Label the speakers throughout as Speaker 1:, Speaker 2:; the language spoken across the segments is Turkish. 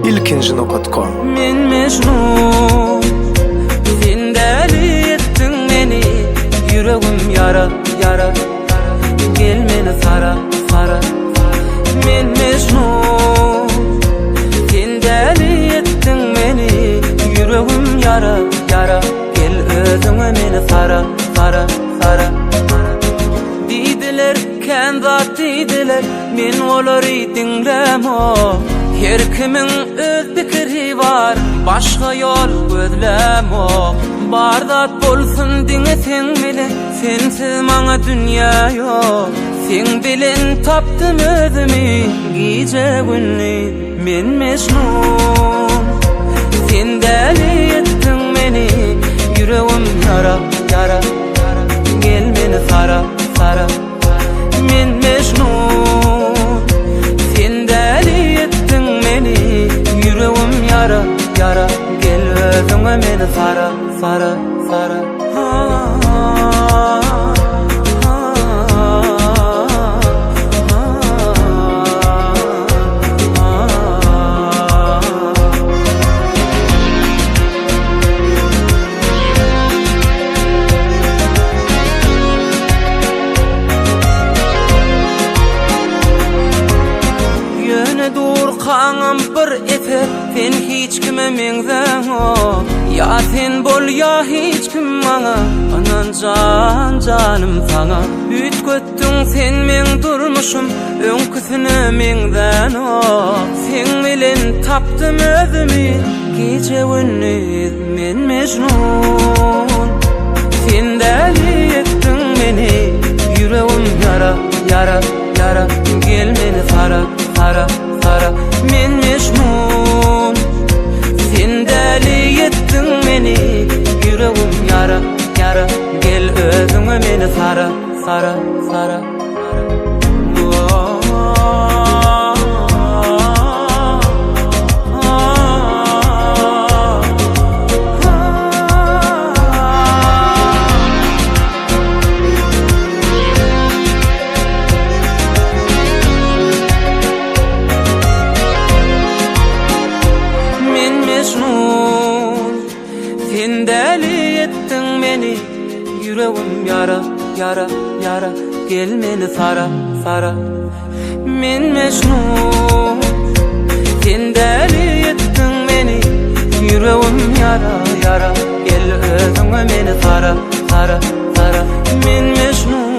Speaker 1: ilkinci.com.
Speaker 2: Men mecnun, sen deli ettin meni, yüreğim yara yara. Gel meni sara sara. Men mecnun, sen deli ettin meni, yüreğim yara yara. Gel özüme meni sara sara sara. Didiler kendat didiler, men olary dinlemo. Her kimin öz pikiri var, başka yol gözlemo. Bardat bolsun diňesen bilen, sensiz maňa dünýä ýok. Sen bilen tapdym özümi, gije gündüz men mecnun. Sen deli ettin meni, yüreğim yara yara. Gel meni sara sara. Men mecnun, sen deli ettin meni, yüreğim yara yara. Gel özüme meni sara sara sara. Kaňam bir eter, sen hiç kime meňzeň o. Ya sen bol ya hiç kim maňa, anan janym saňa. Ütgetdiň sen meň durmuşum, öňküsini meňden o. Sen bilen tapdym özümi, gije gündüz men mecnun. Sen deli ettin meni, yüreğim yara yara yara. Gel meni sara sara sara. Men mecnun, sen deli ettin meni, yüreğim yara yara. Gel özüme meni sara sara sara. Sen deli ettin meni, yüreğim yara yara yara. Gel meni sara sara. Men mecnun, sen deli ettin meni, yüreğim yara yara. Gel özüme meni sara sara sara. Men mecnun.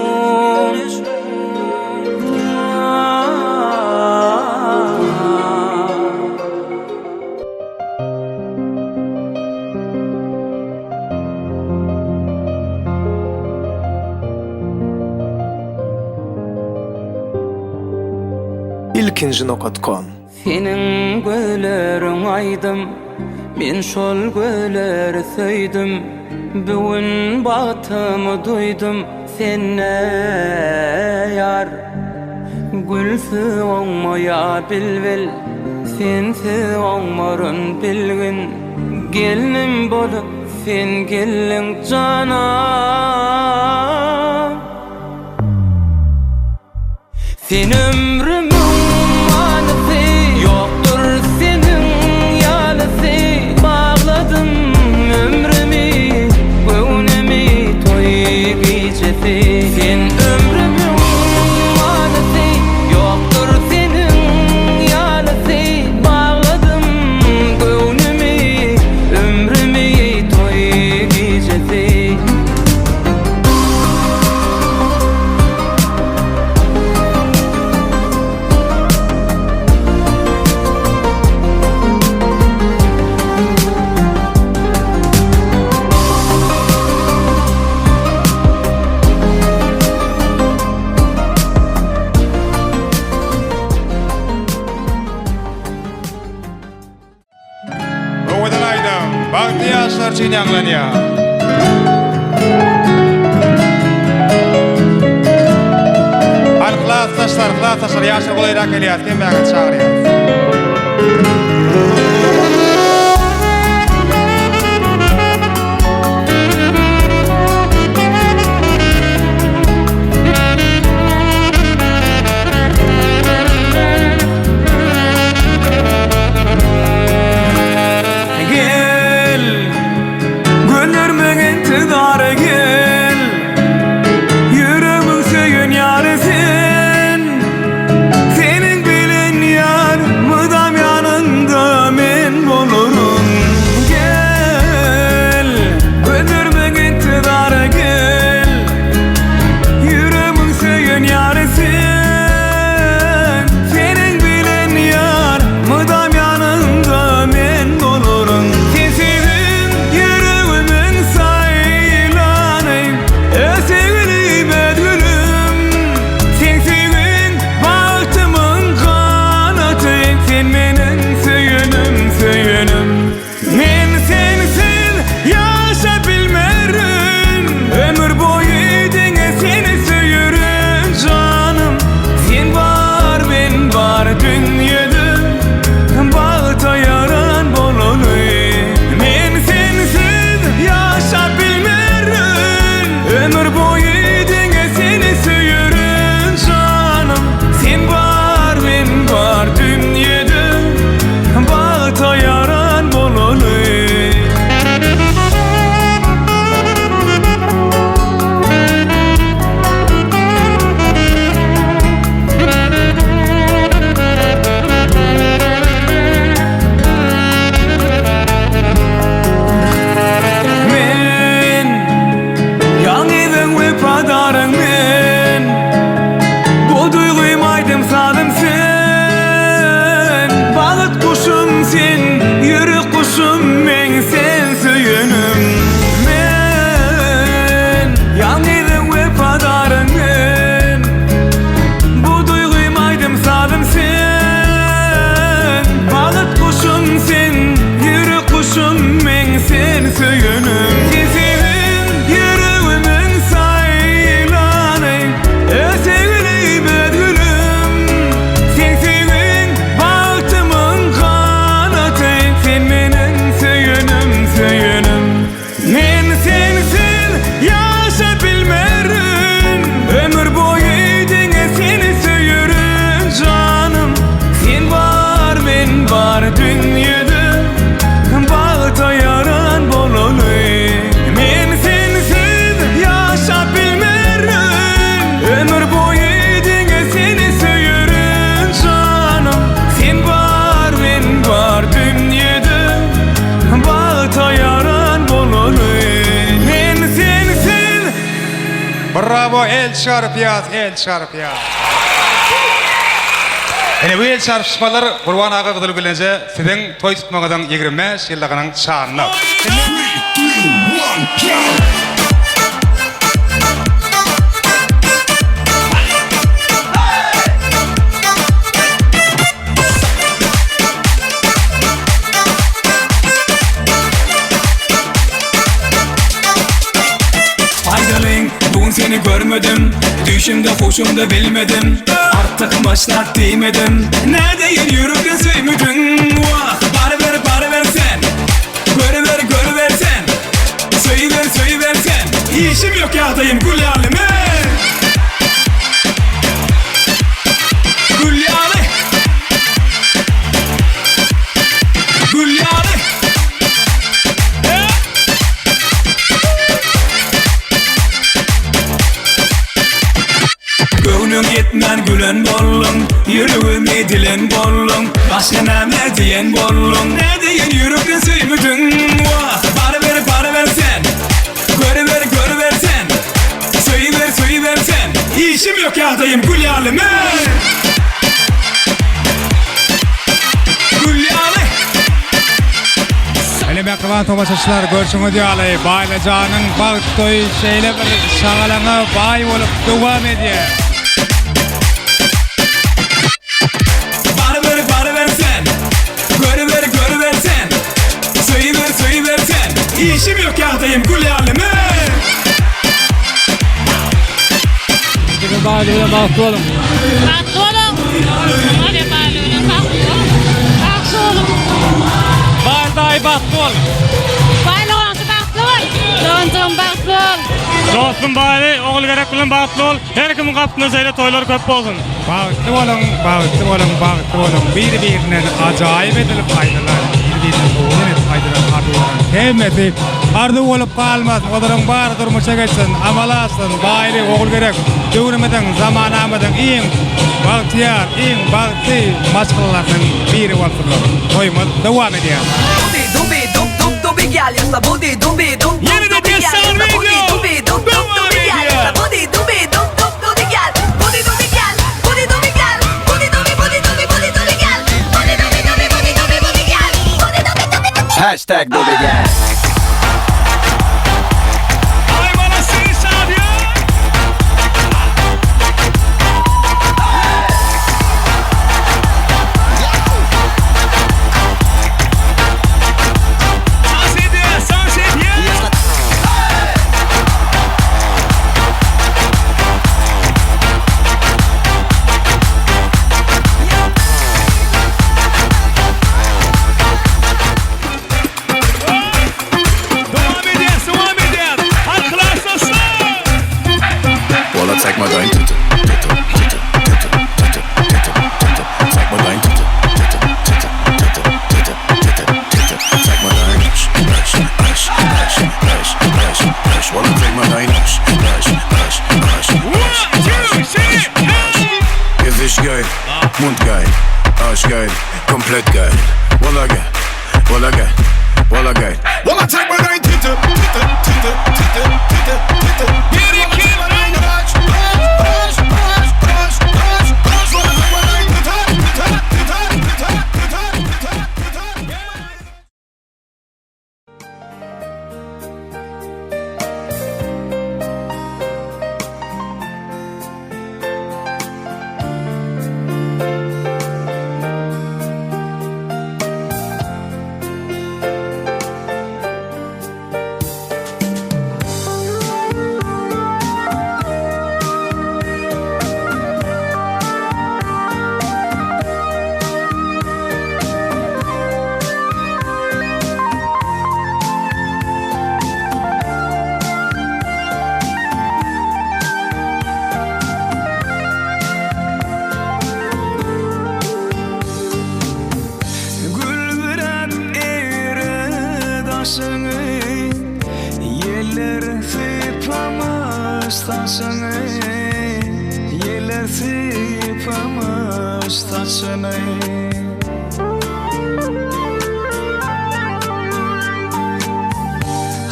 Speaker 1: ilkinci.com.
Speaker 2: Senin gözlerin aydym, men şol gözleri söýdüm. Bugün batymy duydum, senne yar. Gülsü oňmaýa bilbil, sensiz oňmaryn bilgin. Gelinim bolup sen gelin canam. Sen ömrümün manysy, yoktur senin ýalysy. Bağladım ömrümi, göwnümi toy gijesi. Sen ömrümün manysy, yoktur senin ýalysy. Bağladım göwnümi, ömrümi toy gijesi.
Speaker 3: Bahtiyar Çiğnyanlanıyor. Arkadaşlar yaşa kolayrak geliyor. Kim bakın çağırıyor. el şarpiyat, el şarpiyat. Ene bu el şarpışmalar Qurban ağa gydyl gelenje sizin toy tutmagadan 25 ýyllygynyň şanyna.
Speaker 1: Bugün seni görmedim, düşümde hoşumda bilmedim. Artık başlat değmedim. Nerede yürürken söymedin? Vah, bari ver sen. Görüver sen. Söyüver sen. İşim yok yağdayım gül yalime. Gül yalı. Gül yalı. Gönlüm yetmen gülen bollum, yürüğümü dilen bollum, başka neme diyen bollum. Ne diyen yürürken söymedin? Vah, bari ver sen. Görüver sen. Söyüver sen. İşim yok yağdayım gül yalime. Gül yalı.
Speaker 3: Hele mekriban tobaşaçylar görşüňiz ýaly, Baýlajanyň bagyt toý şeýle bir şagalaňa baý bolup dowam edýär.
Speaker 1: Bari ver sen. Görüver sen. Söyüver sen. İşim yok yağdayım gül yalime.
Speaker 2: Şimdi bağlıyla baktı oğlum.
Speaker 4: Baktı oğlum. Hadi bağlıyla baktı. Baktı oğlum.
Speaker 2: Bağırday baktı oğlum.
Speaker 4: Bağlı oğlum baktı oğlum. Döndüm baktı oğlum.
Speaker 5: Dostum bari oğul gerek bilen bagtly ol. Her kimin gapdyna seýle toýlar köp bolsun.
Speaker 3: Bagtly bolun. Bir-birine ajaýyp edilip aýdylar. Bir-birine doğru edip aýdylar. Hemmeti ardy bolup kalmaz. Olaryň bary durmuşa geçsin, amalasyn, baýry oğul gerek. Döwremeden, zamanamadan iň bagtyar, iň bagty maşgalalardan biri bolsun. Toýmaz dowam edýär.
Speaker 6: Dubi dubi gel yasa budi dubi
Speaker 5: Yeni de bir sound video.
Speaker 6: dubi gel yasa budi dubi gel budi dubi gel budi dubi gel budi dubi gel budi gel
Speaker 7: Hashtag Bobby Gang.
Speaker 5: Ay bana seni çağırıyor. Sans ediyor. Devam eder. Arkadaşlar.
Speaker 7: Well, I take my line. Take my line. Well, I take my line. Gesicht geil, Mund geil, Arsch geil, komplett geil. Walla geil. Well, I take my line.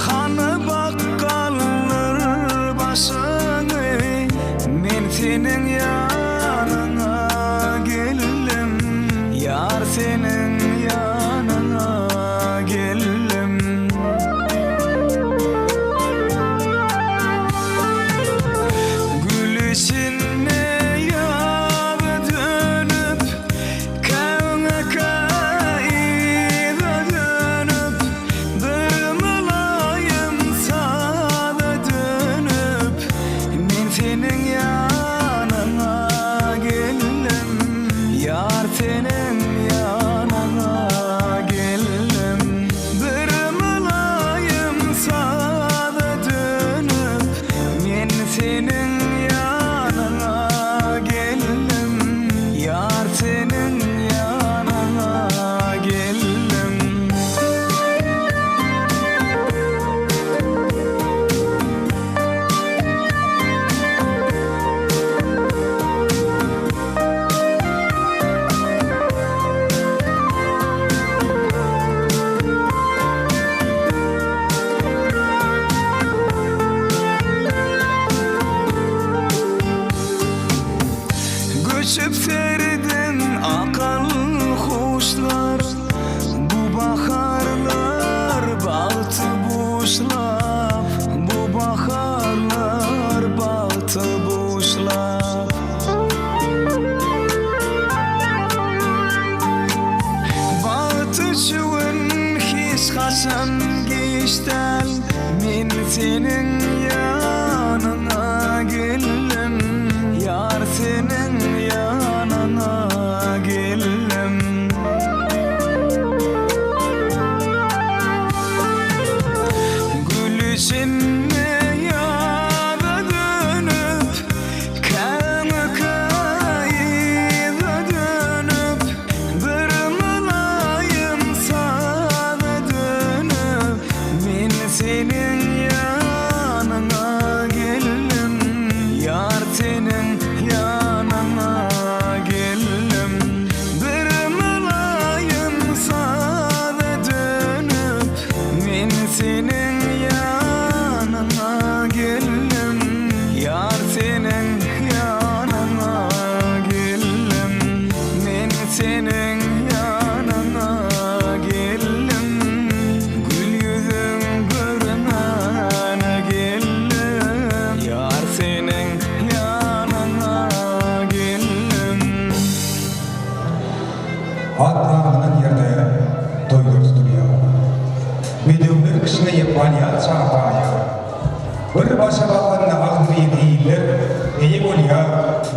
Speaker 1: Hanı bakkallar başını senin yanına geldim, yar senin yanına geldim. Gülüşünle yağı dönüp, kavga kayda dönüp, dırmalayım sana dönüp, men senin yanına geldim, yar senin yanına geldim, dırmalayım sana dönüp, men senin yanına geldim, yar senin yanına geldim. Göçüp serdim akal kuşlar, bu baharlar bağıtı boşlap, bu baharlar bağıtı boşlap. Bağıtı şuun hiç kaçan geçten, men senin yanına geldim, yar senin yanına geldim. Gülüşünle yağa dönüp, kanı kayda dönüp, dırmalayım sana dönüp, men senin yanına geldim, yar senin yanına geldim, dırmalayım sana dönüp, men senin yanına geldim, yar senin yanına geldim, men senin yanına geldim, gül yüzün görmene geldim, yar senin yanına geldim.
Speaker 8: Hatta yerde toylar tutuyor. Videolar kişine yapanya çağpaya. Bir başa bakanla ağzını yediğiler, iyi oluyor,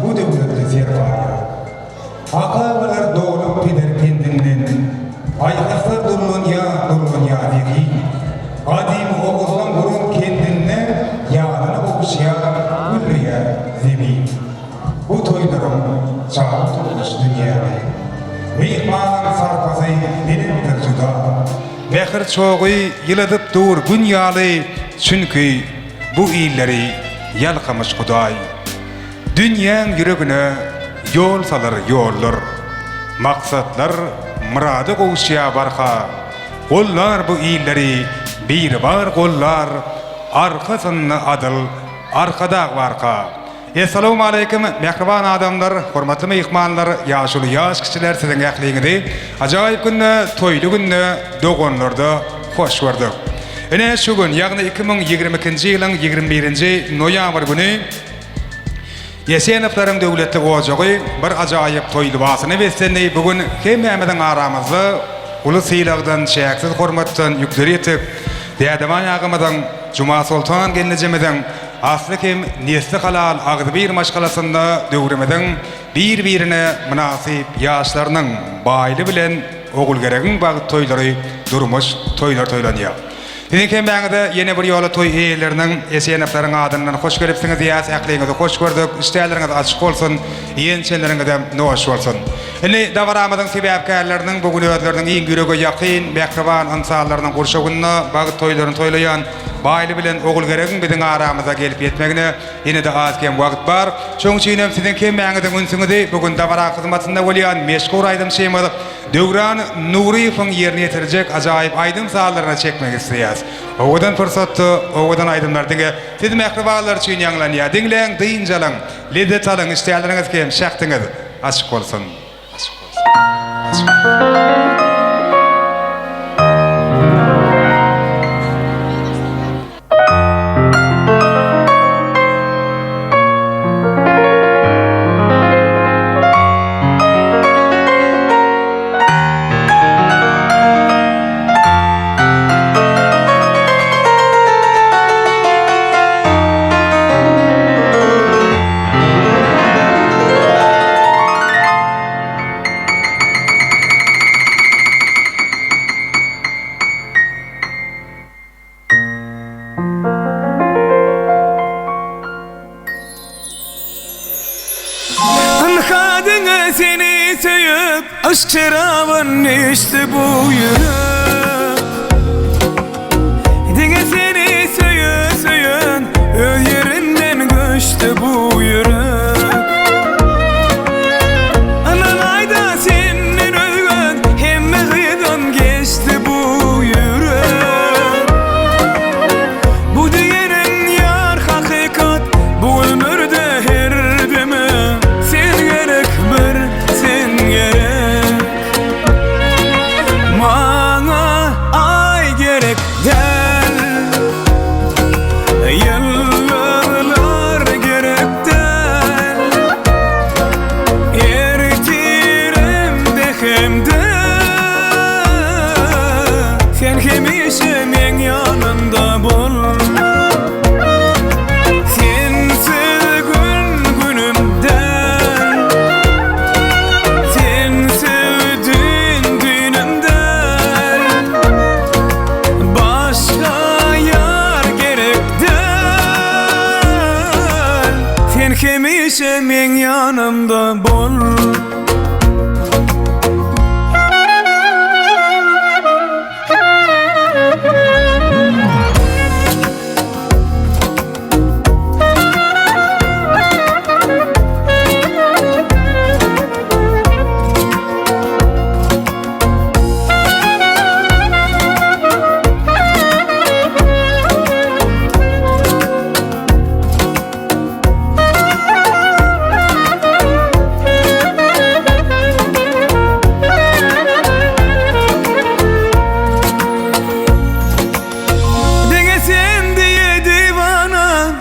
Speaker 8: bu devlette zirvaya. Akabalar doğulup gider kendinden, aykaslar durulun ya degi. Kadim oğuzdan burun kendine, yarını okuşya, güllüye zebi. Bu toylarım çağ tutmuş dünyada. Mihmanın sarpazı benimdir juda.
Speaker 3: Behir çoğu yılıdıp dur dünyalı, çünkü bu illeri yalkamış Huday. Dünyanın yüreğine yol salır yollar, maksatlar muradı kavuşya barka. Kollar bu illeri bir var kollar, arkasını adıl arkada varka. Assalamu alaikum mehriban adamlar, hormatly mehmanlar, yaşlı yaş kişiler sizin ähliňizde ajaýyp günne, toýly günne, dogonlarda hoş gördük. Ene şu gün, ýagny 2022-nji ýylyň 21-nji noýabr güni Ýesenowlaryň döwletli ojagy bir ajaýyp toýlybasyny beslendi. Bugün hemmämiziň aramyzda uly syýlagdan, şäksiz hormatdan ýükleri etip, dädeman ýagymyzyň Juma Sultan gelnejimiziň asly kim nesli halal agdy bir maşgalasynda döwremeden bir-birine münasip ýaşlarynyň baýly bilen ogul geregiň bagyt toýlary durmuş toýlar toýlanýar. Dinken baňda ýene bir ýola toý eýleriniň Esenowlaryň adyndan hoş gelipsiňiz ýa-da ähliňizde hoş gördük. Işdäleriniz açyk bolsun, ýençeleriňizde noş bolsun. Indi dawaramyzyň sebäpkärleriniň bugün özleriniň iň ýürege ýakyn, mehriban insanlarynyň gurşagyna bagyt toýlaryny toýlaýan baýly bilen ogul geregiň biziň aramyza gelip ýetmegine ýene de az kem wagt bar. Şoň üçin hem siziň kemmäňiziň ünsüňizi bugün dawara hyzmatynda bolýan meşgul aýdym şeýmady. Döwran Nuriýewiň ýerine ýetirjek ajaýyp aýdym sallaryna çekmek isleýär. Owadan fırsatdy, owadan aýdymlar diňe siz mehribanlar üçin ýanglanýar. Diňleň, diýinjalaň. lezzet alın, isteyenleriniz kim şahtınız açık olsun. Açık olsun. Açık.
Speaker 1: Kadına seni söyüp aşk şarabın içti bu yürek. Dine seni söyün öz yerinden göçtü bu yürek. Anan ayda senden ölgün hemme gıydın geçti bu yürek. Bu diyenin yar hakikat bu ömürde her deme. Sen hemişe men yanımda bol. Sensiz günümden, sen sevdiğin düğünümden başka yar gerek değil. Sen hemişe men yanımda bol.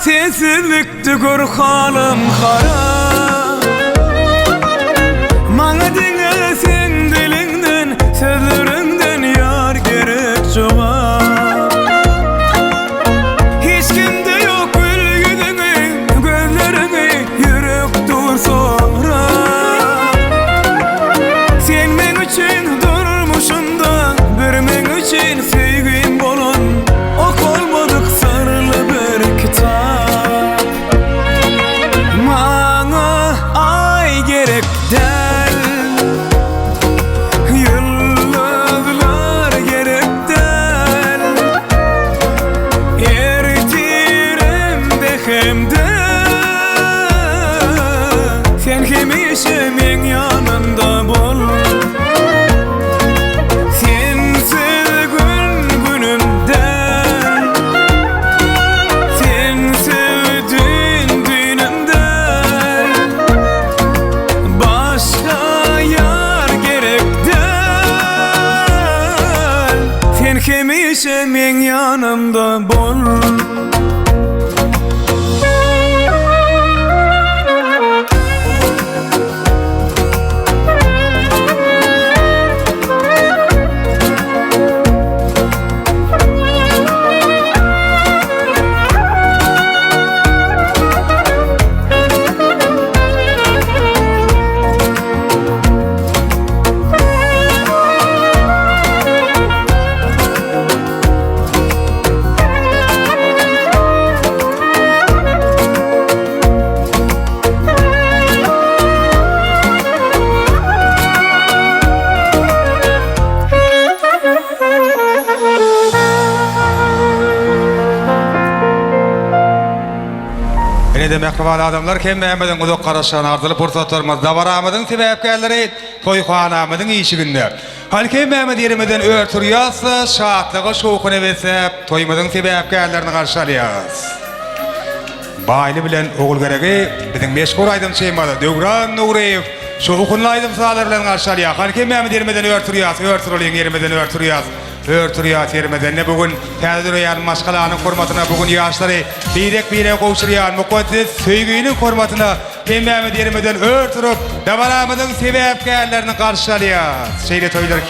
Speaker 1: Sensizlikti gör halim kara. Mana dine sen dilinden, sözlerinden yar gerek çoğa. Hiç kimde yok gül yüzüne, gözlerine yürek dur sonra. Sen men için durmuşsun da, bir men için sevgim bolun. Ok olmadık sarılı bir kitap. Gerek değil, yıldızlar gerek değil. Eritirem de hem de sen hemişe men yanımda bol. Sensiz günümden, sen sevdiğin düğünümden başka yar gerek değil. Sen hemişe men yanımda bol.
Speaker 3: Mehriban adamlar kemmeýemeden uzak garaşan ardyly pursatlarymyz dabaramyzyň sebäpkärleri toýxanamyzyň işiginde. Halky Mehmet yerimizden örtür ýazsa şatlyga şowkuny besep toýmyzyň sebäpkärlerini garşalýas. Baýly bilen ogul geregi biziň meşgul aýdym şeýmada Döwran Nugreýew şu ukunlaýdym salarlaryň aşalyýa harkem mämi dermeden örtürýär yermeden örtürýär yermeden ne bugün täze ýan maşgalanyň hormatyna bugün ýaşlary birek gowşurýan mukaddes söýgüniň hormatyna mämi dermeden örtürüp dawaramyzyň sebäpkärlerini garşalýar. Şeýle toýlar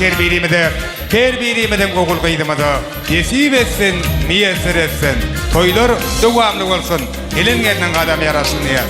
Speaker 3: her birimizden gogul gıydımada nesip etsin, miyesir etsin. Toylar devamlı olsun. Elin gelinen adam yarasın ya.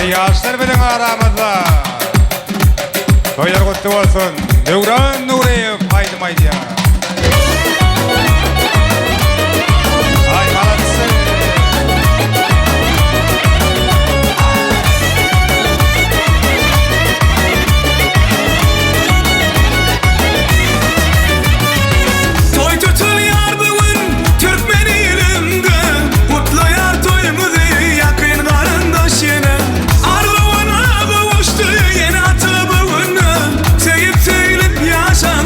Speaker 3: Yaşlar bilen aramızda. Toylar kutlu olsun. Döwran Nugreýew aýdym aýdýar. Ay galatysy.
Speaker 1: Toy tutulýar bugün Türkmen elinde, kutlaýar toýumuzy ýakyn garyndaşyna. Arzuwuna bowuşdy ýene aty bugün, sevip söýlep ýaşa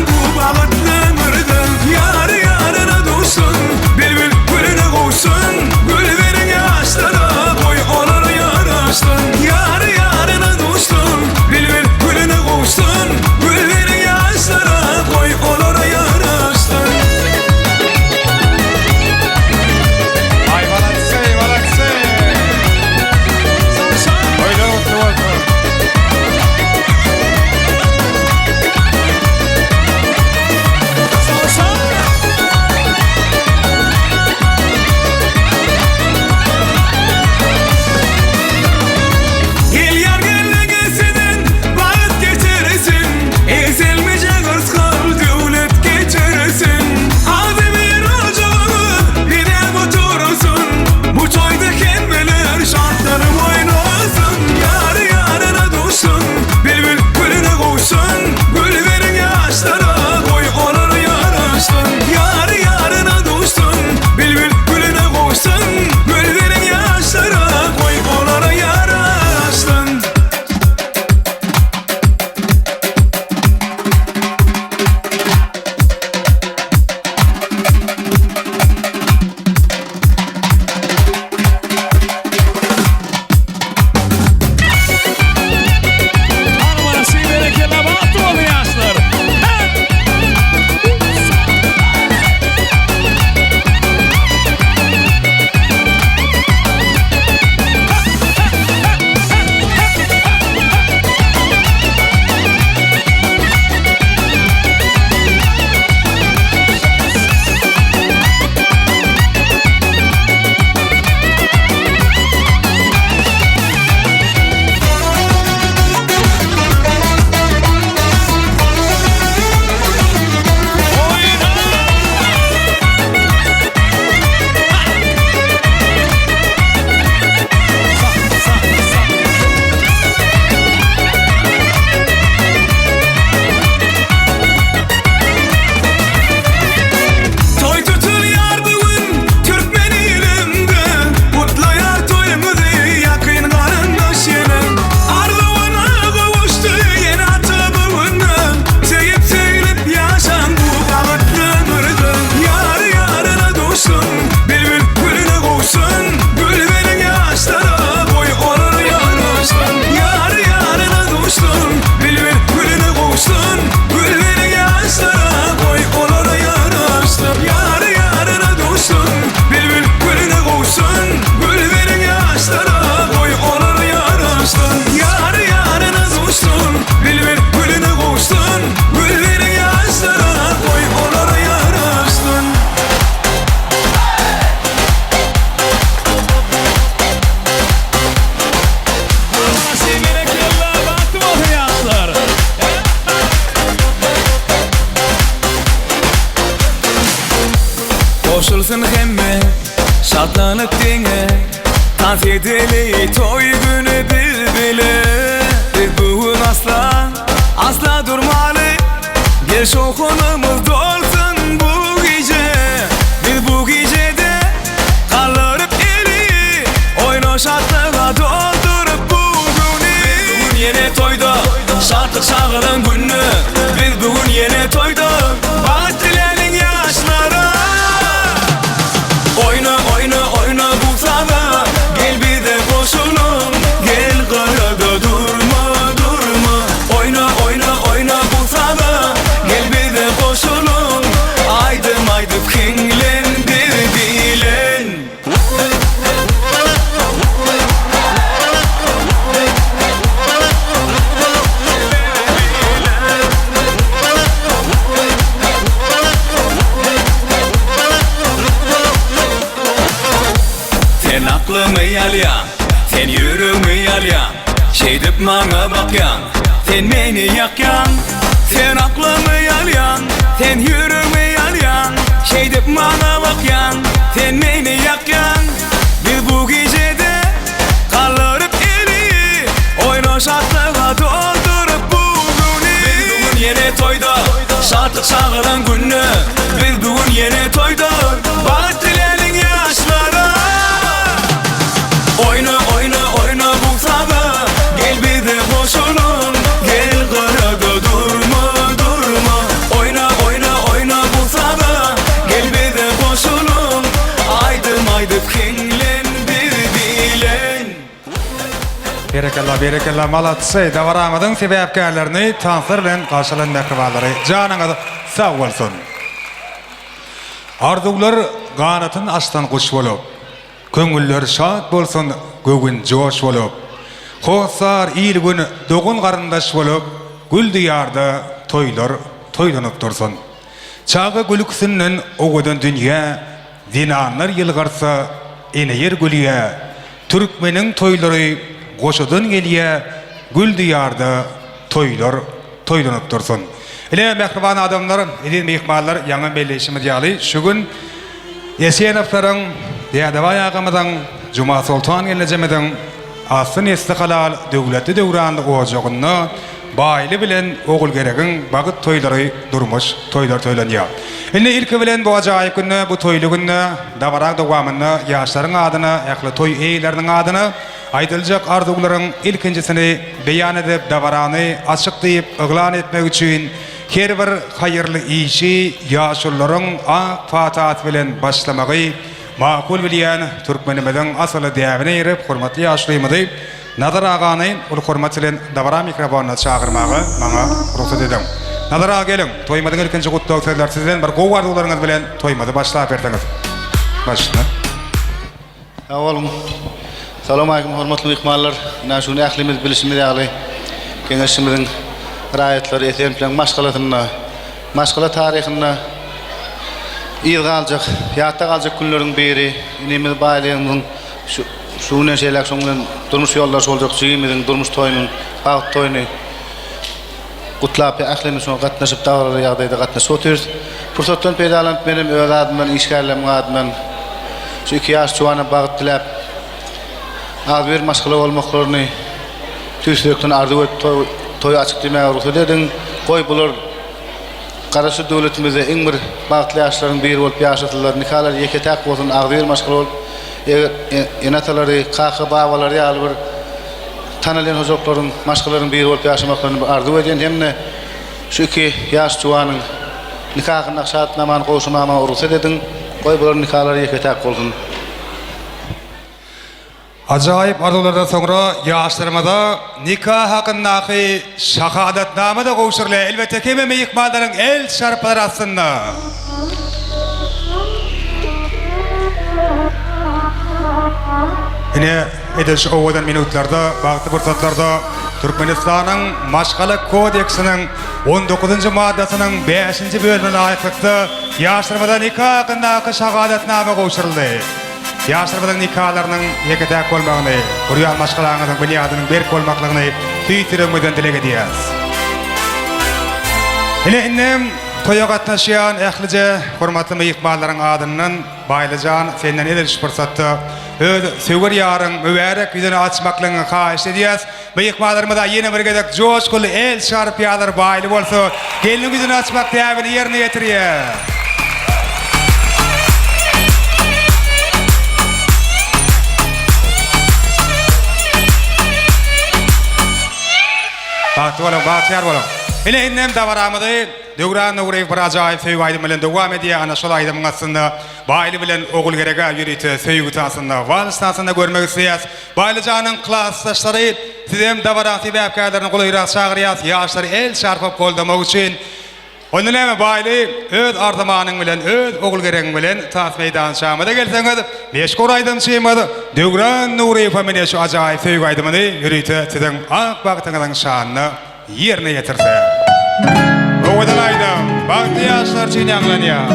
Speaker 1: bolsun hemme şadlanıp dine dans edeli toy günü bile bir bugün asla durmalı gel şokunumuz dolsun bu gece biz bu gecede kalırıp eli oyna şadlığa doldurup bugün yine toyda şarkı çağıran günü biz bugün yine toyda bahçelerin yaşları oyna bu sabah gel bir de koşulun gel karada durma oyna bu sabah gel bir de koşulun aydım kinglendir dilen sen aklımı yalyan sen yüreğimi yalyan şeydip bana bakyan sen beni yakyan sen aklımı yalyan sen yüreğimi yalyan şeydip bana bakyan sen beni yakyan biz bu gecede kalırıp eli oyna şarkığa doldurup bugünü biz bugün yine toyda şarkı çağıran günü biz bugün yine toyda bahçelerin yaşları oyna bu sabah gel bir de koşulun gel karada durma oyna bu sabah gel bir de koşulun aydım kinglendir dilen
Speaker 3: Berekallah malatsy davaramydyň sebäpkärlerini tansır bilen garşylan mekriballary janyňyz sag bolsun. Arzuwlar ganatyn açdan guş bolup, köňüller şad bolsun, gögün joş bolup, hosar ýyl gün dogun garyndaş bolup, gül diýarda toýlar toýlanyp dursun. Çağı gülüksünden ogudan dünýä, dinanlar ýylgarsa, eneýer gülýä, türkmeniň toýlary goşudan gelýä, gül diýarda toýlar toýlanyp dursun. Ile mehriban adamlar, edin mehmallar ýaňy belleşimi diýaly. Şu gün Esenowlaryň Dädeway agamyň Juma Sultan gelejemediň asyn istiqlal döwleti döwrandy ojagyny baýly bilen ogul geregin bagyt toýlary durmuş toýlar toýlanýar. Indi ilki bilen bu ajaýyp günni, bu toýly günni, dawarak dowamyny, ýaşlaryň adyna, ähli toý eýleriniň adyna aýdyljak arzuwlaryň ilkinjisini beýan edip dawarany açyk diýip eglan etmek üçin her bir haýyrly işi ýaşullaryň ak fatat bilen başlamagy makul bilýän türkmenimiziň asaly däwine ýerip hormatly ýaşlymydy Nadar agany ul hormat bilen dawara mikrofonyna çagyrmagy maňa ruhsat edin. Nadar aga gelin, toýmadyň ilkinji gutlaw sözler sizden bir gowy arzuwlaryňyz bilen toýmady başlap berdiňiz. Başla.
Speaker 9: Awalım. Salam alaykum hormatly mehmanlar. Näşuny ählimiz bilişimi ýaly. Keňeşimiziň raýatlary eten bilen maşgalatyna, maşgala taryhyna ýylgaljak, ýatda galjak günleriň biri, inemiz baýlygynyň şu näşeler şoňdan durmuş ýollar boljak, jigimiziň durmuş toýunyň, bagyt toýuny gutlap ählimiz şoň gatnaşyp dagary ýagdaýda gatnaşyp oturýar. Fursatdan peýdalanyp benim öz adymdan, işgärlem adymdan şu 2 ýaş çuwany bagyt dilap bir maşgala bolmaklaryny tüýsürekden arzu et toy açyk diýmäge ruhsat edin. Goý bular garaşy döwletimize iň bir bagtly ýaşlaryň biri bolup ýaşatylýar. Nikalar ýeketäk bolsun, agdyr maşgala bolup enatalary, kaky babalary ýaly bir tanalyan hojaklaryň maşgalaryň biri bolup ýaşamaklaryny arzu edin. Hemne şu 2 ýaş çuwanyň nikahyna şadnamany goşmama ruhsat edin. Goý bular nikalary ýeketäk bolsun.
Speaker 3: Ajaýyp arzuwlardan soňra ýaşlarymyza nikah hakyndaky şahadatnama da gowşurly. Elbetde keme mehmanlaryň el şarpalary arasynda. Ine edilşi owadan minutlarda, bagty fursatlarda Türkmenistanyň Maşgala kodeksiniň 19-njy maddasynyň 5-nji bölümine aýdykda ýaşlarymyza nikah hakyndaky şahadatnama gowşurly. Ýaşlarymyzyň nikahlarynyň ýeketäk bolmagyny, Gurýan maşgalaňyzyň bunyadynyň berk bolmaklagyny tüýtirmeden dilek edýäs. Ine innem Toya gatnaşýan ählice hormatly meýikballaryň adyndan baýlyjan senden ediliş fursatda öz söwür ýaryň mübarek ýüzüni açmaklaryny haýyş edýäs. Meýikballarymyza ýene bir gedek joşguly el şarpýalar baýly bolsa, gelin ýüzüni açmak täbini ýerine ýetirýär. Bahtiyar bolam. Hele innem davaramydy. Döwran Nurey bir ajaýyp söýgü aýdym bilen dowam edýär. Ana şol aýdymyň aslynda baýly bilen ogul gerege ýürüýte söýgü taýsynda, walstasynda görmek isleýäs. Baýlyjanyň klassdaşlary sizem davaran sebäpkärlerini gulaýrak çagyrýas. Ýaşlary el şarpap goldamak üçin Onunlama baýly öz ardymanyň bilen, öz ogul geregiň bilen tas meýdan şamada gelseňiz, beş goraýdan şeýmady. Döwran Nurey familýa şu ajaýyp söýgü aýdymyny ýürüýte siziň ak bagtyňyzyň şanyny ýerine ýetirse. Owadan aýdym, bagty ýaşlar üçin ýaglanýar.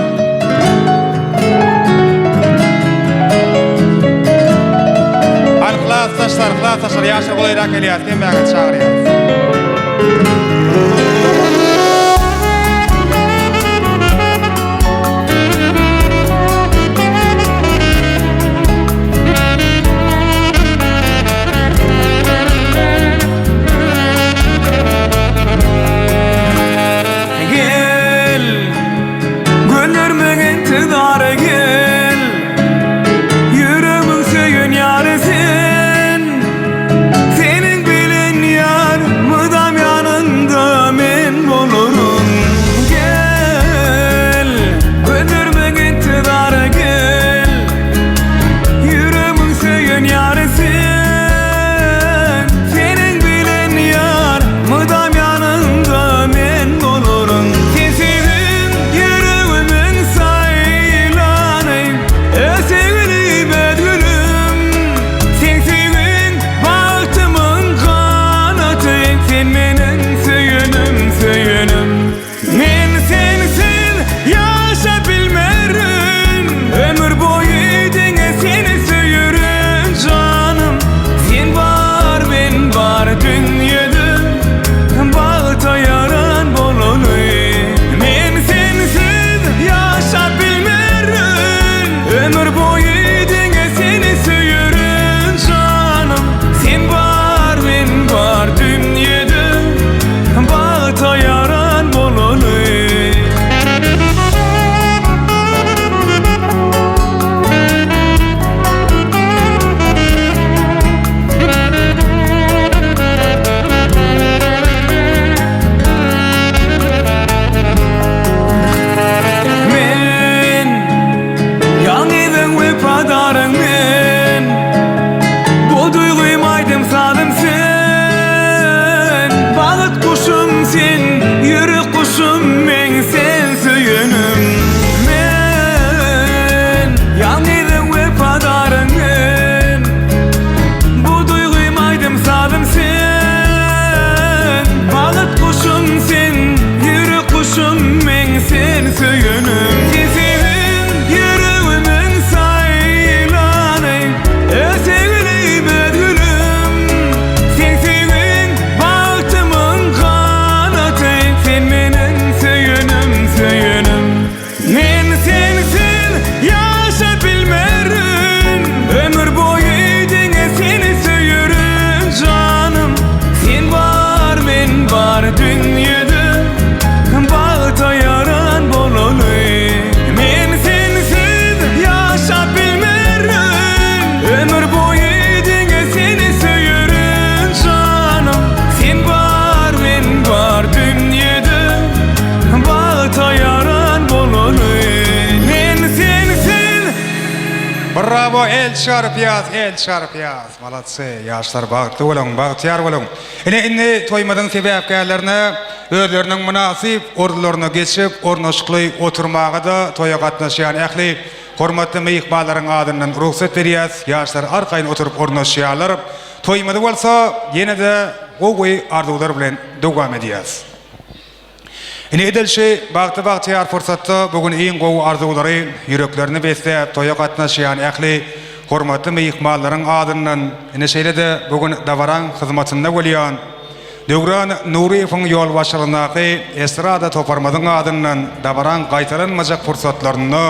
Speaker 3: Klassdaşlar ýaşlar golaýrak gelýär, temmäge çagyrýar. Bravo, el şarpyaz. Malatsy, ýaşlar bagty bolan, bagtyar bolan. Ine toýmadyň sebäpkärlerine özleriniň munasyp ordullaryna geçip, ornaşykly oturmagy da toýa gatnaşýan ähli hormatly meýikballaryň adyndan ruhsat berýäs. Ýaşlar arkaýyn oturup ornaşýarlar. Toýmady bolsa, ýene-de gowy arzuwlar bilen dowam edýäs. Ine edilşi bagty-bagtyar fursatda bugün iň gowy arzuwlary ýüreklerini besläp toýa gatnaşýan ähli hormatly meýikballaryň adyndan ine şeýle-de bugün davaran hyzmatynda bolýan
Speaker 8: Döwran Nuriyewiň ýol başçylygyny estrada toparmadyň adyndan dabaran gaýtaranmajak fursatlaryny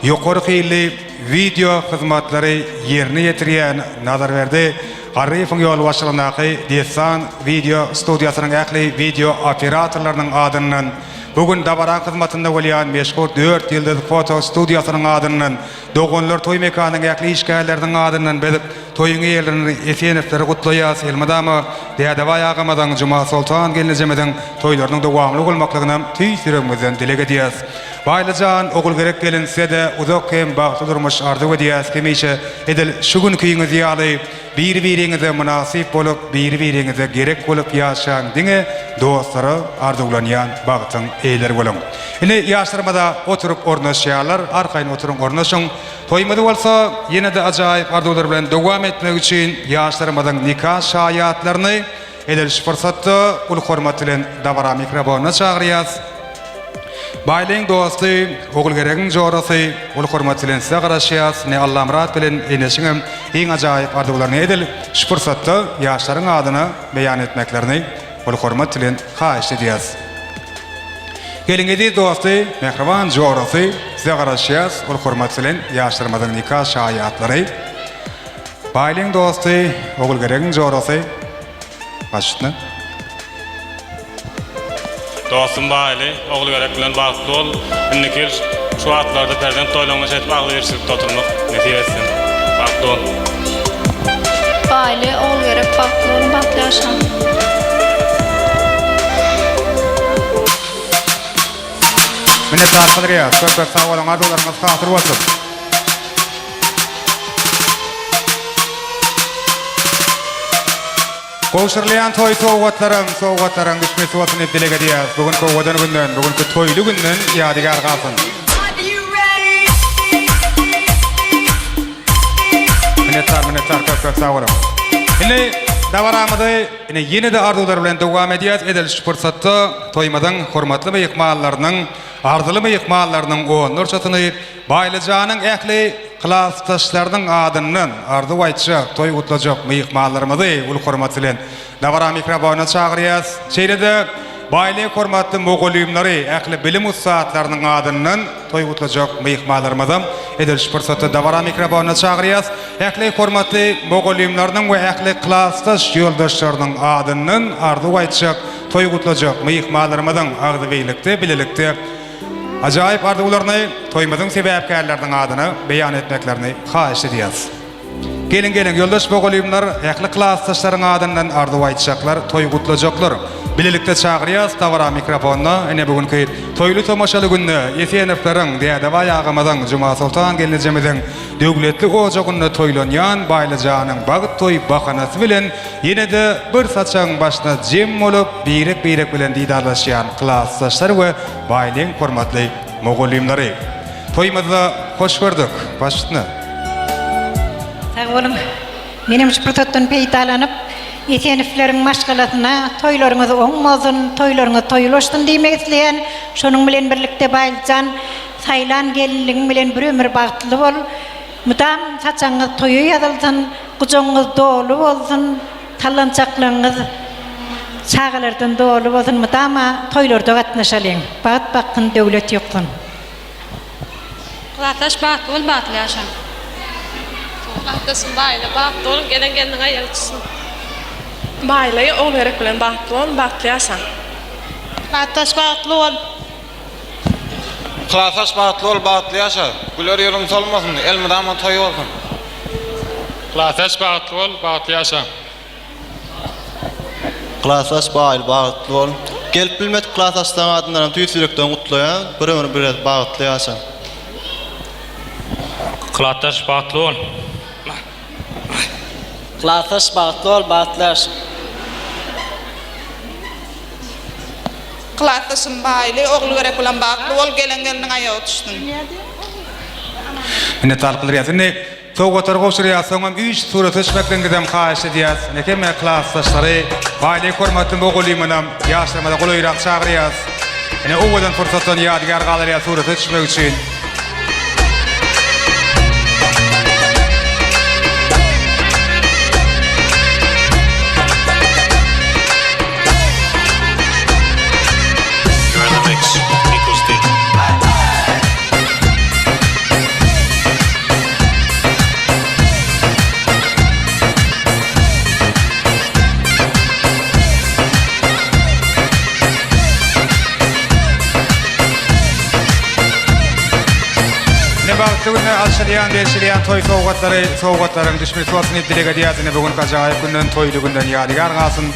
Speaker 8: ýokary hili video hyzmatlary ýerine ýetirýän nazar berdi. Gariyewiň ýol başçylygyny Desan video studiýasynyň ähli video operatorlarynyň adyndan bugün dabaran hyzmatynda bolýan meşhur 4 ýyldyz foto studiýasynyň adyndan dogonlar toý mekanynyň ähli işgärleriniň adyndan bedip toyun ýerlerini efenefleri gutlaýas elmadama diýede baýagamadan Juma Sultan gelinjemeden toýlarynyň dowamly bolmaklygyna tüýsüremizden dile gedýäs. Baýlajan ogul gerek gelinse de uzak hem bagty durmuş ardy gedýäs kemeýçe edil şu gün küýüňiz ýaly bir-biriňize münasip bolup bir-biriňize gerek bolup ýaşaň diňe dostlary arzulanýan bagtyň eýleri bolan. Ine ýaşlarmada oturup ornaşýarlar, arkaýyn oturup ornaşyň. Toýmady bolsa ýene de ajaýyp arzular bilen dowam etmek üçin ýaşlarmadan nikah şaýatlaryny edil fursatda ul hormat bilen dabara mikrofona çagyrýas. Baýlyň dosty, ogul geregiň jorasy, ul hormat bilen size garaşýas, ne Allah murat bilen eneşiňem iň ajaýyp arzuwlaryny edil şu fursatda ýaşlaryň adyny beýan etmeklerini ul hormat bilen haýyş edýäs. Gelingedi dosty, mehriban jorasy, size garaşýas, ul hormat bilen ýaşlarymyň nikah şaýatlary. Baýlyň dosty, ogul geregiň jorasy, başyny
Speaker 5: Dostum baýly, ogul gerek bilen bagtly bol. Innekil şu atlarda prezident toýlamaş etip agly ýerçilikde oturmak netiýesi. Bagtly bol.
Speaker 4: Baýly, ogul gerek bagtly bolup bagtly ýaşaň.
Speaker 8: Minnettar qadriyat, köpek sağ olun, arzularımız hatır olsun. Goşurlayan toy soğukatlarım düşmesi olsun hep dile gediyaz. Bugün kovadan günden, bugün toylu günden yadigar kalsın. Minnettar köpek sağ olun. Yine davaramızı yine de arzular bilen devam ediyaz. Edil şu fırsatda toymadan hormatly mehmanlarynyň arzuly mehmanlarynyň o nurçatyny baýlajanyň ähli klassdaşlarynyň adyndan arzu aýtjak, toy gutlajak mehmanlarymyzy ul hormat bilen davara mikrofona çagyrýas. Şeýlede baýly hormatly mogollymlary ähli bilim ustaatlarynyň adyndan toy gutlajak mehmanlarymyzy edil şu fırsatda davara mikrofona çagyrýas. Ähli hormatly mogollymlarynyň we ähli klassdaş ýoldaşlarynyň adyndan arzu aýtjak, toy gutlajak mehmanlarymyzyň agdy beýlikde, bilelikde ajaýyp arzuwlaryny toýmadyň sebäpkärläriniň adyny beýan etmeklerini haýyş edýäs. Gelin ýoldaş mogollymlar ähli klassdaşlaryň adyndan arzu aýtjaklar, toy gutlajaklar. Bilelikde çagyrýas tawara mikrofonna ene bugünkü toýly tomaşaly günde efenefleriň diýede baýagamadan Juma Sultan gelinjemeden döwletli ojagyny toýlanýan baýlajanyň bagyt toy bahanasy bilen ýene de bir saçaň başyna jem bolup birek bilen diýdarlaşýan klassdaşlar we baýlyň hormatly mogollymlary. Toýmada hoş gördük. Başyny.
Speaker 10: Sağ olun. Menim şu prototon peýdalanyp Etenifleriň maşgalatyna toýlaryňyz oňmazyn, toýlaryňyz toýulaşdyn diýmek isleýän, şonuň bilen birlikde baýljan saýlan gelinliň bilen bir ömür bagtly bol. Mudam saçaňyz toýu ýazylsyn, gujaňyz dolu bolsyn, talançaklaryňyz çagalardan dolu bolsyn, mudama toýlarda gatnaşalyň. Bagat bakyn döwlet ýokdun.
Speaker 4: Klassdaş bagtly bol bagtly ýaşaň.
Speaker 11: Bagtysyn baýly, bagtly bol gelen aýalçysyn. Baýly ogul gerek bilen bagtly bol, bagtly ýaşaň.
Speaker 4: Klassdaş bagtly bol.
Speaker 12: Klassdaş bagtly bol, bagtly ýaşa. Güler ýolun solmasyn, elmydama toý bolsun.
Speaker 5: Klassdaş bagtly bol, bagtly ýaşaň.
Speaker 13: Klassdaş baýly, bagtly bol. Gelip bilmet klassdaşlaryň adyndan tüýsürekden gutlaýan, bir ömür bir bagtly ýaşaň.
Speaker 5: Klassdaş bagtly bol.
Speaker 2: Klassdaş bagtly bol, bagtly ýaşaň.
Speaker 11: Klassdaşym baýly, ogul gerek bilen bagtly bol, geleniň aýagy düşdün.
Speaker 8: Minnettar qadriyat. Ine soğutar goşurýas, soňam 3 surat seçmekden gidem haýyş edýäs. Nekeme klassdaşlary, baýly hormatly mogollymynam ýaşlarymyza golaýrak çagyrýas. Ine owadan fursatdan ýadigar galarýas surat seçmek üçin. bagtly günne alşylýan, berşilýän toý sowgatlaryň düşmesi bolsun dilege diýäsine bugün gajaýyp günden toýly günden ýadygar galsyn.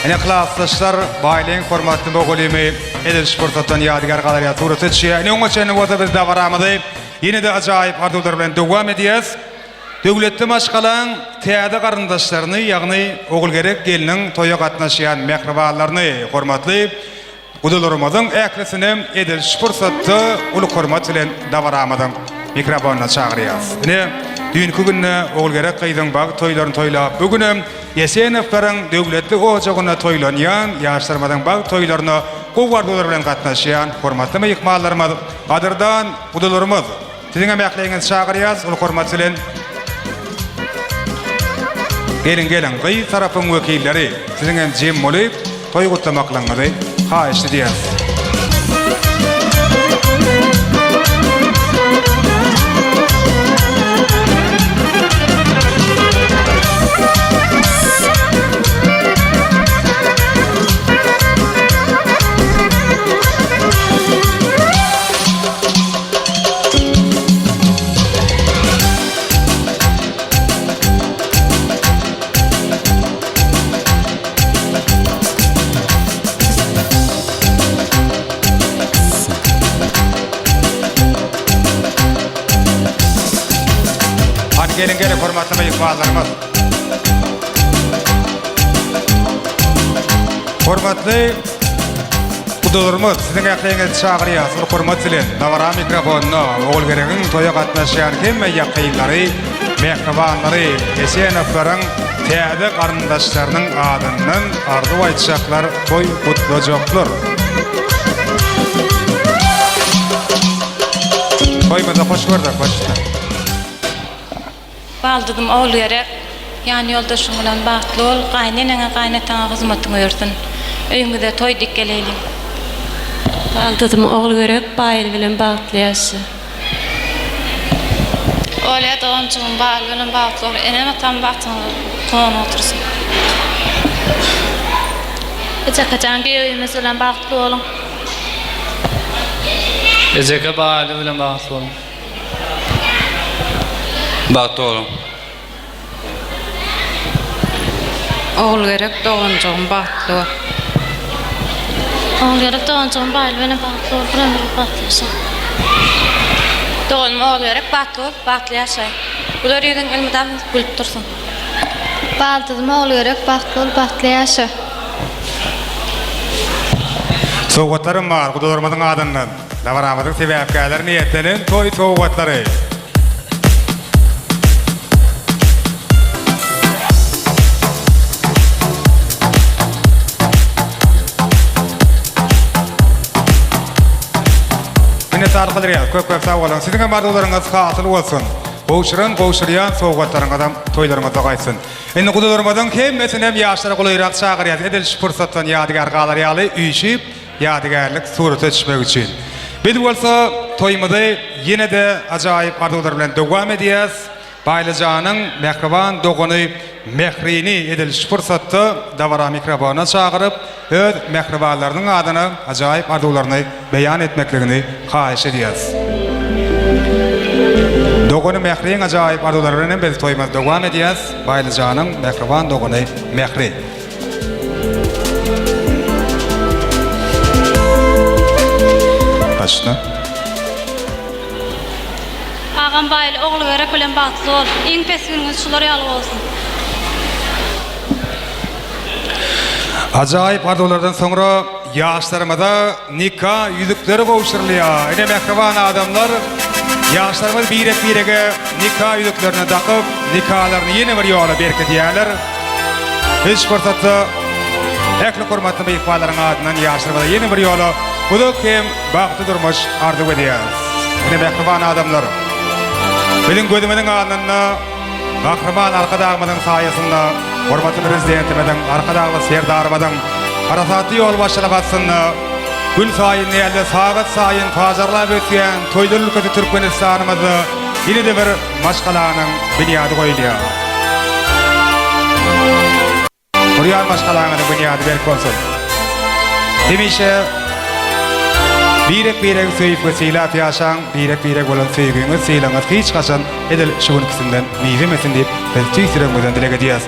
Speaker 8: Ene klassdaşlar baýlyň formatly bogulimy edil sportdan ýadygar galarýa turu tutýar. Ene oňa çenli bolsa biz da baramady. Ýene de ajaýyp arzuwlar bilen dowam edýäs. Döwletli maşgalan täze garyndaşlaryny, ýagny ogul gerek geliniň toýa gatnaşýan mehribanlaryny hormatly gudalarymyzyň äklisini edil sportda uly hormat bilen dawaramyň mikrofonna çagyrýas. Ene dünkü günne ogul gerek gyzyň bag toýlaryny toýlap bugünem Yesenowlaryň döwletli ojagyna toýlanýan ýaşlarymyň bag toýlaryny gowwardylar bilen gatnaşýan hormatly mehmanlarymyz, gadyrdan gudalarymyz. Siziň ämekliňiz çagyrýas, uly hormat bilen gelin gyý tarapyň wekilleri siziň hem jem bolyp toý gutlamaklanňyzy haýyş edýär. Gelin hormatly mehmanlarymyz. Hormatly gudalarymyz, siziň äkliňiz çagyrýas, hormat bilen dawara mikrofonna ogul geregiň toýa gatnaşýan hemme ýakynlary, mehribanlary, Yesenowlaryň täze garyndaşlarynyň adyndan ardy aýtjaklar, toý gutlajaklar. Toýmaza hoş gördük, başda.
Speaker 4: Baldydım oğul gerek. Yani yoldaşım bilen bagtly ol, gaýnanaňa gaýnataňa hyzmatyňy öýrtün. Öýüňde toý dik geleýin.
Speaker 11: Baldydım oğul gerek, baýly bilen bagtly ýaşy.
Speaker 4: Ola doňçyň baýly bilen bagtly ol, eneme tam bagtyňy toň otursun. Ejakajan geýýümiz bilen bagtly bolun.
Speaker 14: Ejeke baýly bilen bagtly bolun. Bagtly bolun.
Speaker 11: Oğul gerek, doňçyň bagtly ol.
Speaker 4: Oğul gerek, doňçyň baýly bilen bagtly ol, bilen bagtly ýaşy. Doňma oğul gerek, bagtly ol, bagtly ýaşy. Bular ýerden elmeden gülüp dursun.
Speaker 11: Baldydım oğul gerek, bagtly ol, bagtly ýaşy.
Speaker 8: Sowgatlarym bar, gudalarymyň adyndan. Dawaramyzyň sebäpkärleri niýetlenen toý sowgatlary. Köp sağ olun. Sizin mardularınız hatırlı olsun. Boğuşuryan soğukatlarınızdan toylarınızda gaýsyn. Endi gudalarymyzyň hemmesini hem ýaşlara golayrak çagyrýar. Edil fursatdan ýadygar galarýaly üýşip ýadygarlyk surat etmek üçin. Biz bolsa toýmyzy ýene-de ajaýyp arzuwlar bilen dowam edýäs. Baýlyjanyň mehriban dogany mehrini edil fursatda dawara mikrofona çagyryp öz mehribanlarynyň adyny ajaýyp arzuwlaryny beýan etmekligini haýyş edýäs. Dogany mehriň ajaýyp arzuwlary bilen biz toýmaz dowam edýäs. Baýlyjanyň mehriban dogany mehri. Başna.
Speaker 4: Agam baýly oğul gerek bilen bagtly ol. Iň pesginiňiz şular ýaly bolsun.
Speaker 8: Ajaýyp arzuwlardan soňra ýaşlarymyza nikah ýüzükleri gowşurulýar. Ene mehriban adamlar ýaşlarymyz birege nikah ýüzüklerini takyp, nikahlaryny ýene bir ýola berketýärler. Hiç fursatda äkli hormatly mehmanlaryň adyndan ýaşlarymyza ýene bir ýola bulyk hem bagtly durmuş arzuw edýär. Ene mehriban adamlar Benim gözümün anında Kahraman arkadağımızın sayesinde hormatly prezidentimizin arkadağlı serdarımızın parasatlı yol başlamasında gün sayın elde saat sayın fajarlar ötüyen toydul ülkesi Türkmenistan'ımızı yine de bir maşgalanın bünyadı koyuluyor. Buraya maşgalanın bünyadı belki olsun. Demişe birek söýüp wesilap ýaşaň, birek bolan söýgüňiz, syýlaňyz hiç gaçan edil şugun kisinden miýremesin diýip biz tüýsüregmeden dilek edýäs.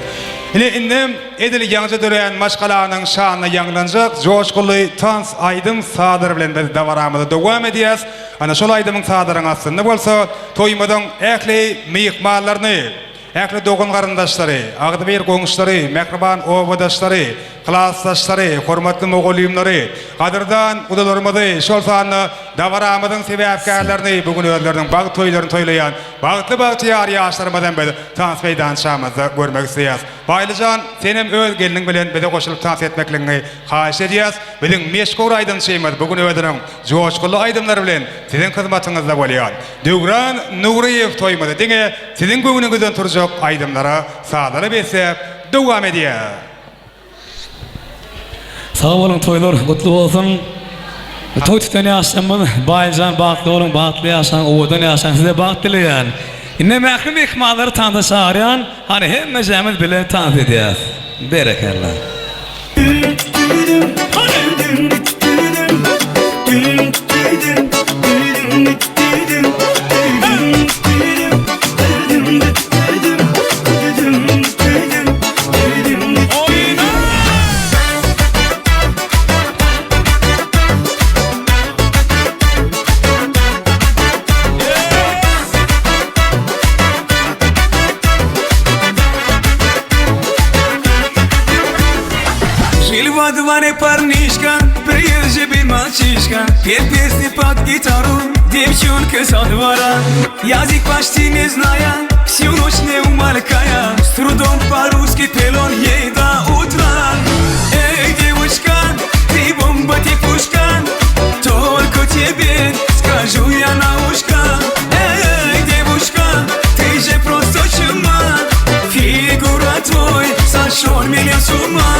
Speaker 8: Ile indim edil ýaňja dören maşgalanyň şanyna ýanglanjak joşguly tans aýdym sadyr bilen biz dawaramyzy dowam edýäs. Ana şol aýdymyň sadyryň aslynda bolsa toýmadan ähli myhmanlaryny, ähli dogun garyndaşlary, agdyber goňuşlary, mehriban obadaşlary, klassdaşlary, hormatly mogolyumlary, gadyrdan udalarymyzy, şol sanyny dawaramyzyň sebäpkärlerini bugün özleriniň bag toýlaryny toýlaýan bagtly bagtyar ýaşlarymyzdan beri tans meýdançamyzda görmek isleýäs. Baýlyjan, senem öz geliniň bilen bize goşulyp tans etmekligiňi haýyş edýäs. Biziň meşgul aýdym şeýmez bugün özleriň joşguly aýdymlary bilen siziň hyzmatyňyzda bolýar. Döwran Nuriýew toýmady diňe siziň göwnüňizden turjak aýdymlara sadara besep dowam edýär.
Speaker 14: Sağ olun toylar, kutlu olsun. Toy tutan yaşamın, baycan, baklı olun, baklı yaşam, oğudan yaşam, size bak dileyen. Yine mehrim ikmaları tanıda çağırayan, hani hem mecemiz bile tanıt ediyaz. Berekallah.
Speaker 1: Званый парнишка, приезжий бы мальчишка, пел песни под гитару, девчонка со двора. Язык почти не зная, всю ночь не умолкая, с трудом по-русски пел он ей до утра. Эй, девушка, ты бомба, ты пушка, только тебе скажу я на ушко. Эй, девушка, ты же просто чума, фигура твой сошел меня с ума.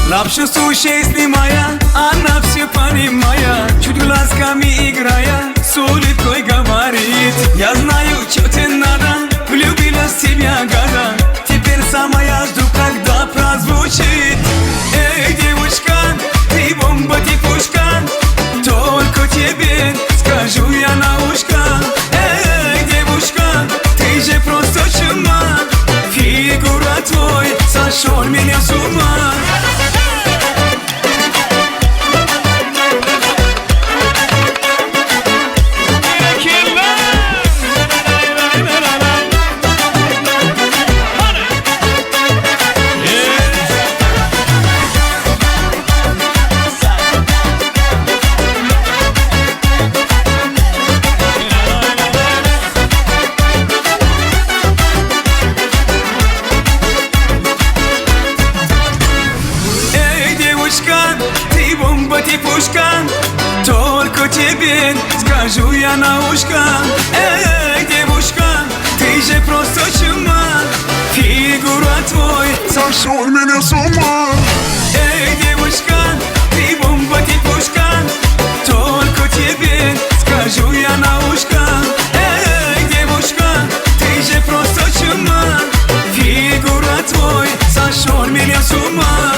Speaker 1: Лапшу сушей снимая, она все понимая, чуть глазками играя, с улыбкой говорит: я знаю, что тебе надо, влюбилась в тебя года, теперь сама я жду, когда прозвучит. Эй, девушка, ты бомба, ты пушка, только тебе скажу я на ушко. Эй, девушка, ты же просто чума, фигура твой сошел меня с ума. Только тебе скажу я на ушко. Эй, девушка, ты же просто чума, фигура твой сошел меня с ума. Эй, девушка, ты бомба, ты пушка, только тебе скажу я на ушко. Эй, девушка, ты же просто чума, фигура твой сошел меня с ума.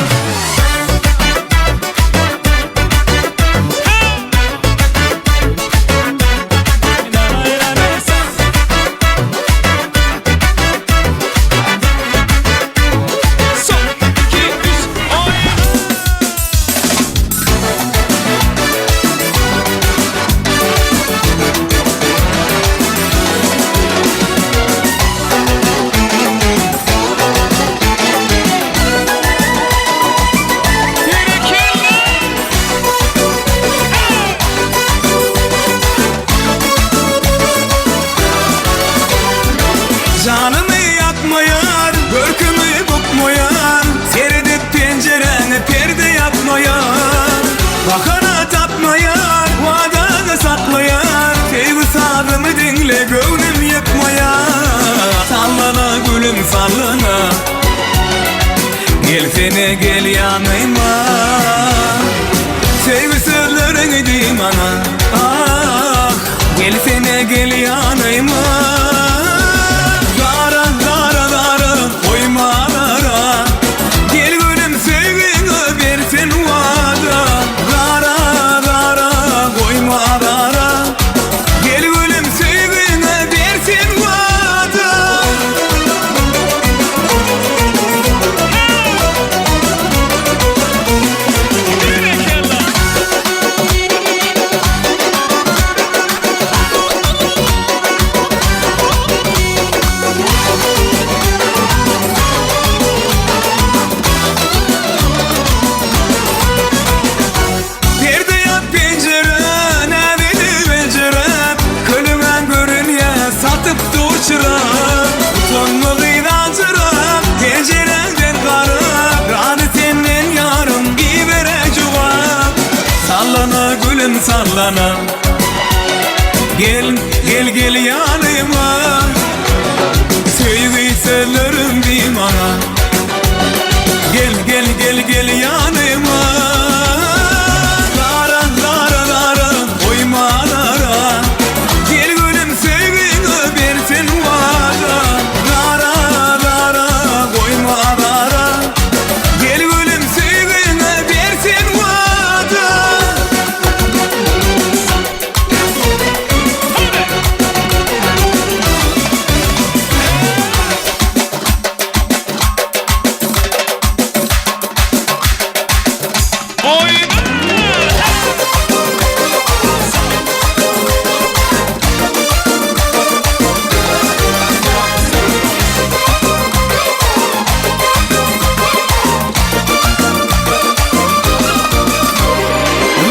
Speaker 1: Canımı yakmayar, börkümü bukmayar, seyredip pencerene perde yapmayar. Bakana tapmayar, vadanı saklayar, sevgi sabrımı dinle gönlüm yıkmayar. Sallana gülüm sallana, gel sene gel yanıma, sevgi sırlarını diyeyim bana. Ah, gelsene gel yanıma. Dara dara dara koyma dara. Gel gülüm sevgini versin vada. Dara dara koyma dara. Gel gülüm sevgini versin vada. Perde yap pencere, ne dedi pencere. Kölümen görün ya, satıp durçura. Tonlu gıydancıra, pencerenden karı. Ranı senin yarım, gibere cevap. Sallana gülüm sallana. Gel, gel, gel yanıma. Sevgi sellerim bir bana. Gel, gel, gel, gel yanıma. Lara, lara, lara, koyma lara. Gel gülüm sevgini versin vada. Lara, lara, koyma lara. Gel gülüm sevgini versin vada.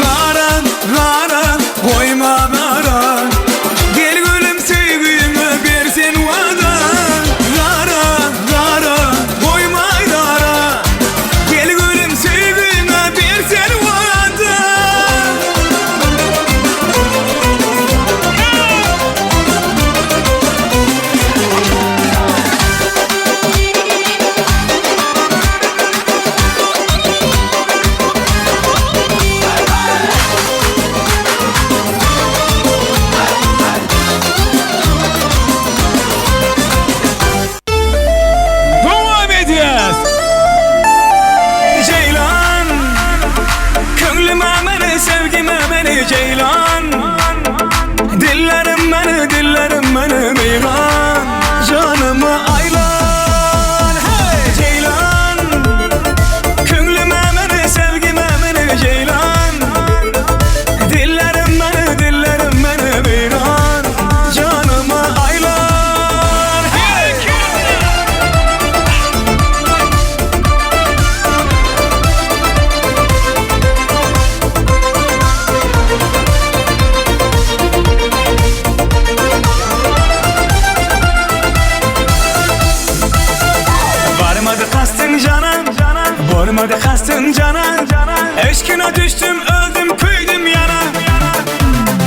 Speaker 1: Lara, lara, koyma lara. Gel gülüm sevgimi versin vada. Lara, lara, koyma lara. Gel gülüm sevgimi versin vada. Devam edeceğiz. Ceylan, köngülüme beni, sevgime beni Ceylan. Dillerim beni beyran. Canımı aylan, hey Ceylan. Köngülüme beni, sevgime beni Ceylan. Dillerim beni beyran. Canımı aylan, hey. Varmadı kastın cana, varmadı kastın cana. Eşkine düştüm, öldüm, küydüm yana.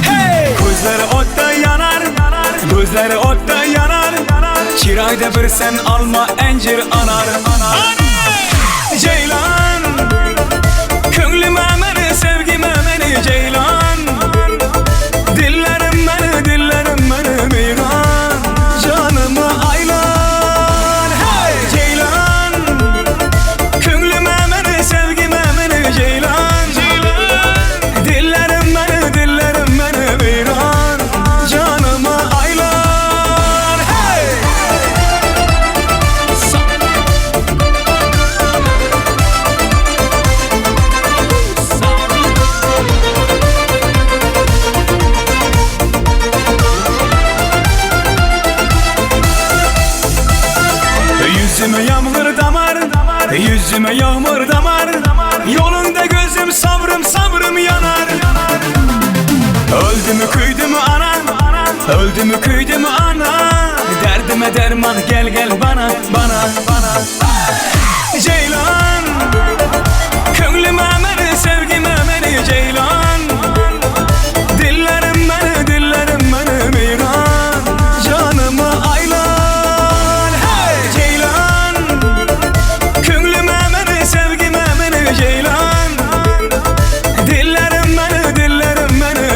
Speaker 1: Hey! Gözleri otta yanar, gözleri otta yanar. Çirayda bir sen alma, encir anar. Ceylan, köngülüme beni, sevgime beni Ceylan. Dillerim beni beyran. Canımı aylan, hey Ceylan. Köngülüme beni, sevgime beni Ceylan. Dillerim beni beyran. Canımı aylan, hey. Yüzüme yağmur damar, yüzüme yağmur damar. Yolunda gözüm sabrım yanar. Öldü mü küydü mü ana, öldü mü küydü mü ana. Derdime derman gel bana. Ceylan, köngülüme beni, sevgime beni Ceylan. Dillerim beni beyran. Canımı aylan, hey Ceylan. Köngülüme beni, sevgime beni Ceylan. Dillerim beni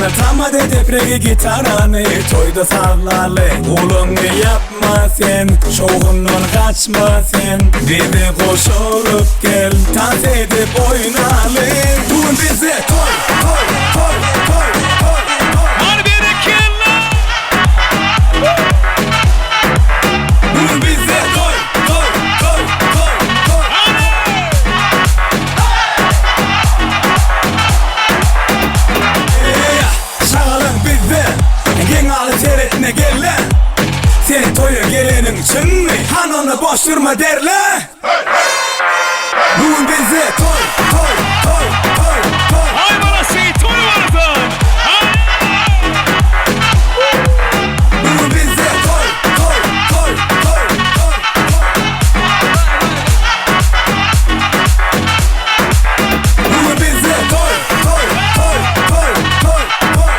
Speaker 1: Bana tamade depregi gitarani toyda sallalı Ulunu yapma sen, şoğundan kaçma sen Bizi koşurup gel, dans edip oynalı Bugün bize toy, toy, toy, toy, toy, toy Hadi bir killa Bugün bize toy, toy, toy, toy, toy Şağalın bizde, gen alı seyretine gel lan Sen toya gelenin için mi? Hanını boş durma derler Bugün bize toy, toy, toy, toy, toy Ay bana şey toy vardı Bugün bize toy, toy, toy, toy, toy, Bugün bize toy, toy, toy, toy, toy, toy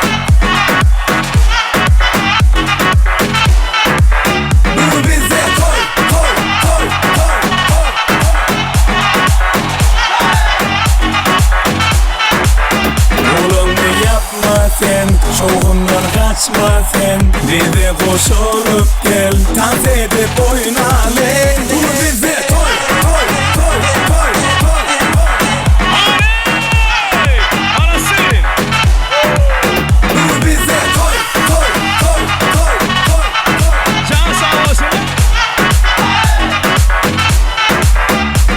Speaker 1: Bugün bize toy, toy, toy, toy, toy Oğlunu yapma sen, şoğundan kaçma sen Bize koşurup gel, dans edip oynalı Bugün bize toy, toy, toy, toy, toy, toy Hey! Anası! Bugün bize toy, toy, toy, toy, toy, toy Can sağ olasın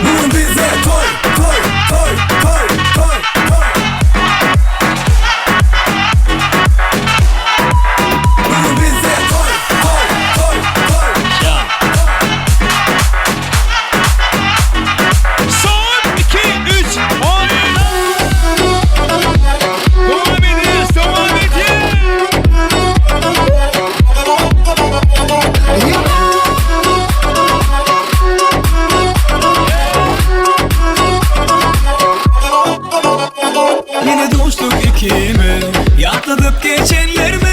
Speaker 1: Bugün bize toy, toy, toy, toy, toy, toy Bugün bize toy, toy, toy, toy, toy Son 2, 3, oyna Devam ediyoruz, devam ediyoruz Yine dostluk ikimiz Yatladık geçenler mi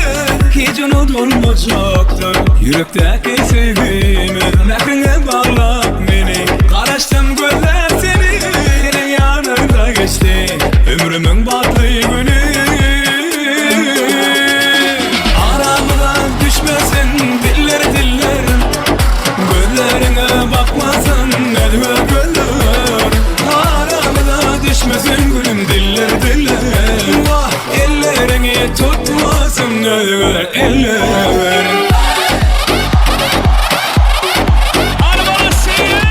Speaker 1: Hiç unutulmayacaktır Yürekteki sevgimiz Mehrine bağla beni Karıştım gözler seni Senin yanında geçti Ömrümün batlı günü Aramdan düşmesin diller diller Gözlerine bakmasın elime göller Aramda düşmesin gülüm diller diller Vah ellerini tutmasın eller eller Hadi bana seyir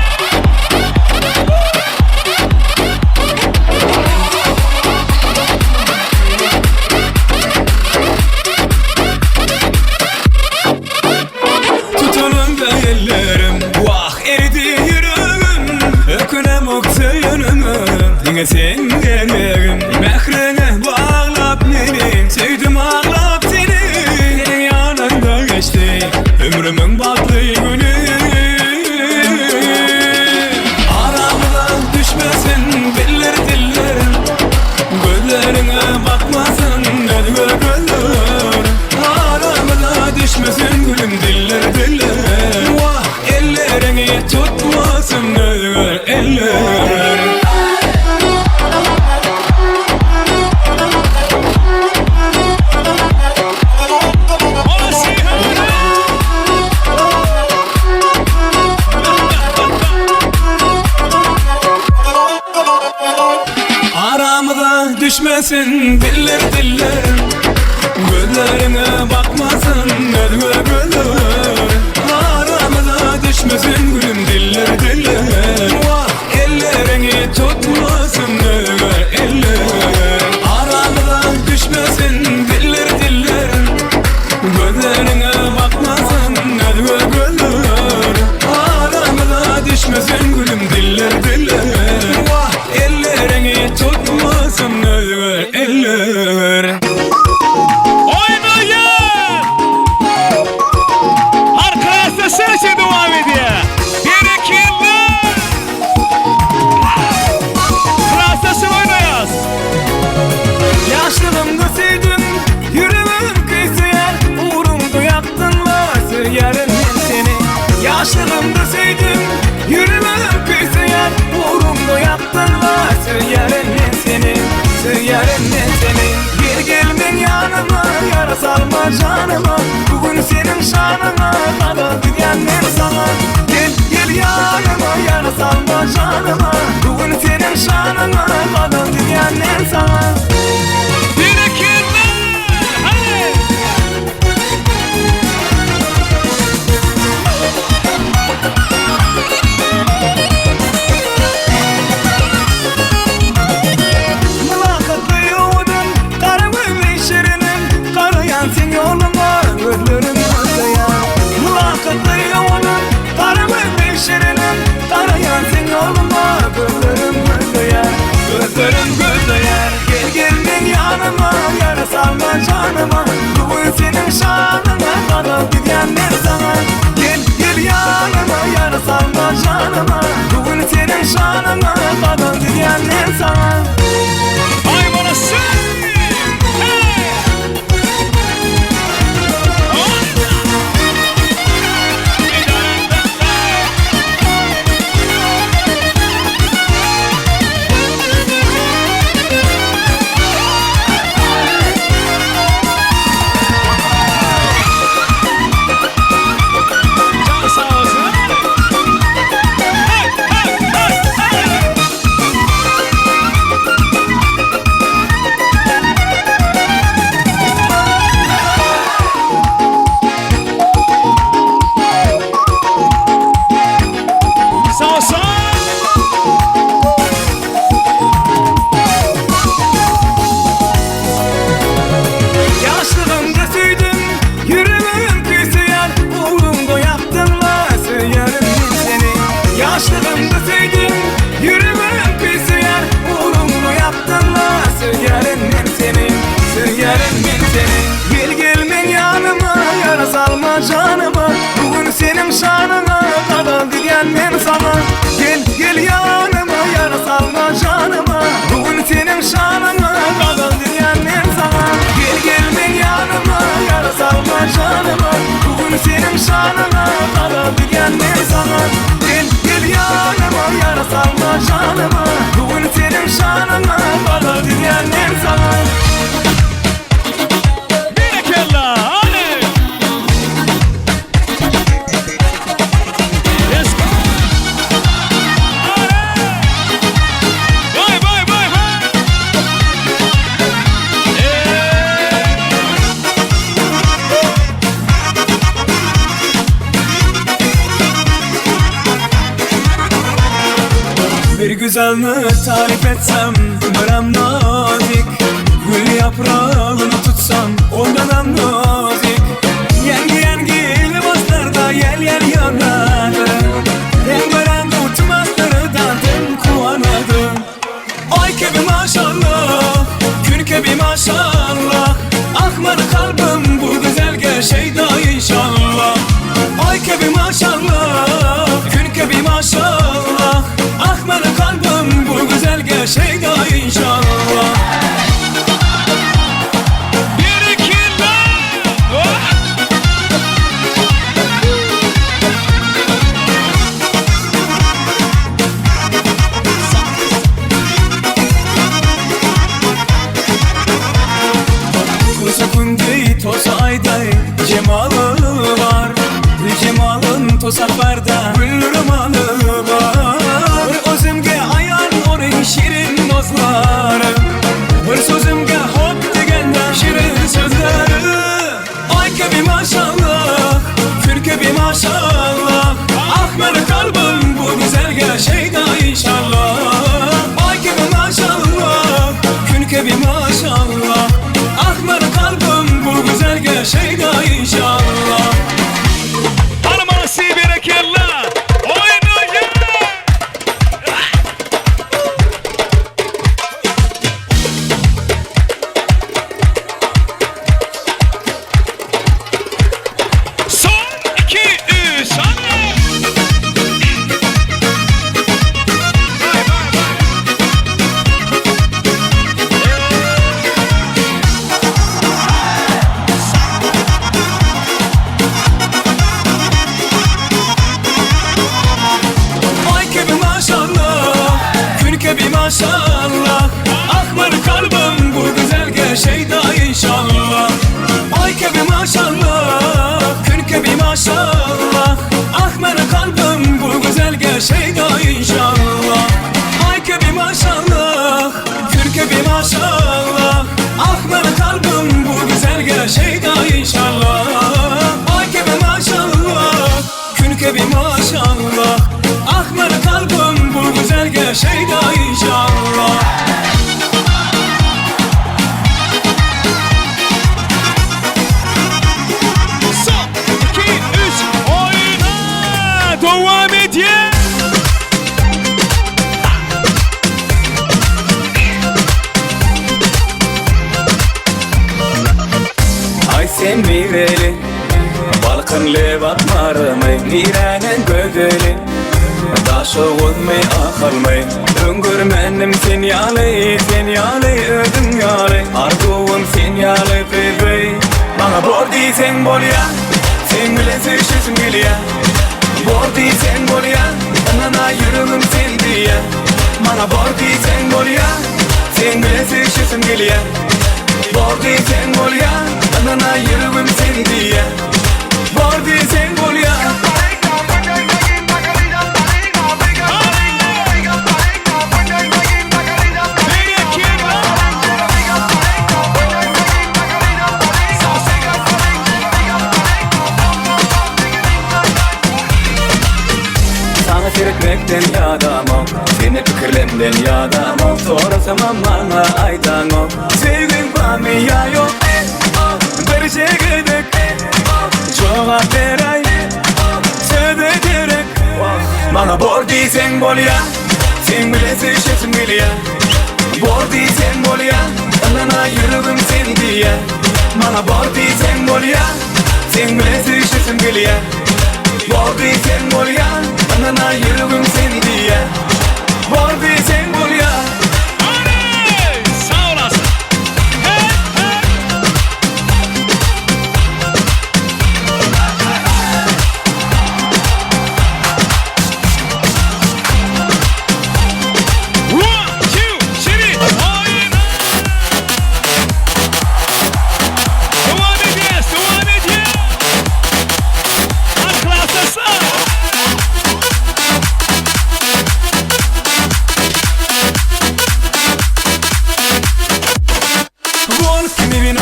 Speaker 1: Tutunun da ellerim Vah eridi yüreğim Ökünem oksayınımı Yine sen gelerim Mehrine bağlap beni Sevdim ağlap seni Senin yanında geçti Ömrümün batlı günü Aramdan düşmesin diller diller Gözlerine bakmasın elime göller Aramda düşmesin gülüm diller diller Vah ellerini tutmasın eller eller Aramda düşmesin diller diller Gözlerine bakmasın elime göller Aramda düşmesin gülüm diller diller Vah ellerini tutmasın eller eller Aramda düşmesin diller diller Gözlerine bakmasın elime göller Aramda düşmesin gülüm diller diller Vah ellerini tutmasın eller eller Oynayın! Arkadaşlar sırası devam ediyor. Bir iki yıllar! Klasası oynayız. Yaşlılığımda sevdim, yüreğim kıyısıya uğrumda yaktın varsa yarın ben seni. Yaşlılığımda sevdim, yüreğim kıyısıya uğrumda yaktın varsa yarın ben seni. Yarın ben seni. Gel gelmen ya yanıma, yara salma canıma. Bugün senin şanına kadar diyenler sana. Gel gel yanıma, yara salma canıma. Bugün senin şanına kadar diyenler sana. Gözlerim gözleyer, gel gelin yanıma, yara salma canıma. Bugün senin şanına kadar gidenler sana. Gel gel yanıma, yara salma canıma. Bugün senin şanına kadar gidenler sana. I wanna sing! Canıma, bugün senin şanına kadar diyenler sana. Gel gel yanıma, yara salma canıma. Bugün senin şanına kadar diyenler sana. Gel gel yanıma, yara salma canıma. Bugün senin şanına kadar diyenler sana. Gel gel yanıma, yara salma canıma. Bugün senin şanına kadar diyenler sana. Bir güzelini tarif etsem ömrüm nazik. Gül yaprağını tutsam ondan nazik. Yengi yengi libaslarda yel yel yanadı. Rengarenk uçmazlardan dem kuvanadı. Ay gibi maşallah, gün gibi maşallah. Akmadı kalbim bu güzelge şeyda inşallah. Ay gibi maşallah, gün gibi maşallah. Akmadı kalbim bu güzelge şeyda inşallah. Bir iki Kusa kundi tosa ayday cemalı var. Cemalın tosa farda güllürüm alı var. Özümge ayan onun şirin nozları. Bir sözümge hop degenden şirin sözleri. Ay gibi maşallah, kül gibi maşallah. Akmadı kalbim bu güzelge şeyda inşallah. Ay gibi maşallah, kül gibi maşallah. Akmadı kalbim bu güzelge şeyda inşallah. Hanım anası berekallah. maşallah, künke bir maşallah. Ah benim kalbim bu güzelge şeyda inşallah. Ayke bir maşallah, künke bir maşallah. Ah benim kalbim bu güzelge şeyda inşallah. Ayke bir maşallah, künke bir maşallah. Ah benim kalbim bu güzelge şeyda inşallah.
Speaker 3: Devam et ya.
Speaker 1: Ay sen mireli, balkın levat marmay, niranen gödeli. Daşı olmay akılmay, öngörmenim sen yalay, ödüm yalay. Arzuum sen yalay bebeğ, bana bordi sen bol ya, sen bile sevişirsin gül ya. Bordi sen bol ya, anana yüreğim sen diye. Bana bordi sen bol ya, sen bile sevişirsin gül ya. Bordi sen bol ya, anana yüreğim sen diye. Bordi sen bol ya. Sana seyretmekten yadamam, seni fikirlemden yadamam. Sorasam bana aydanam, sevgin bana ya yok. Bir şey gidek, cevap veray, söyle gerek. Bana bordi sen bol ya, sen bile sevişirsin gül ya. Bordi sen bol ya, anana yüreğim sen diye. Bana bordi sen bol ya, sen bile sevişirsin gül ya. Bordi sen bol ya, anana yüreğim sen diye. Bordi sen bol ya.
Speaker 3: Sağ olasın.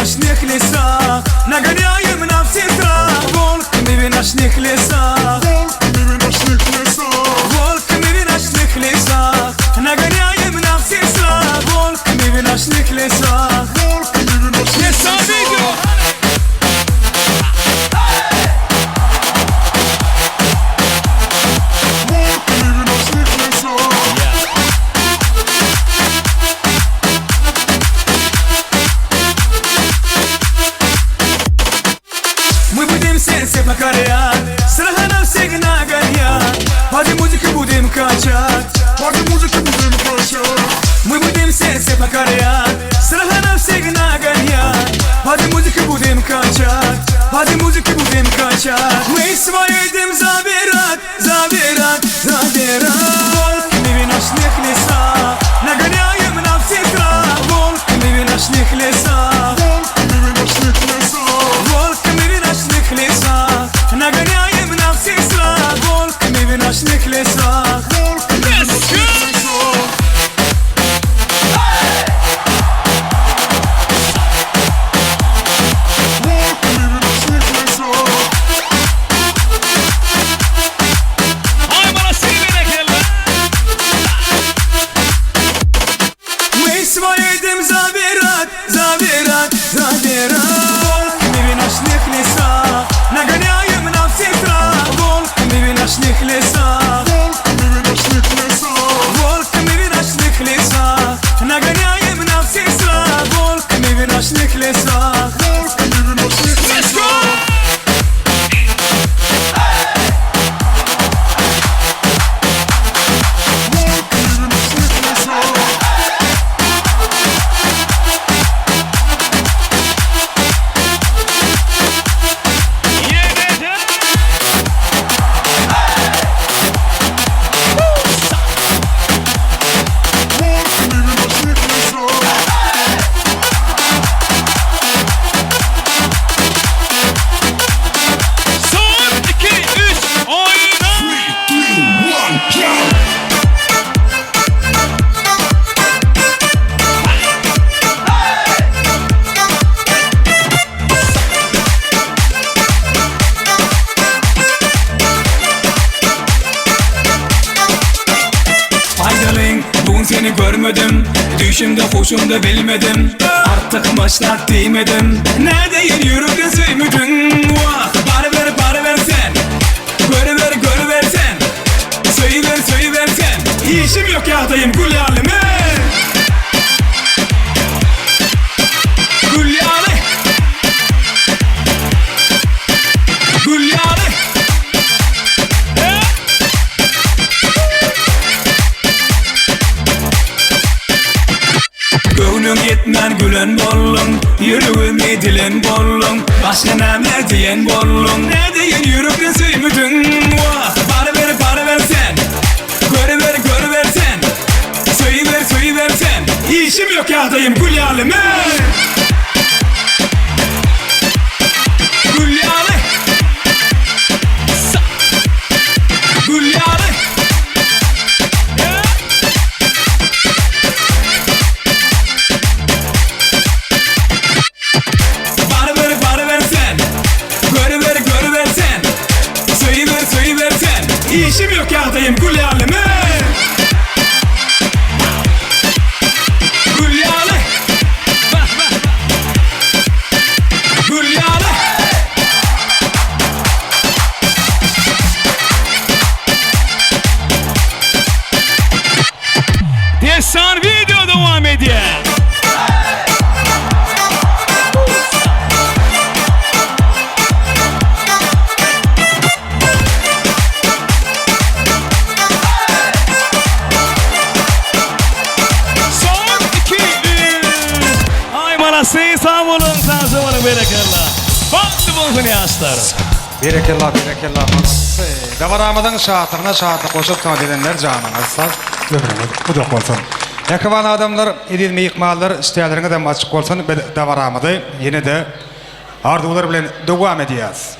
Speaker 1: ночных лесах, нагоняем на все страх. Волками в ночных лесах, волками в ночных лесах, нагоняем на все страх. Волками в ночных лесах, леса видео. Все покорять, страха нам всех нагонять. Под музыку будем качать, под музыку будем качать. Мы будем все покорять, страха нам всех нагонять. Под музыку будем качать, под музыку будем качать. Мы свои идем забирать, забирать, забирать. Волками в ночных лесах, нагоняем на всех страх. Волками в ночных лесах, волками в ночных лесах, нагоняем на всех страх. Волками в ночных лесах. seni görmedim. Düşümde hoşumda bilmedim. Artık başlat demedim. Neredeyin yürekten söymedin? Vah, para ver sen. Görüver sen. Söyüver sen. İşim yok yağdayım gül yalime. Gül yalı. Gül yalı. Göwnüm yetmen gülen bollum, yüreğimi dilen bollum. Başka näme diyen bollum? Ne diyen yürekten söymedin? Vah, para ver sen. Görüver sen. Söyüver sen. İşim yok yağdayım gül yalime. Gül yalı. Gül yalı. Para ver sen. Görüver sen. Söyüver sen. İşim yok yağdayım gül yalime. Gül yalı. Gül yalı.
Speaker 14: Destan video devam ediyor. Son 2 Ay bana sağ olun, sağ olun, berekallah. Baktı bulsun yaşlar.
Speaker 8: Berekellah. Davaramadan şahatına şahatı koşup edenler canına saz ömrümüz uzak olsun. Yakıvan adamlar edilme yıkmalar isteyenlerine de açık olsun. Davaramadı yine de ardular bilen devam edeceğiz.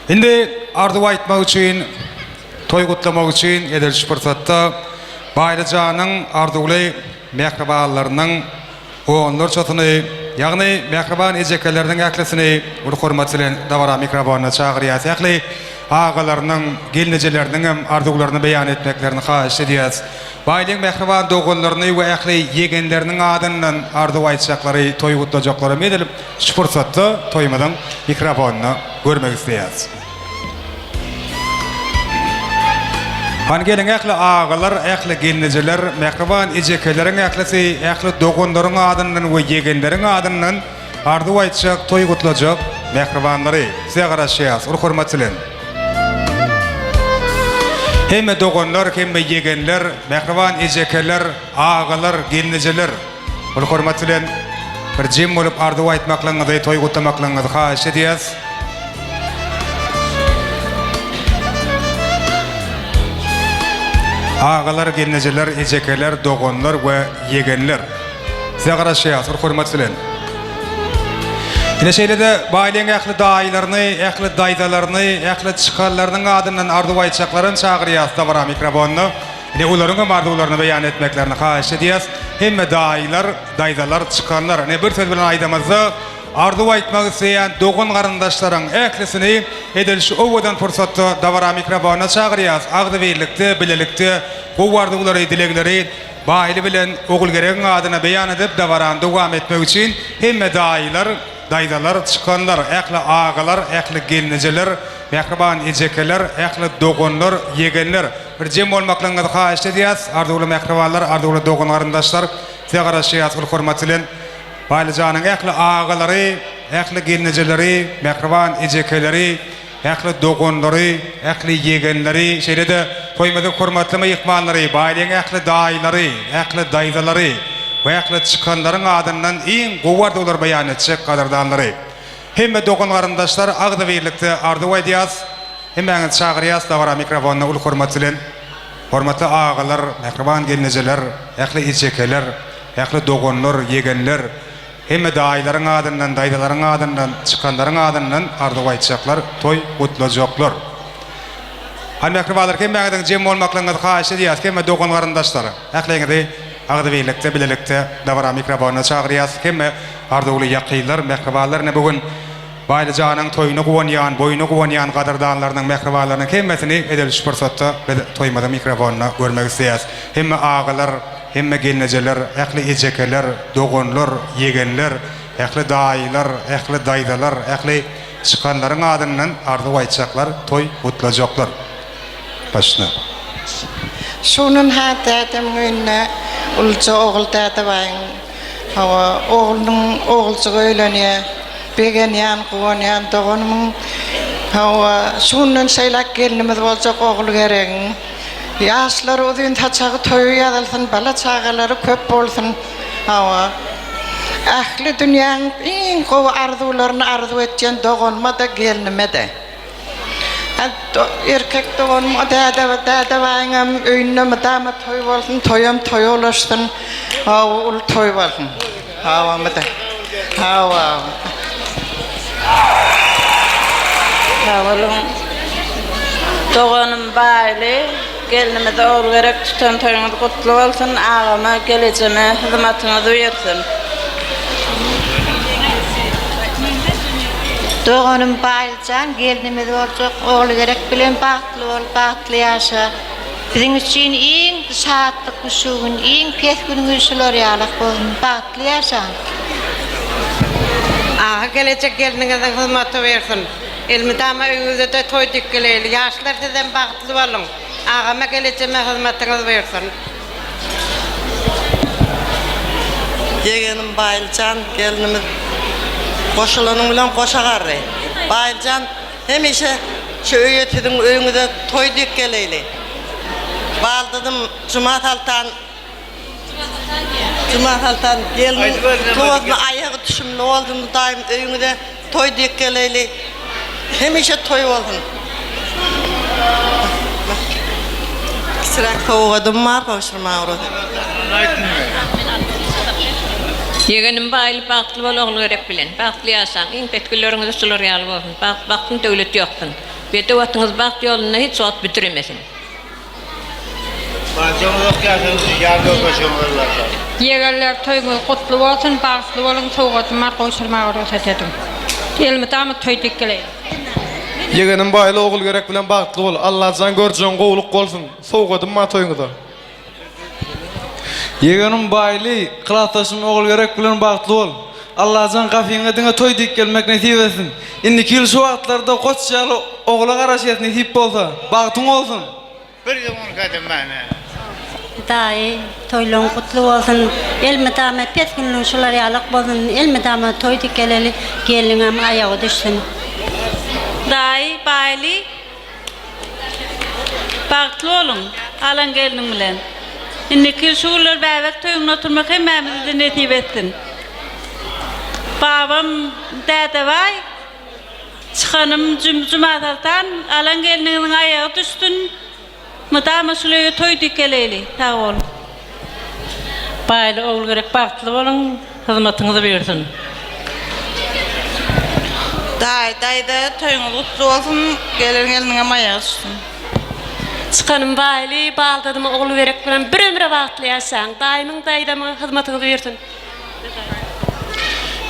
Speaker 8: Şimdi ardu aytmak için, toy kutlamak için edilmiş fırsatta Baylıcanın ardulay mehribanlarının onlar çatını, yani mehriban ejekelerinin aklisini hurmatıyla davara mikrofonuna çağırıyız. Yani ağalarının, gelinecelerinin ardularını beyan etmeklerini xahiş ediyoruz. Baylığın mehriban doğullarını ve ahli yegenlerinin adından ardu aytacakları, toy kutlayacakları medilip şu fırsatta toymadan mikrofonunu görmek istiyoruz. Han gelin ähli ağalar, ähli gelineceler, mehriban ejekelerin ählisi, ähli dogonlaryň adından we yegenleriň adından ardu aýtjak, toy gutlajak mehribanlary size garaşýas, hurmatly. Hemme dogonlar, hemme yegenler, mehriban ejekeler, ağalar, gelineceler, hurmatly. Bir jim bolup ardu aýtmaklaryňyzy, toy gutlamaklaryňyzy haýyş edýäs. Ağalar, gelineceler, ejekeler, dogonlar ve yegenler. Size garaşýas, hurmatly. Ine şeýle de baýlyň ähli daýlaryny, ähli daýdalaryny, ähli çykarlarynyň adından ardu aýtjaklaryň çagyrýas davara mikrofonunu. Ine olaryň mardularyny beýan etmeklerini haýyş edýäs. Hemme daýlar, daýdalar, çykarlar. Ine bir söz bilen aýdamazda ardu aýtmak isleýän dogon garyndaşlaryň ählisini edilşi owadan fursatda davara mikrofonuna çagyrýas. Agdy birlikde, bilelikde gowardygulary, dilegleri baýly bilen ogul geregiň adyna beýan edip dawaran dowam etmek üçin hemme daýlar, daýdalar, çykanlar, ähli ağalar, ähli gelineceler, mehriban ejekeler, ähli dogonlar, yegenler bir jem bolmaklaryňyzy haýyş edýäs. Arduly mehribanlar, arduly dogon garyndaşlar, size garaşýas, hurmatly. Baylıcanın ähli ağaları, ähli gelineceleri, mehriban ejekeleri, ähli dogonları, ähli yegenleri, şeýle de toýmada hurmatly ýykmanlary, baýlyň ähli daýlary, ähli daýdalary we ähli çykanlaryň adından iň gowardyglar beýan etjek gadardanlary. Hemme dogon garyndaşlar agdy birlikde ardu aýdýas, hemmeňi çagyrýas davara mikrofonyna ul hurmatly. Hormatly ağalar, mehriban gelineceler, ähli ejekeler, ähli dogonlar, yegenler, hemme daýlaryň adından, daýdalaryň adından, çykanlaryň adından ardu aýtjaklar, toy gutlajaklar. Han mehribanlar hemmeňiň jem bolmaklaryňyzy haýyş edýäs, hemme dogon garyndaşlar. Ähliňizi agdy birlikde, bilelikde davara mikrofonuna çagyrýas, hemme arduly ýakynlar, mehribanlar ne bugün Baylyjanyň toýuny gowanýan, boýuny gowanýan gadardanlarynyň mehribanlarynyň hemmesini edilýär fursatda toýmada mikrofonuna görmek isleýäs. Hemme ağalar, hemme gelnejeler, ähli ejekeler, dogonlar, yegenler, ähli daýylar, ähli daýdalar, ähli çıkanlaryň adyndan ardy aýtjaklar, toy gutlajaklar. Başna.
Speaker 15: Şunun hätätem günne ulça oğul täte baýyn. Hawa oğlunyň oğulçygy öýlenýär. Begen ýan, gowan ýan, dogonumyň hawa şundan şeýlek gelinimiz boljak oğul gerek. Ýaşlar uzun taçagy toýu ýadylsyn, bala çagalary köp bolsun. Hawa ähli dünýäň iň gowy arzularyny arzu etjen dogonma da gelinime de. Erkek doğum däde baýam öýüne madama toy bolsun, toyam toy olaşsyn. Hawa ul toy bolsun. Hawa mada. Hawa.
Speaker 16: Havalım. Doğanım baýly, gelinime de oğul gerek tutan toyuňyz gutly bolsun, agama gelejeme hyzmatyňyzy bersin.
Speaker 10: Doğanım baýyljan, gelinimiz boljak, oğlu gerek bilen bagtly bol, bagtly ýaşa. Biziň üçin iň şatlyk güşüň, iň pes günüň şular ýalyk bolsun, bagtly ýaşa.
Speaker 17: Aha gelecek geliniňize hyzmaty bersin. Elmidama öňüňizde de toy dikkeleli, ýaşlar sizden bagtly bolun. Agama gelejeme hyzmatyňyzy bersin.
Speaker 18: Yegenim baýyljan, gelinimiz koşulanyň bilen koşagary. Baýyljan hemişe şu öýetiň öňünde toy dikkeleli. Baldydım Jumat haltan gelin toýuna aýagy düşümli boldum daim öňünde toy dikkeleli. Hemişe toy bolsun. Sırak toğadım mar koşurma uru.
Speaker 19: Yegenim baýly bagtly bol oğul gerek bilen. Bagtly ýaşaň, iň petgülleriniz şular ýaly bolsun. Bagtyn döwlet ýoksun. Bede watyňyz bagt ýolyna hiç wagt bitiremesin.
Speaker 20: Yegerler toýuňyz gutly bolsun, bagtly bolun, toğadım mar koşurma uru setedim. Elmidama toy dikkeleli.
Speaker 21: Yegenim baýly oğul gerek bilen bagtly bol. Allahjan görjän gowluk bolsun. Soğudym ma toýuňyza. Yegenim baýly, klasaşym oğul gerek bilen bagtly bol. Allahjan gafiňe diňe toy dikkelmek nesip etsin. Indiki ýyl şu wagtlarda goçjaly ogla garaşýat nesip bolsa, bagtyň bolsun.
Speaker 9: Bir ýomon gadym mene.
Speaker 22: Daýy, toýlaryň gutly bolsun. Elmidama pes günüň şular ýalyk bolsun. Elmidama toy dikkeleli, geliniňem aýagy düşsün.
Speaker 19: Daýy, baýly, bagtly bolun, alan geliniň bilen. Indiki şular bäbek toýuňda oturmak hemmämizi nesip etsin. Babam däde baý, çıkanım Jumataltan, alan geliniň aýagy düşsün. Madama şuleýe toy dikkeleli, sag bol. Baýly oğul gerek bagtly bolun, hyzmatyňyzy bersin.
Speaker 18: Daýda toýuňyz gutly bolsun, geliniňe aýagy düşsün.
Speaker 23: Çıkanım baýly, baldadyma oğul gerek bilen bir ömre bagtly ýaşaň, daýymyň daýdama hyzmatyňyzy bersin.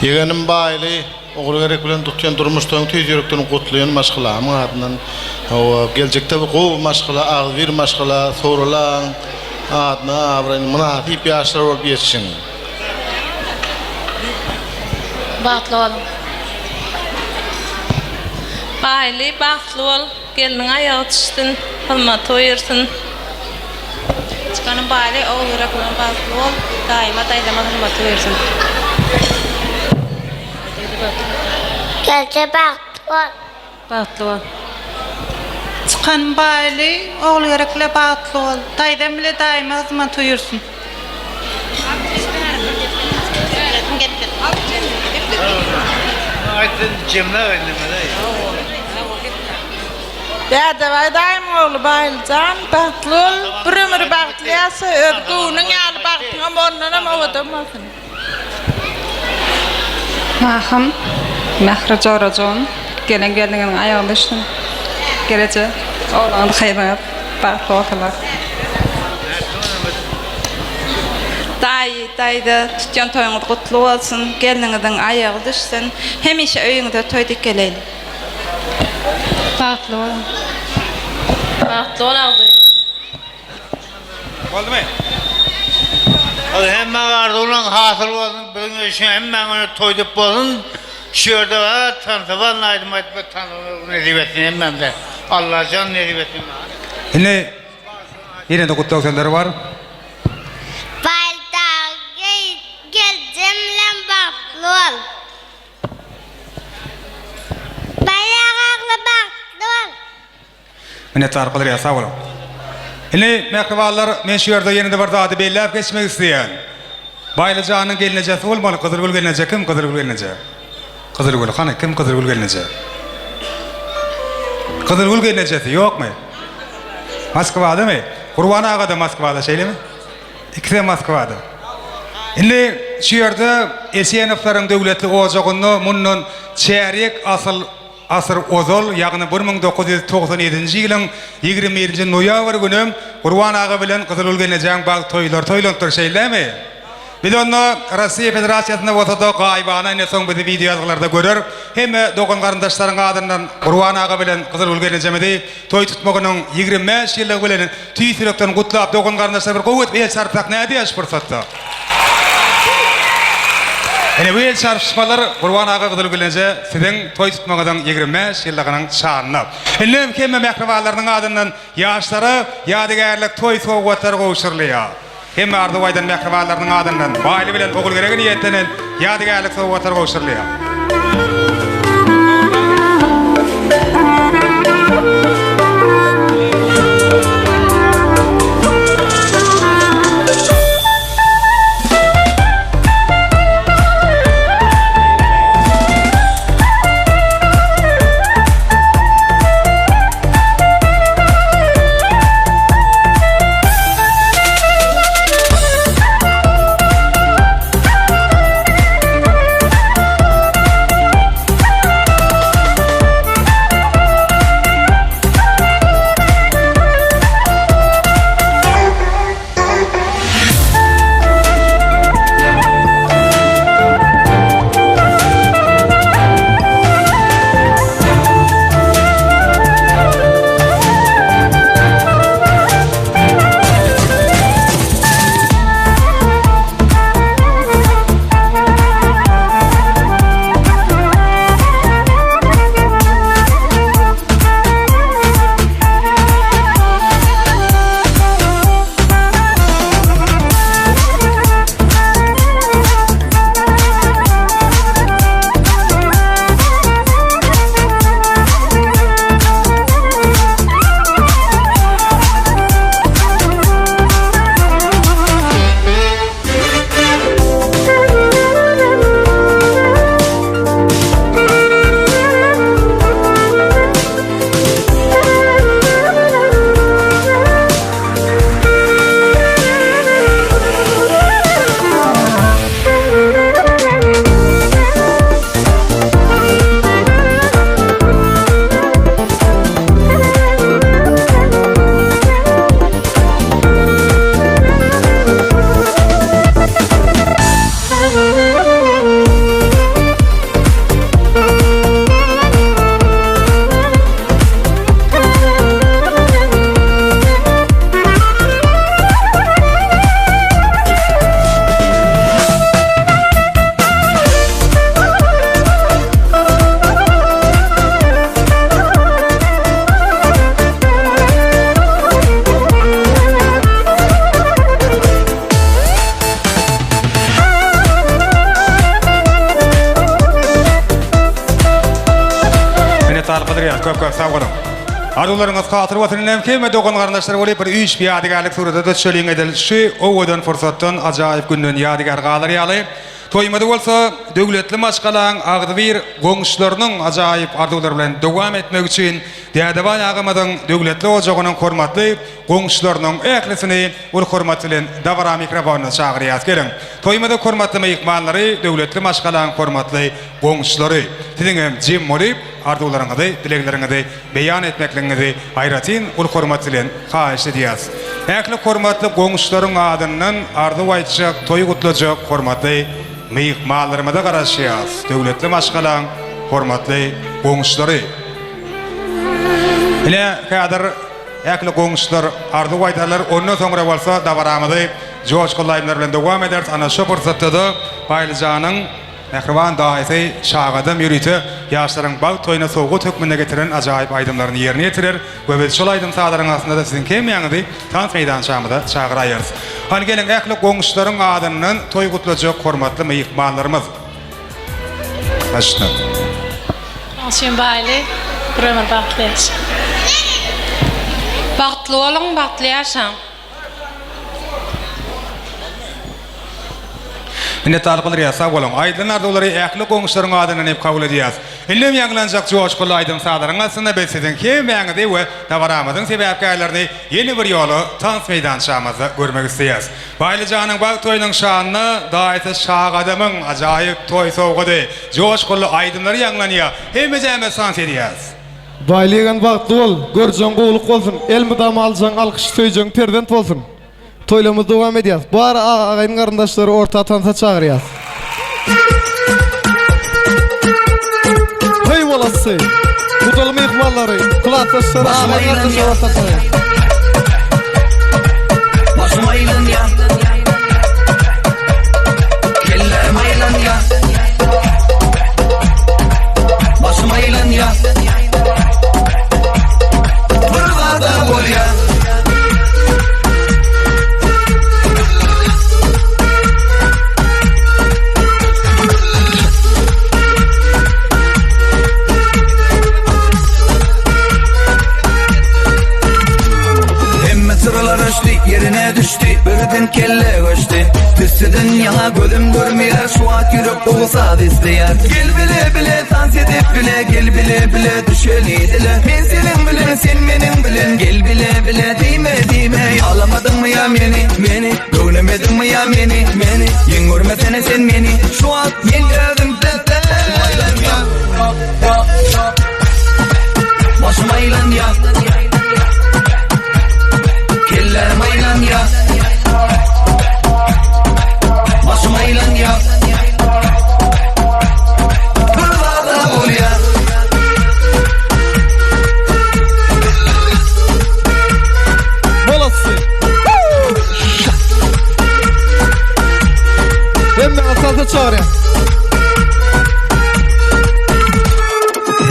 Speaker 9: Yegenim baýly, oğul gerek bilen tutýan durmuşdan tüýz ýürekden gutlaýan maşgulamy adyndan geljekde gowy maşgula, agzir maşgula, sorulan adna abryn munasip ýaşlar bolup ýetişiň.
Speaker 19: Bagtly bolun. Baýly, bagtly bol, geliniň aýagy düşsün, hyzmaty bersin. Çıkanım baýly, oğul gerek bilen bagtly bol, daýyma daýdama hyzmaty bersin.
Speaker 24: Gelce bagtly bol.
Speaker 19: Bagtly bol.
Speaker 25: Çıkan baýly, oğul gerekle bagtly bol. Daýdam bile daýyma hyzmaty bersin.
Speaker 9: Aýtyn jemle öýneme.
Speaker 18: Däde baý daýym oğlu baýyljan, bagtly bol, bir ömür bagtly ýaşa, öwrüňiň ýaly bagtyňa bonnanam owadymasyn.
Speaker 20: Maham, Mehra Jorajon, geliniň aýagy düşsün. Gelece, oğlandy haýrap, bagtly bolsalar.
Speaker 26: Daýda tutýan toýuňyz gutly bolsun, geliniňiň aýagy düşsün, hemişe öýüňde toý dikkeleli.
Speaker 20: Bagtly bol.
Speaker 19: Bagtly bol agdy.
Speaker 3: Boldumy?
Speaker 5: Hem ardulan hasıl bolsun, bir işe hem onu toydup bolsun. Şurada var, tanıtıvan aydım aytmak tanıtıvan edibetin hem de. Allah can edibetin.
Speaker 8: Yine de kutlu sözleri var.
Speaker 6: Gel cemlen baklı ol. Bayağaklı baklı ol.
Speaker 8: Mine tarqalar ya sağ olun. Mehrivallar men şu yerda yenide bir zady bellap geçmek isteyen. Baylıcanın gelinecesi olmalı, Kızılgül gelinecek, kim Kızılgül gelinecek? Kızılgül, hani kim Kızılgül gelinecek? Kızılgül gelinecesi yok mu? Moskva'da mı? Kurban Ağa da Moskva'da şeyli mi? İkisi de Moskva'da. Şu yerde Esiyenovların devletli ocağını bunun çeyrek asır ozol, yani 1997 yılın 21 noyabr günü Kurban Ağa bilen Kızılgül gelineceğin bağ toylantır şeyler mi? Bir de onu Rusya Federasyası'nda ortada gaybana ne son bir video yazılarda görür. Hem dokun karındaşların adından Kurban Ağa bilen Kızılgül gelineceğimde toy tutmağının 25 yıllık bilen tüysürükten kutlap dokun karındaşlar bir kuvvet el çarpsak ne diye fırsatta. Bu el çarpışmalar Kurban Ağa Kızılgül gelince sizin toy tutmağından 25 yıllığının şanına. Hem kemme mehrivallarının adından yaşları yadigarlık toy soğukları koğuşurluyor. Hem Ardıbay'dan mehrivallarının adından baylı bilen oğul gerek niyettenen yadigarlık soğukları koğuşurluyor. Köp sağ olun. Arzularınız hatırı vatıninem keme dokun kardeşler olup bir üç bir yadigarlık surada da söyleyin edil. Şu ovadan fırsattan acayip günden yadigar kalır yalı. Toymadı olsa devletli maşkalan ağdı bir goňuşlarynyň acayip arzular bilen dowam etmek için Dädeban ağamadan devletli ocağının hormatly goňuşlarynyň ählisini ul hormat bilen dagara mikrofonyna çagyrýas gelin. Toymada hormatly mehmanlary, devletli maşkalan hormatly goňuşlary. Siziň jim bolip arzularyňyzy, dilekleriňizi beýan etmekliňizi aýratyn ul hormat bilen haýyş edýäs. Ähli hormatly goňuşlaryň adyndan arzu aýtjak, toy gutlajak hormatly mehmanlarymyza garaşýas. Devletli maşkalan hormatly goňuşlary. Ile kadar ähli goňuşlar arzu aýtarlar, ondan soňra bolsa dabaramyzy coşgullaymlar bilen dowam ederiz. Ana şu fursatda da Baýlyjanyň Mehriban daýysy şagadym ýürüti ýaşlaryň bag toýuna sowga tökmüne getiren ajaýyp aýdymlaryny ýerine ýetirer we biz şol aýdym sadaryň aslynda da siziň kim ýaňydy tans meýdançamyda çagyraýarys. Hani gelen ähli goňuşlaryň adynyň toý gutlajak hormatly meýhmanlarymyz. Başla.
Speaker 20: Aşyn baýly, Brömer Baklýas. Bagtly bolan, bagtly ýaşaň.
Speaker 8: Minnet alqylar ýasa bolan. Aýdyn ardolary ähli goňuşlaryň adyny hep kabul edýäs. Ellem ýanglanjak joşguly aýdym sadaryň aslynda biz siziň kim ýaňydy we tawaramyzyň sebäpkärlerini ýeni bir ýoly tans meýdançamyzda görmek isleýäs. Baýlyjanyň bag toýunyň şanyny daýysy şagadymyň ajaýyp toý sowgady joşguly aýdymlary ýanglanýar. Hemejäme sans edýäs.
Speaker 2: Baýlygan bagtly bol, görjüň gowluk bolsun, elmydam aljaň alkyş söýjüň perdent bolsun. Toýlamyz dowam edýär. Bar agaýyň garyndaşlary orta tansa çagyrýar. Hey bolasy. Kutulmy ihmallary, kulakdaşlary agaýyň garyndaşlary orta çagyrýar.
Speaker 1: Başım aylan ya. Kellerim aylan ya. Başım aylan ya. Burada bol ya. Yerine düştü, birden kelle göçtü. Tüsüdün yana gözüm görmeyer, şu at yürüp olsa dizleyer. Gel bile bile dans edip bile, gel bile bile düşeliydiler. Ben senin bilen, sen benim bilen, gel bile bile dime. Alamadın mı ya beni, görmedin mi ya beni. Yen görmesene sen beni, şu at yen gördüm dede. Başım aylan ya. Kellerim aylan ya. Başım aylan ya. Burada bol ya.
Speaker 2: Bolasy. Hemme asalda çagyrýar.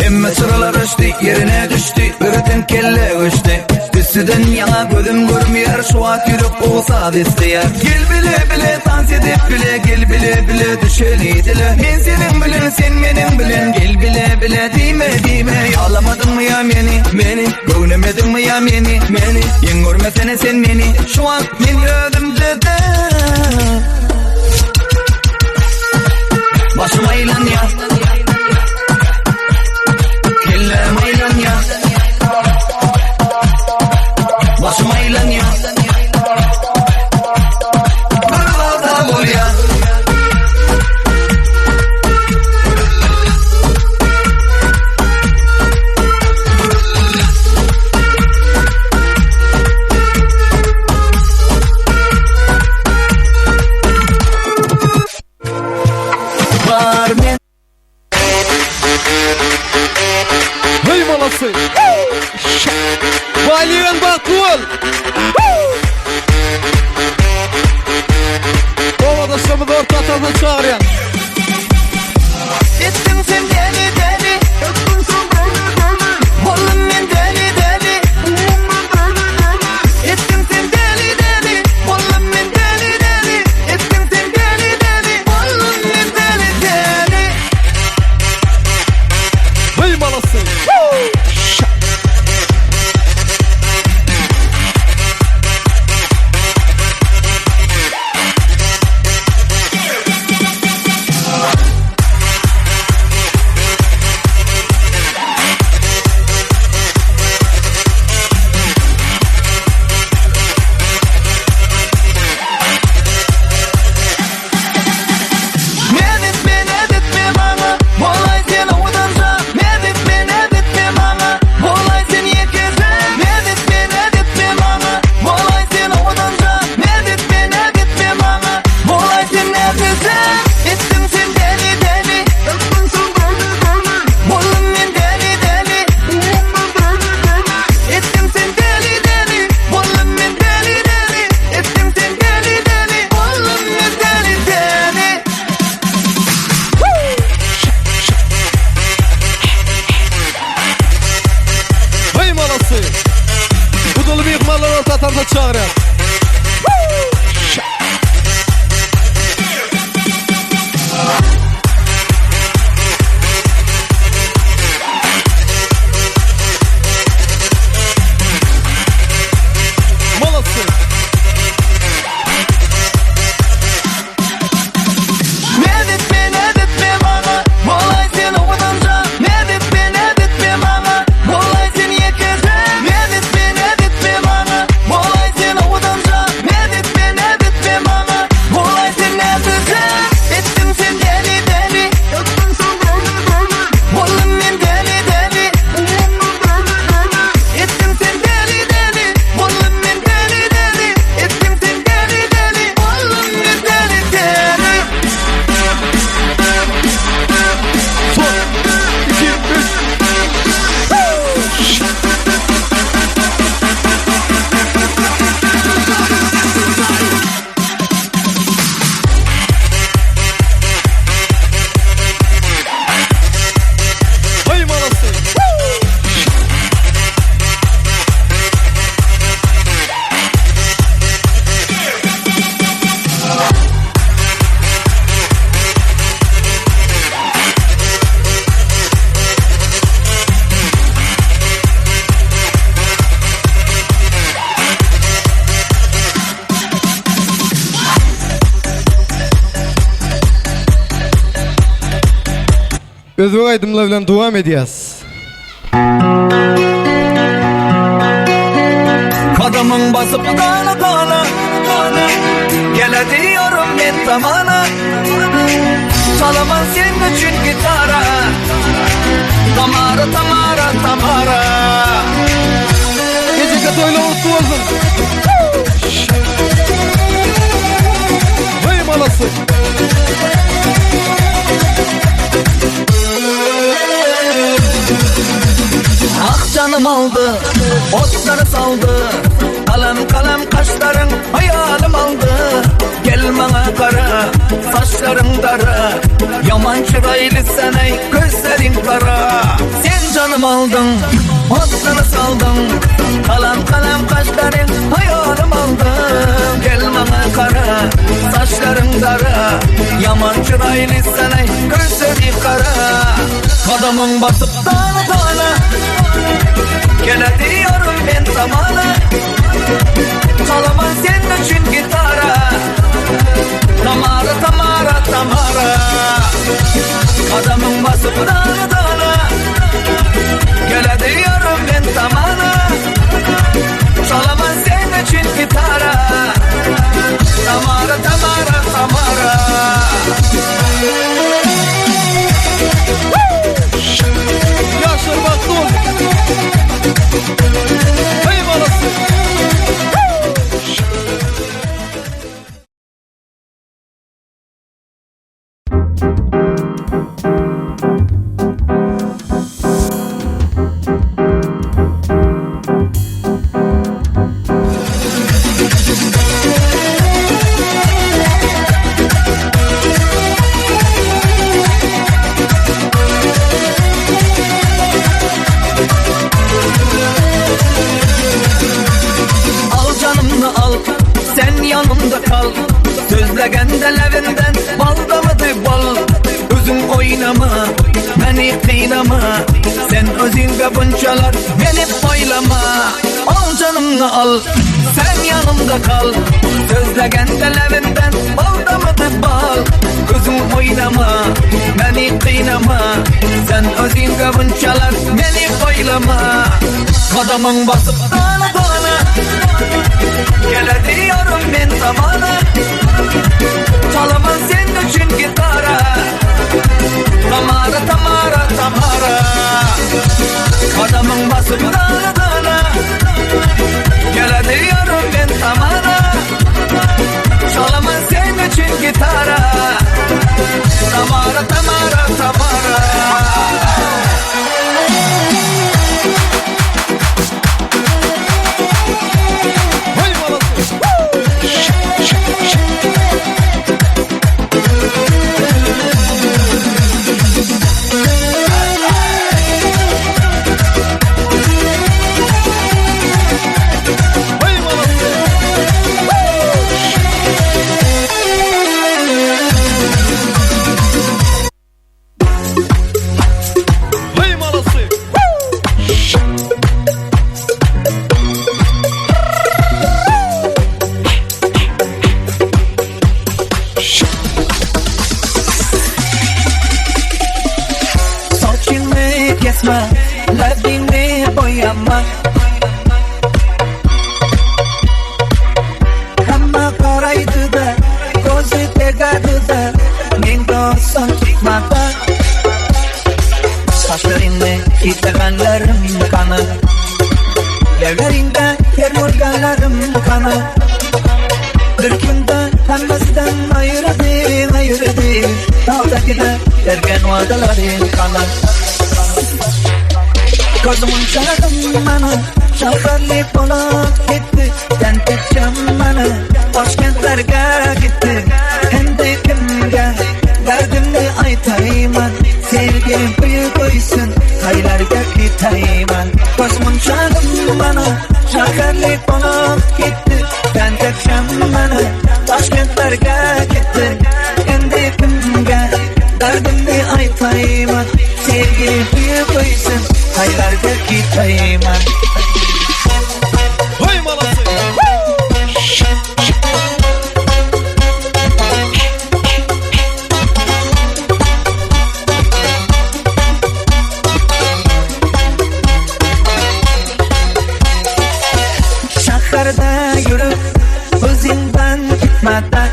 Speaker 1: Hemme sıralar öçtü, yerine düştü, birden kelle göçtü. Tüsüdün yana gözüm görmeyer, şu at yürüp olsa dizleyer. Gel bile bile dans edip bile, gel bile bile düşeliydiler. Ben senin bilen, sen benim bilen, gel bile bile dime. Alamadın mı ya beni, görmedin mi ya beni. Yen görmesene sen beni, şu an yen gördüm dede. Başım aylan ya. Kellerim aylan ya. Başım aylan ya. Burada bol ya.
Speaker 2: Hey bolasy. Baýlygan bagtly bol. Owadaşlarymyz orta tansa çagyrýar.
Speaker 1: Ettin sen deli deli, ettin sen deli deli. Oğlum men deli deli, ettin sen deli deli. Oğlum men deli deli, ettin sen deli deli. Oğlum men deli deli.
Speaker 2: Hey bolasy. tansa çağırıyor. Özbek aydımlar bilen devam ediyoruz.
Speaker 4: Kadımın basıp dağına dağına gele diyorum ben tamana. Çalamam senin için gitara. Tamara tamara tamara.
Speaker 2: Gece katoyla mutlu olsun. Vay malası.
Speaker 4: Ah canım aldı, otları saldı. Kalem kalem kaşların hayalim aldı. Gel bana kara, saçların dara. Yaman çıraylı sen ey, gözlerin kara. Sen canım aldın, otları saldın. Kalem kalem kaşların hayalim aldı. Gel bana kara, saçların dara. Yaman çıraylı sen ey, gözlerin kara. Kadımın basıp dağına dağına gele diyorum ben zamana. Çalamam senin için gitara. Tamara tamara tamara. Kadımın basıp dağına dağına gele diyorum ben zamana. Çalamam senin için gitara. Tamara tamara tamara.
Speaker 2: Yaşar Baktol. Hey malası.
Speaker 4: Yanımda kal, sözlegende levinden balda mıdır bal. Özün oynama, beni kıynama. Sen özünde bunçalar, beni paylama. Al canımla al, sen yanımda kal. Sözlegende levinden balda mıdır bal. Özün oynama, beni kıynama. Sen özünde bunçalar, beni paylama. Kadımın basıp dağına dağına gele diyorum ben zamana. Çalamam senin için gitara. Tamara tamara tamara. Kadımın basıp dağına dağına gele diyorum ben zamana. Çalamam senin için gitara. Tamara tamara tamara. Yerlerinde yer morganlarım kana. Bir günde hemmesinden ayırdı Dağdaki de derken vadaların kana. Gözümün çağırdım bana Şakarlı Polat gitti Tentekçem bana Başkentlerge gitti Hem de kimge Derdimni aytayman Sevgilim büyük oysun Haylarga gitayman Gözümün çağırdım bana Şakarlı Polat gitti Tentekçem bana Başkentlerge gitti Hem de kimge Derdimni aytayman Sevgilim büyük oysun Haylarga gitayman
Speaker 2: Hoy malası
Speaker 4: Şaharda yürüp Özünden gitmeden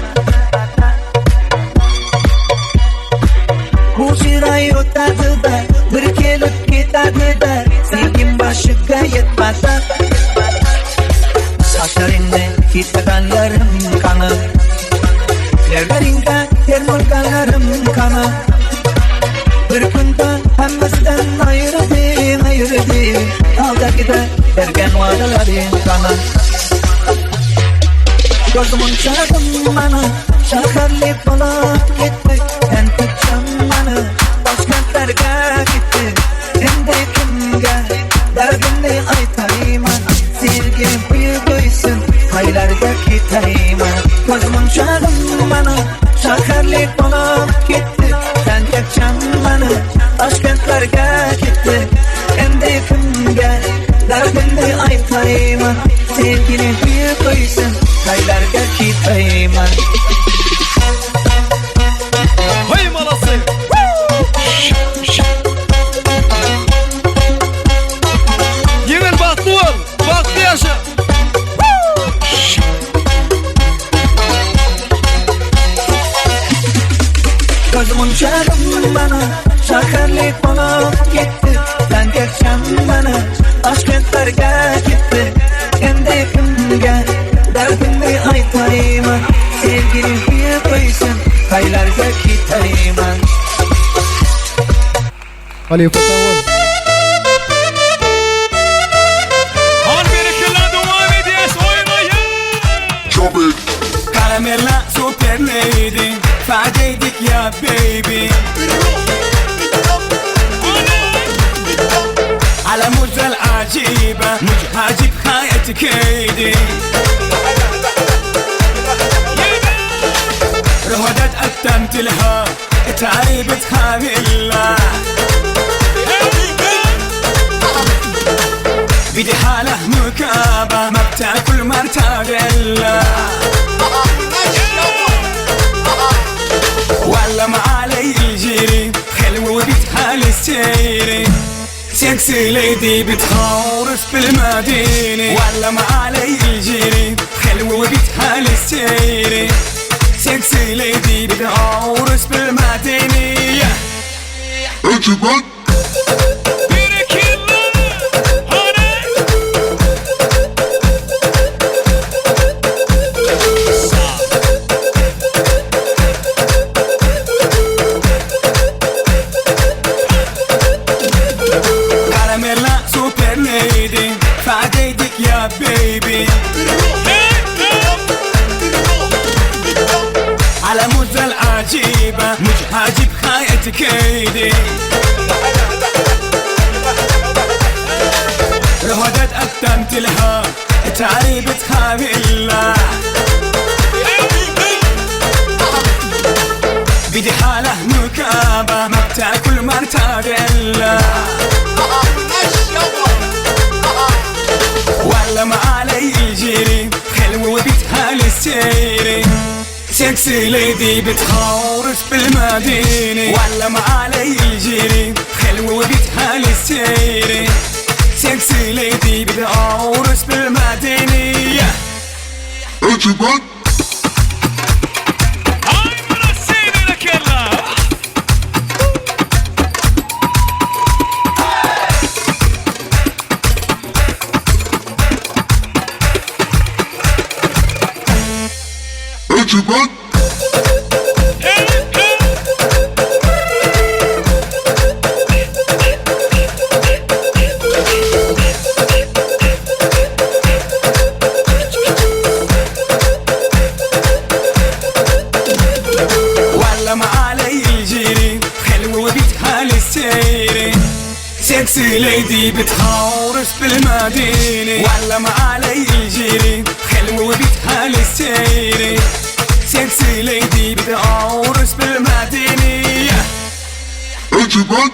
Speaker 4: Bu jiray ötedi de Bir kelip gitedi de Sevgim başıga yetmeden Saçlarinde gitmeganlarım kanı Yerlerinde yer morganlarım kanı Bir günde hemmesinden ayırdı Dağdaki de derken vadaların kanı Gözümün çağırdım bana Şakarlı Polat gitti Tentekçem bana Başkentlerge gitti Hem de kimge Derdimni aytayman Sevgilim büyük oysun Haylarga gitayman Gözümün çağırdım bana Şakarlı Polat gitti Tentekçem bana Başkentlerge gitti Hem de kimge Derdimni aytayman Sevgilim büyük oysun Haylarga gitayman
Speaker 2: Hoy malası Yemin baktı ol Baktı yaşa
Speaker 4: Gözümün çağırdım bana Şakarlı Polat gitti Tentekçem bana Başkentlerge gitti Hem de kimge Derdimni aytayman Sevgilim büyük oysun Haylarga gitayman
Speaker 2: Halife Tavol
Speaker 1: Karamella super lady Fadeydik ya baby على موجة العجيبة مش عاجب حياتك ايدي رهدت قدمت لها تعيبتها بالله بدي حالة مكابة ما بتاكل مرتابيلا والله ما علي الجيري حلوة وبتحال السيري سكسي ليدي بتخورس بالمدينة والله ما علي الجيري حلوة وبتحال السيري سكسي ليدي بتخورس بالمدينة اجبت فعديدك يا بيبي على موجة العجيبة مش عاجب حياتك ايدي رهدت قدمت لها تعيبتها بالله بدي حالة مكابة ما بتاكل مرتابيلا والله ما علي الجيري حلوة وبتحال السيري سكسي ليدي بتخورس بالمدينة والله ما علي الجيري حلوة وبتحال السيري سكسي ليدي بتخورس بالمدينة اجبت وعلم علي الجيري خلوة بيتها للسيري سكسي ليدي بتخورس بالمدينة وعلم علي الجيري خلوة بيتها للسيري سكسي ليدي بتخورس بالمدينة اجبت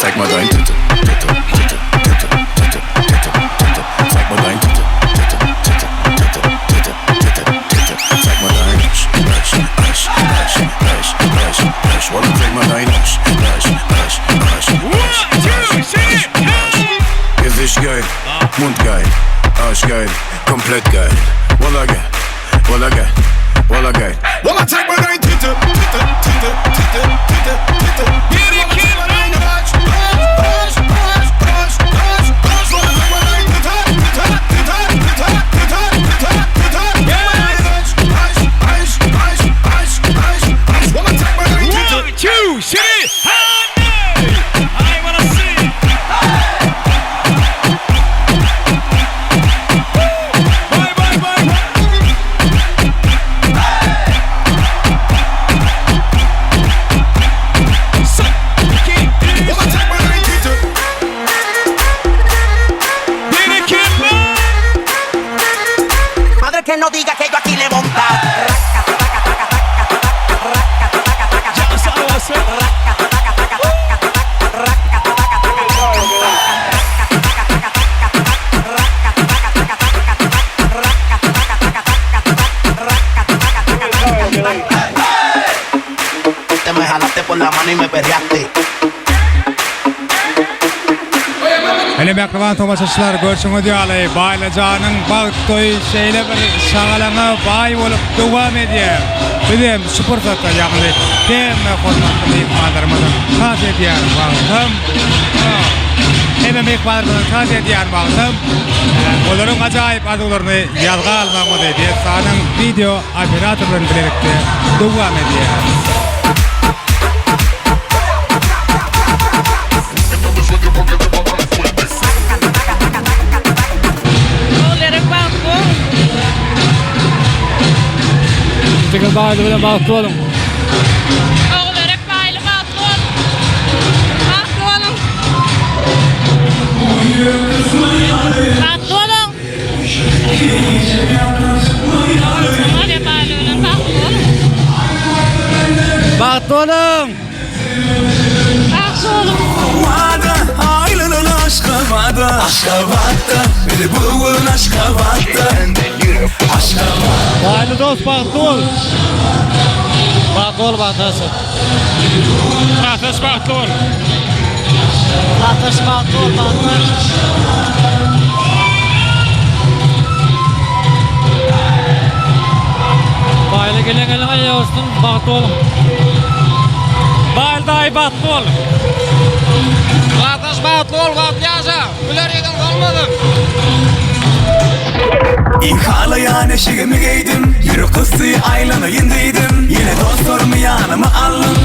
Speaker 7: Zeig mal dein Titte, Titte, Titte, Titte, Titte, Titte, Titte. Zeig mal dein Titte, Titte, Titte, Titte, Titte, Titte, Titte. Zeig mal dein Arsch, Arsch, Arsch, Arsch, Arsch, Arsch, Arsch. Wallah, zeig mal dein Arsch, Arsch, Arsch, Arsch, Arsch, Arsch, Arsch. Gesicht geil, Mund geil, Arsch geil, komplett geil. Wallah geil, Wallah geil, Wallah geil. Wallah, zeig mal dein Titte, Titte, Titte, Titte, Titte, Titte.
Speaker 4: Que no diga que yo aquí le monta.
Speaker 11: Te me jalaste por la mano y me perreaste.
Speaker 3: Hele meqvan tomaşaçılar görüşüňiz ýaly Baýlajanyň bagtoy şeýle bir şagalaňa baý bolup dowam edýär. Bizim şu pursatda ýagny temme hormatly mehmanlarymyzyň taş edýär bagtym. Hemme mehmanlarymyzyň taş edýär bagtym. Olaryň ajaýyp arzuwlaryny ýazga almagy diýip sanyň video operatorlaryň birlikde dowam edýär. Tekrar bağlı bilen bağlı olun.
Speaker 20: Oğullar hep bağlı bağlı olun. Bağlı olun. Bağlı olun. Hadi bağlı olun, bağlı olun.
Speaker 3: Bağlı olun.
Speaker 20: Bağlı olun.
Speaker 1: Vada, aylının aşka vada. Aşka vada, beni bulun aşka vada. Aşka vada.
Speaker 3: Bağlı dost bağlı ol. Bağlı ol bağlısı. Bağlısı bağlı ol. Bağlısı bağlı ol bağlı. Bağlı gelen ayağısın bağlı ol. Bağlı da bağlı ol. Bağlısı bağlı ol bağlı yaşa. Güler yedin kalmadın.
Speaker 1: İhalayan eşeğimi giydim, yürü kızı aylanayın dedim. Yine dostlarımı yanıma alın.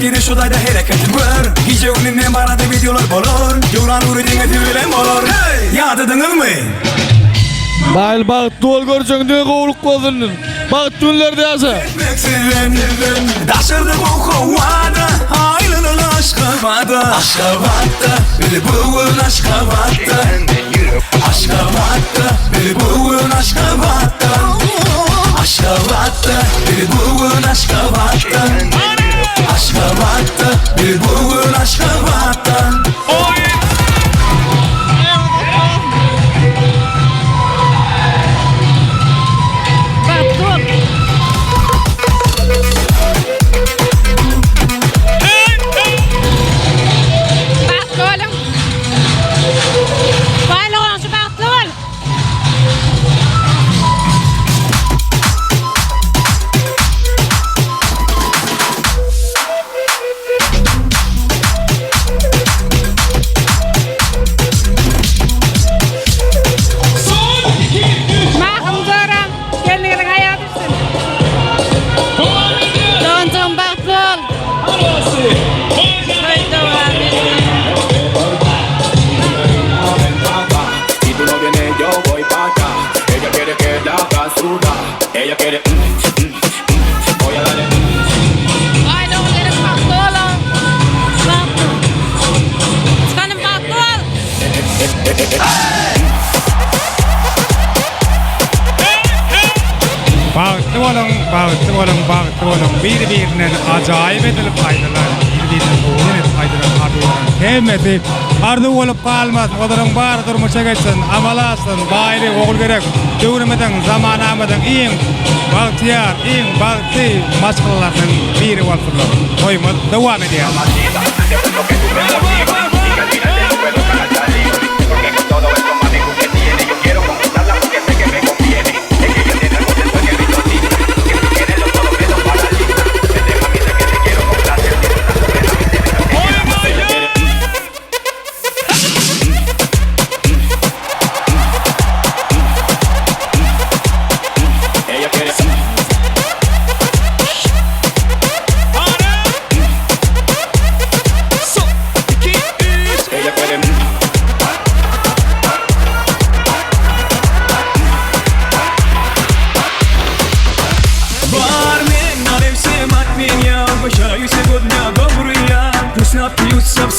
Speaker 1: Yirmi şudayda hareketim var. Gece önünden bana da videolar bolor. Yoran uğradığına tüylen bolor. Yadadınız mı?
Speaker 3: Bayıl bağıt dol göreceğinde kovuluk bozulun. Bağıt dünlerde yaşa.
Speaker 1: Daşırdı bu kovada, aylının aşka vada. Aşka vada, beni bulun aşka vada. Aşka vada, beni bulun aşka vada. Aşka vada, beni bulun aşka vada. Aşka vada, beni bulun aşka vada.
Speaker 3: bolun, bagtly bolun, bir-birinden ajaýyp edilip aýdylar. Bir-birinden oğlan edip aýdylar arduwalan. Hemmeti ardu bolup galmaz. Olaryň bary durmuşa geçsin, amalasyn, baýly ogul gerek. Döwremeden, zamanamadan iň bagtyar, iň bagty maşgalalardan biri bolsunlar. Toýmaz dowam edýär.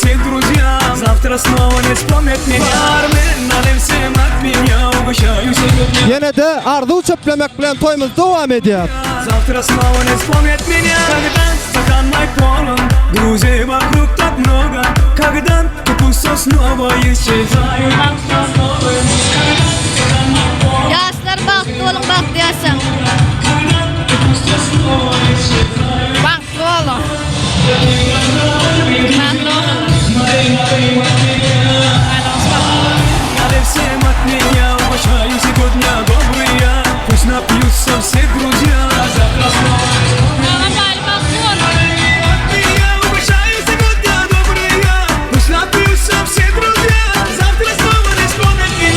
Speaker 1: Все друзья, завтра снова не вспомнят меня. Бармен, налей всем от меня, угощаю сегодня.
Speaker 2: Yine de ardu çöplemek bilen toýmuz dowam edýär.
Speaker 1: Завтра снова не вспомнят меня. Когда стакан мой полон, друзей вокруг так много. Когда вкусно снова исчезают.
Speaker 6: Yaşlar baktı olun baktı yaşam. Baktı olun.
Speaker 1: Налей всем от меня, угощаю сегодня добрые. Пусть напьются все друзья. Завтра снова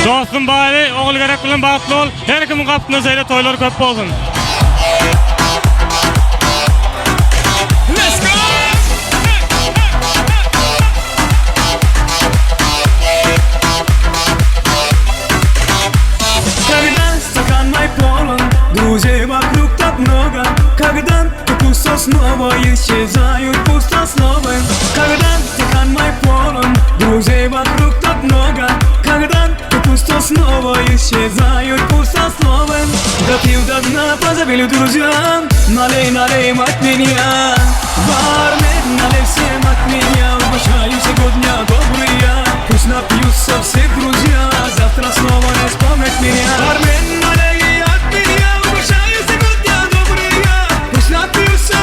Speaker 3: Dostum bari, oğul gerek bilen bagtly bol. Her kimin gapyna seýle toýlar köp bolsun.
Speaker 1: Друзей вокруг так много. Когда вкусно снова исчезают пустословы. Когда стакан мой полон, друзей вокруг так много. Когда вкусно снова исчезают пустословы. Допил до дна, позабили друзьям. Налей, налей от меня. Бармен, налей всем от меня. Угощаю сегодня добрые. Пусть напьются все друзья. Завтра снова не вспомнят меня. Бармен, налей от меня.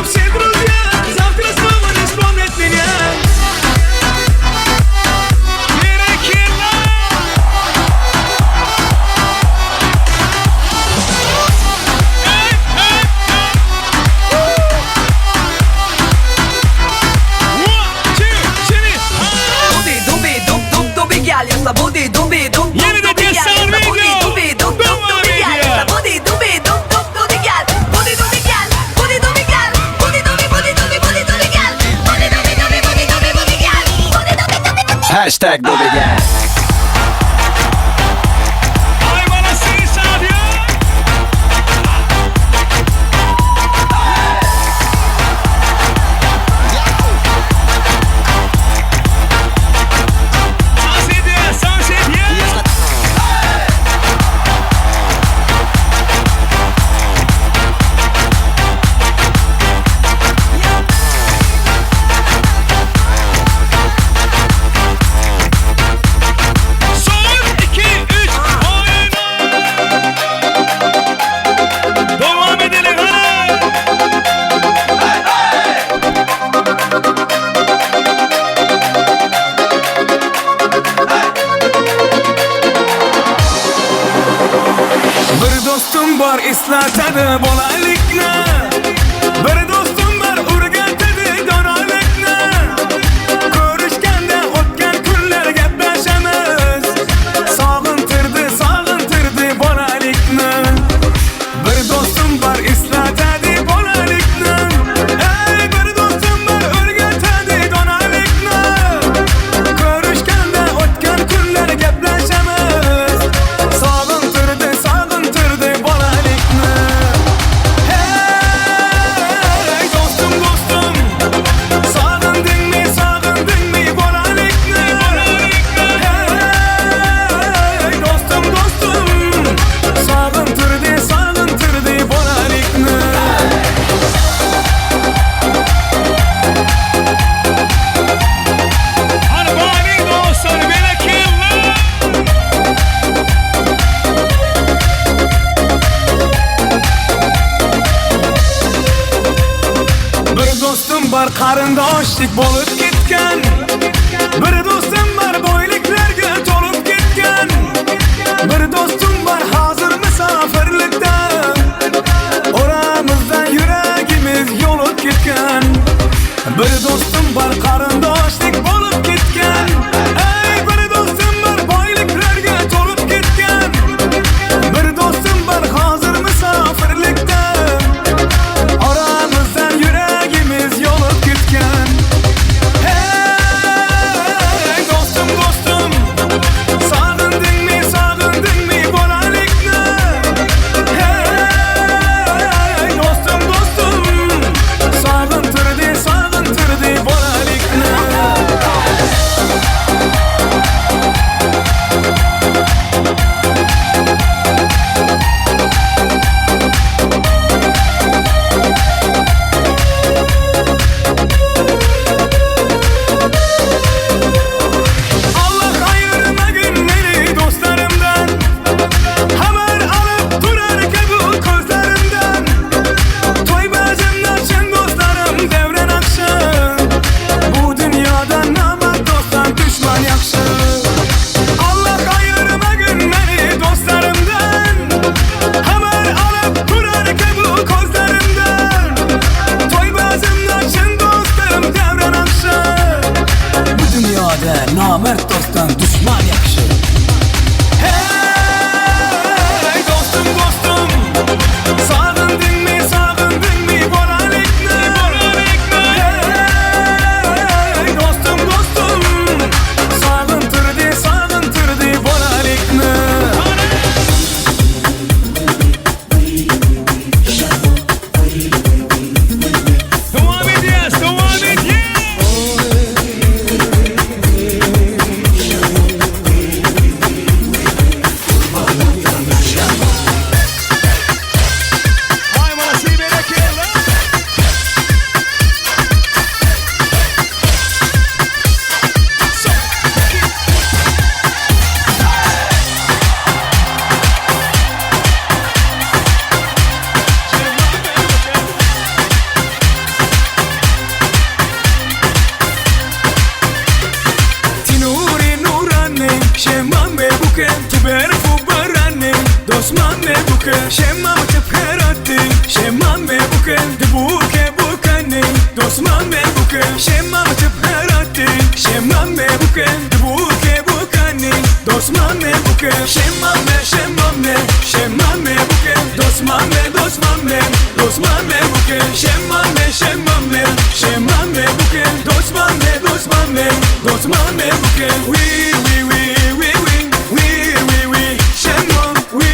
Speaker 1: Все друзья, завтра снова не вспомнят меня.
Speaker 12: Hashtag Bobby Gang.
Speaker 1: Islatadı bolalikna. Bir dostum var urgatadı donalikna. Görüşkende o'tgan kunlar gaplaşamiz. Sog'intirdi bolalikna. Bir dostum var islatadı bolalikna. Ey bir dostum var urgatadı donalikna. Görüşkende o'tgan kunlar gaplaşamiz. Sog'intirdi bolalikna. qarindoshlik bo'lib ketgan. Bir do'stim bor boyliklarga to'lib ketgan. Bir do'stim bor hozir musofirlikda. Oramizdan yuragimiz yo'lib ketgan. Bir do'stim bor qarindoshlik bo'lib ketgan. Ey bir do'stim bor boyliklarga to'lib ketgan. Bir do'stim bor hozir musofirlikda. Oramizdan yuragimiz yo'lib ketgan. Hey do'stim do'stim, sog'indingmi bolalikni? Hey do'stim do'stim, sog'intirdi bolalikni. Allah ayırmagın beni dostlarımdan. Haber alıp durar bu gözlerimden. Toy bazımda çen dostlarım devren akşı. Bu dünyada namaz dostlar düşman yakşı. Allah ayırmagın beni dostlarımdan. Haber alıp durar bu gözlerimden. Toy bazımda çen dostlarım devren akşı. Bu dünyada namert dosttan düşman yakşı. Hey dostum dostum, sog'indingmi bolalikni? Hey dostum dostum, sog'intirdi bolalikni. Devam ediyoruz, devam ediyoruz. Hay bana sibere kela. Tinuri nurane, shemame buke, tuber fubarane, dosmame buke, shemame tepherate, shemame buke, debuke bukane, dosmame buke, shemame tepherate, shemame buke, debuke bukane, dosmame buke, shemame buke, dosmame buke, shemame buke, dosmame buke, we shemam, we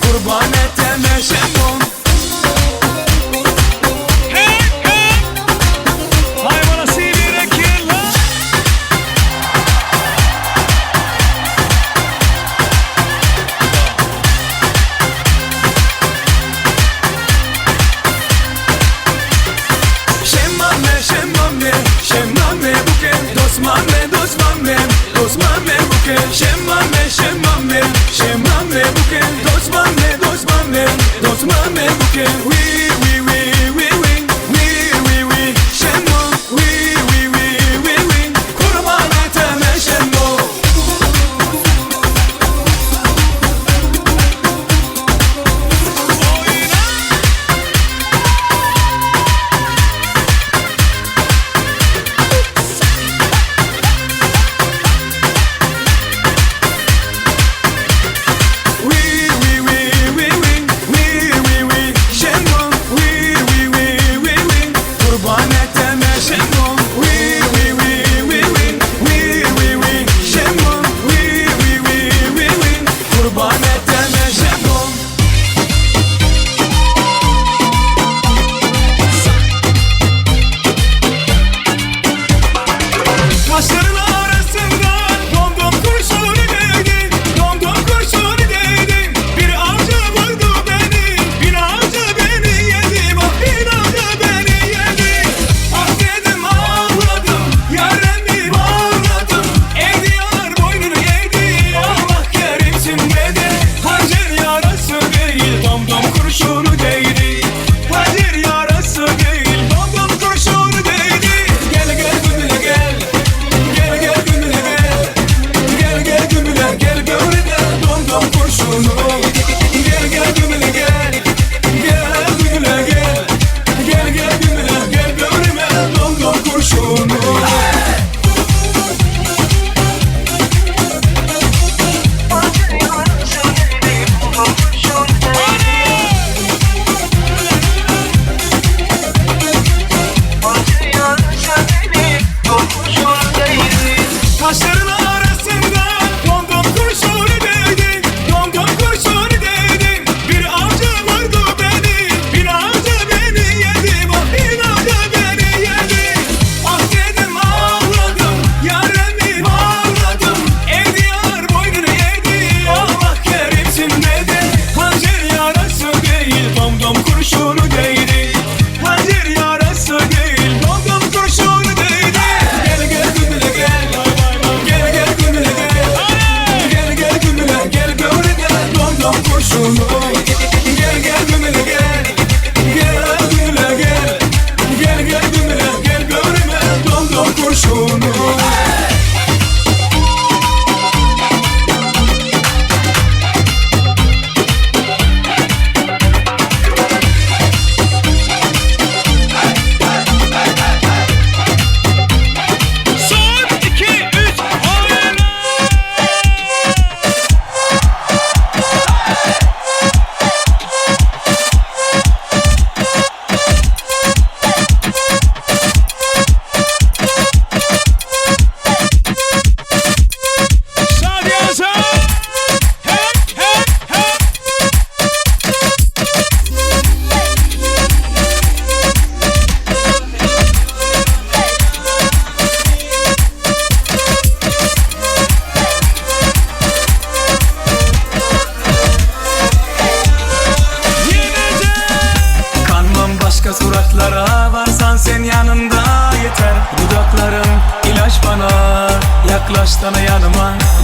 Speaker 1: kurban etme shemam. Hay bana sibere kela. Shemame buke, dosmame buke, shemame buke, dosmame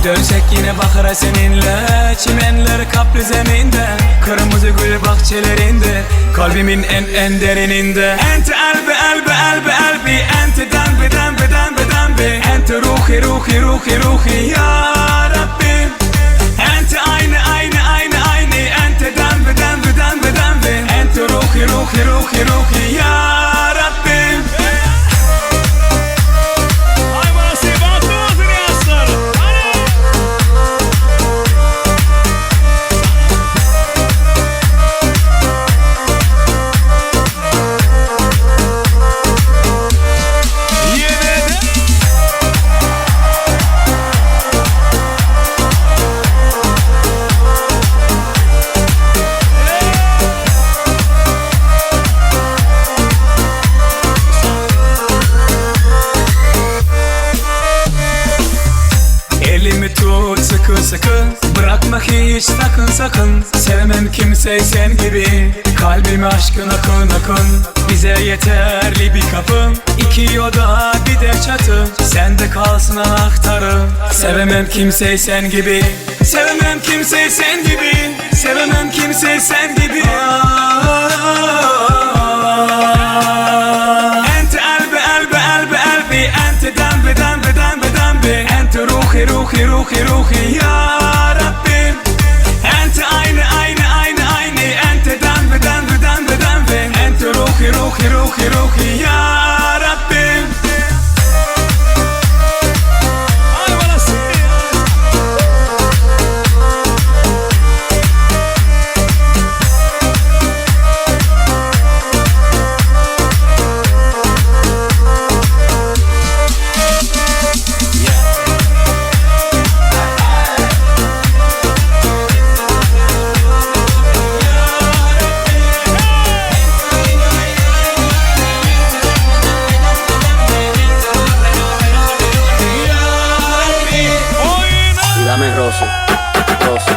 Speaker 1: Dönsek yine bakara seninle. Çimenler kaplı zeminde, kırmızı gül bahçelerinde, kalbimin en derininde. Ente elbi elbi elbi elbi, ente dembi dembi dembi dembi, ente ruhi ruhi ruhi ruhi ya Rabbi. Ente aynı aynı aynı aynı, ente dembi dembi dembi dembi, ente ruhi ruhi ruhi ruhi ya Rabbi. Elimi tut sıkı sıkı, bırakma hiç sakın sakın. Sevmem kimseyi sen gibi, kalbime aşkın akın akın. Bize yeterli bir kapı, iki oda bir de çatı, sende kalsın anahtarı. Sevemem kimseyi sen gibi, sevemem kimseyi sen gibi, sevemem kimseyi sen gibi. Ente elbi elbi elbi elbi, ente dembi dembi dembi dembi, ente ruhi ruhi ruhi ruhi ya Rabbi. Ente aynı aynı aynı aynı, ente dembi dembi dembi dembi, ente ruhi ruhi ruhi ruhi ya Rabbi.
Speaker 11: Dame Rosy, Rosy.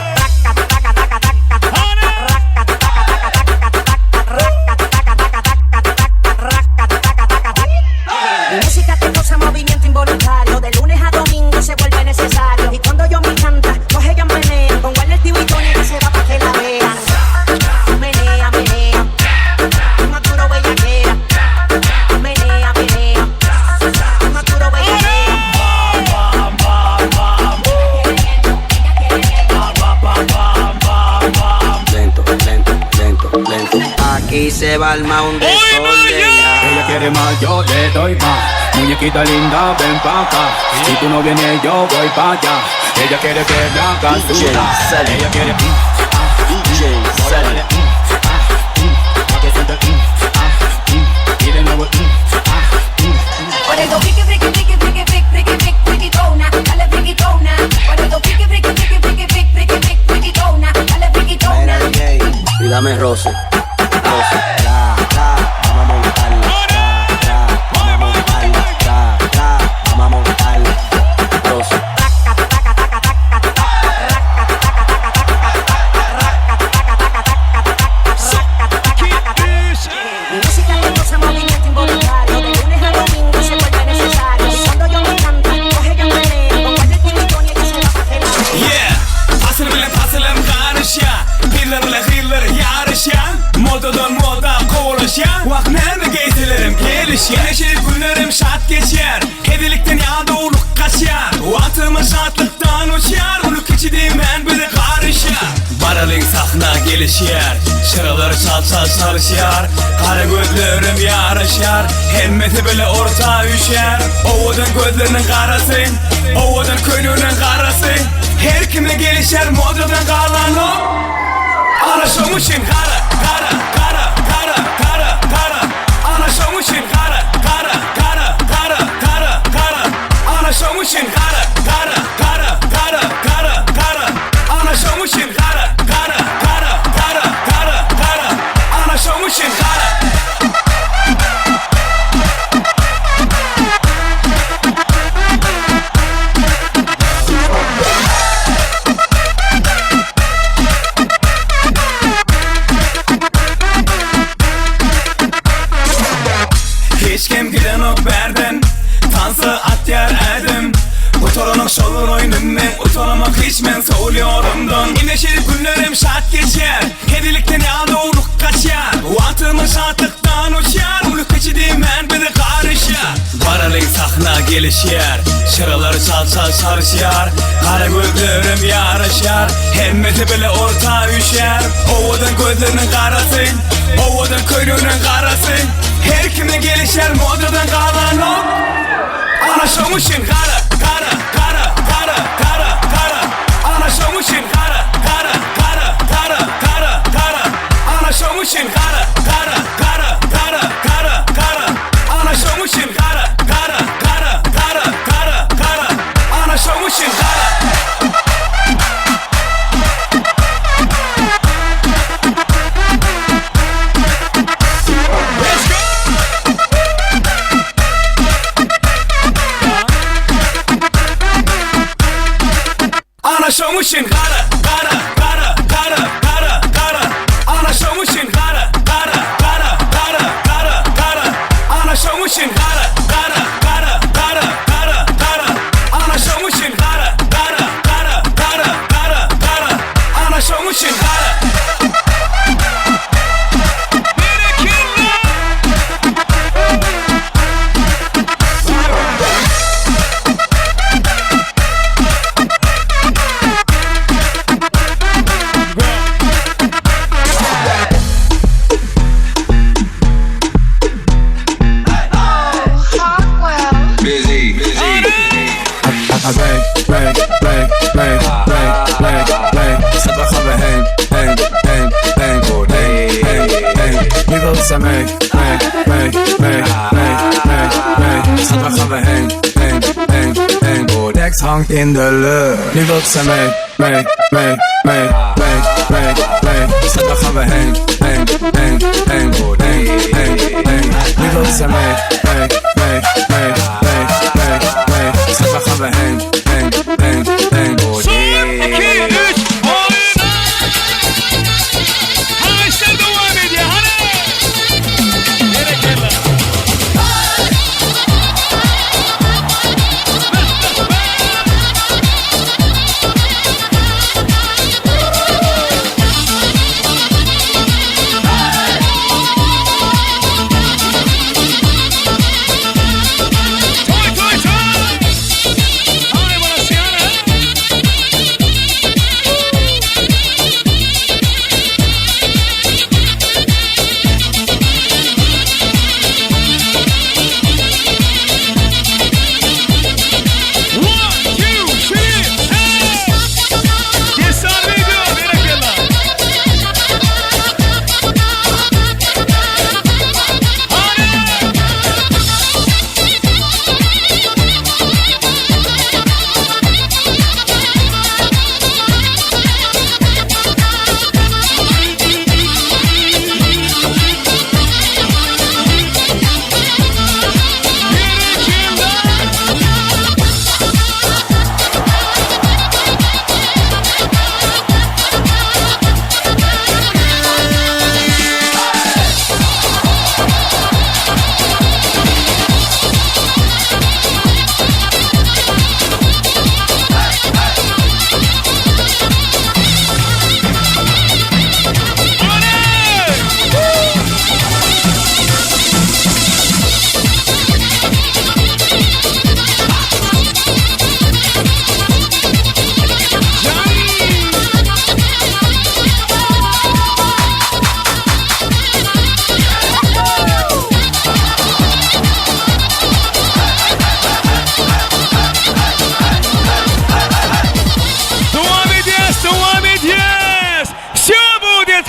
Speaker 12: Mi música te causa movimiento involuntario. De lunes a domingo se vuelve necesario. Y cuando yo me canta, coge ella menea. Pongo el tío y Tony que se va pa' que la vean. Menea, menea. Más duro bellaquea. Menea, menea. Más duro bellaquea.
Speaker 11: Lento, lento, lento, lento. Aquí se va el un desorden.
Speaker 13: Ella quiere más, yo le doy más. Muñequita linda, ven pa' acá. Si tú no vienes, yo voy pa' allá. Ella quiere que la haga suya. Ella quiere DJ Sally. Que sienta y de nuevo
Speaker 12: Por eso friki, friki, friki, friki, friki, friki, friki, frikitona. Dale frikitona. Por eso friki, friki, friki, friki, friki, friki, friki, frikitona. Dale frikitona.
Speaker 11: Y dame Rosy, Rosy.
Speaker 1: Modadan moda kovuluşan, vakneme geysilerim gelişen. Neşeli günlerim şart geçer, hedilikten ya doğuluk kaçar. Vatımı şartlıktan uçar, uluk içidim ben bir de karışar. Baralın sahna gelişer, şıraları çal çal çalışar. Kara gözlerim yarışar, hemmeti böyle orta üşer. Ovadan gözlerinin karası, ovadan könlünün karası. Her kime gelişer modadan karlanı. Anlaşılmışın kara, kara, kara, kara, kara, kara. Anlaşılmışın kara, kara, kara, kara, kara, kara. Anlaşılmışın kara, kara, kara, kara, kara, kara. Anlaşılmışın kara, kara, kara, kara, kara, kara. Anlaşılmışın kara. vazgeçmen sol yolumdan İneşeli günlerim şart geçer Hedilikten yağdoluk kaçar Vantımı şartlıktan uçar Uluk geçidim ben bir de karışar Paralık sahna gelişer Şıraları çal sarışar Kara gözlerim yarışar Hemmeti bile orta üşer Ovadan gözlerinin karasın Ovadan kuyruğunun karasın Her kimde gelişer modadan kalan o Anlaşılmışsın kara Anlaşılmışsın kara Anlaşılmışsın kara Anlaşılmışsın kara Anlaşılmışsın kara Anlaşılmışsın kara Anlaşılmışsın kara Anlaşılmışsın kara Anlaşılmışsın kara Anlaşılmışsın kara
Speaker 13: Hang in the lucht. Nu wilt ze mee. Schat, waar gaan we heen? Nu wilt ze mee. Schat, waar gaan we heen?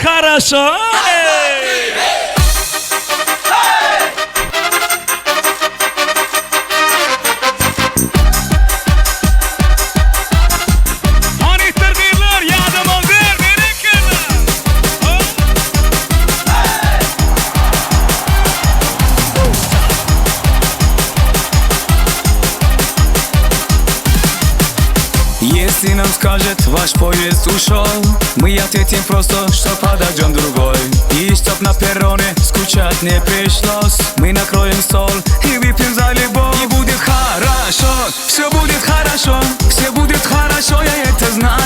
Speaker 1: Хорошо.
Speaker 10: Если нам скажет, ваш поезд ушел, мы ответим просто, что подождем другой. И чтоб на перроне скучать не пришлось, мы накроем стол и выпьем за любовь. И будет хорошо, все будет хорошо, я это знаю.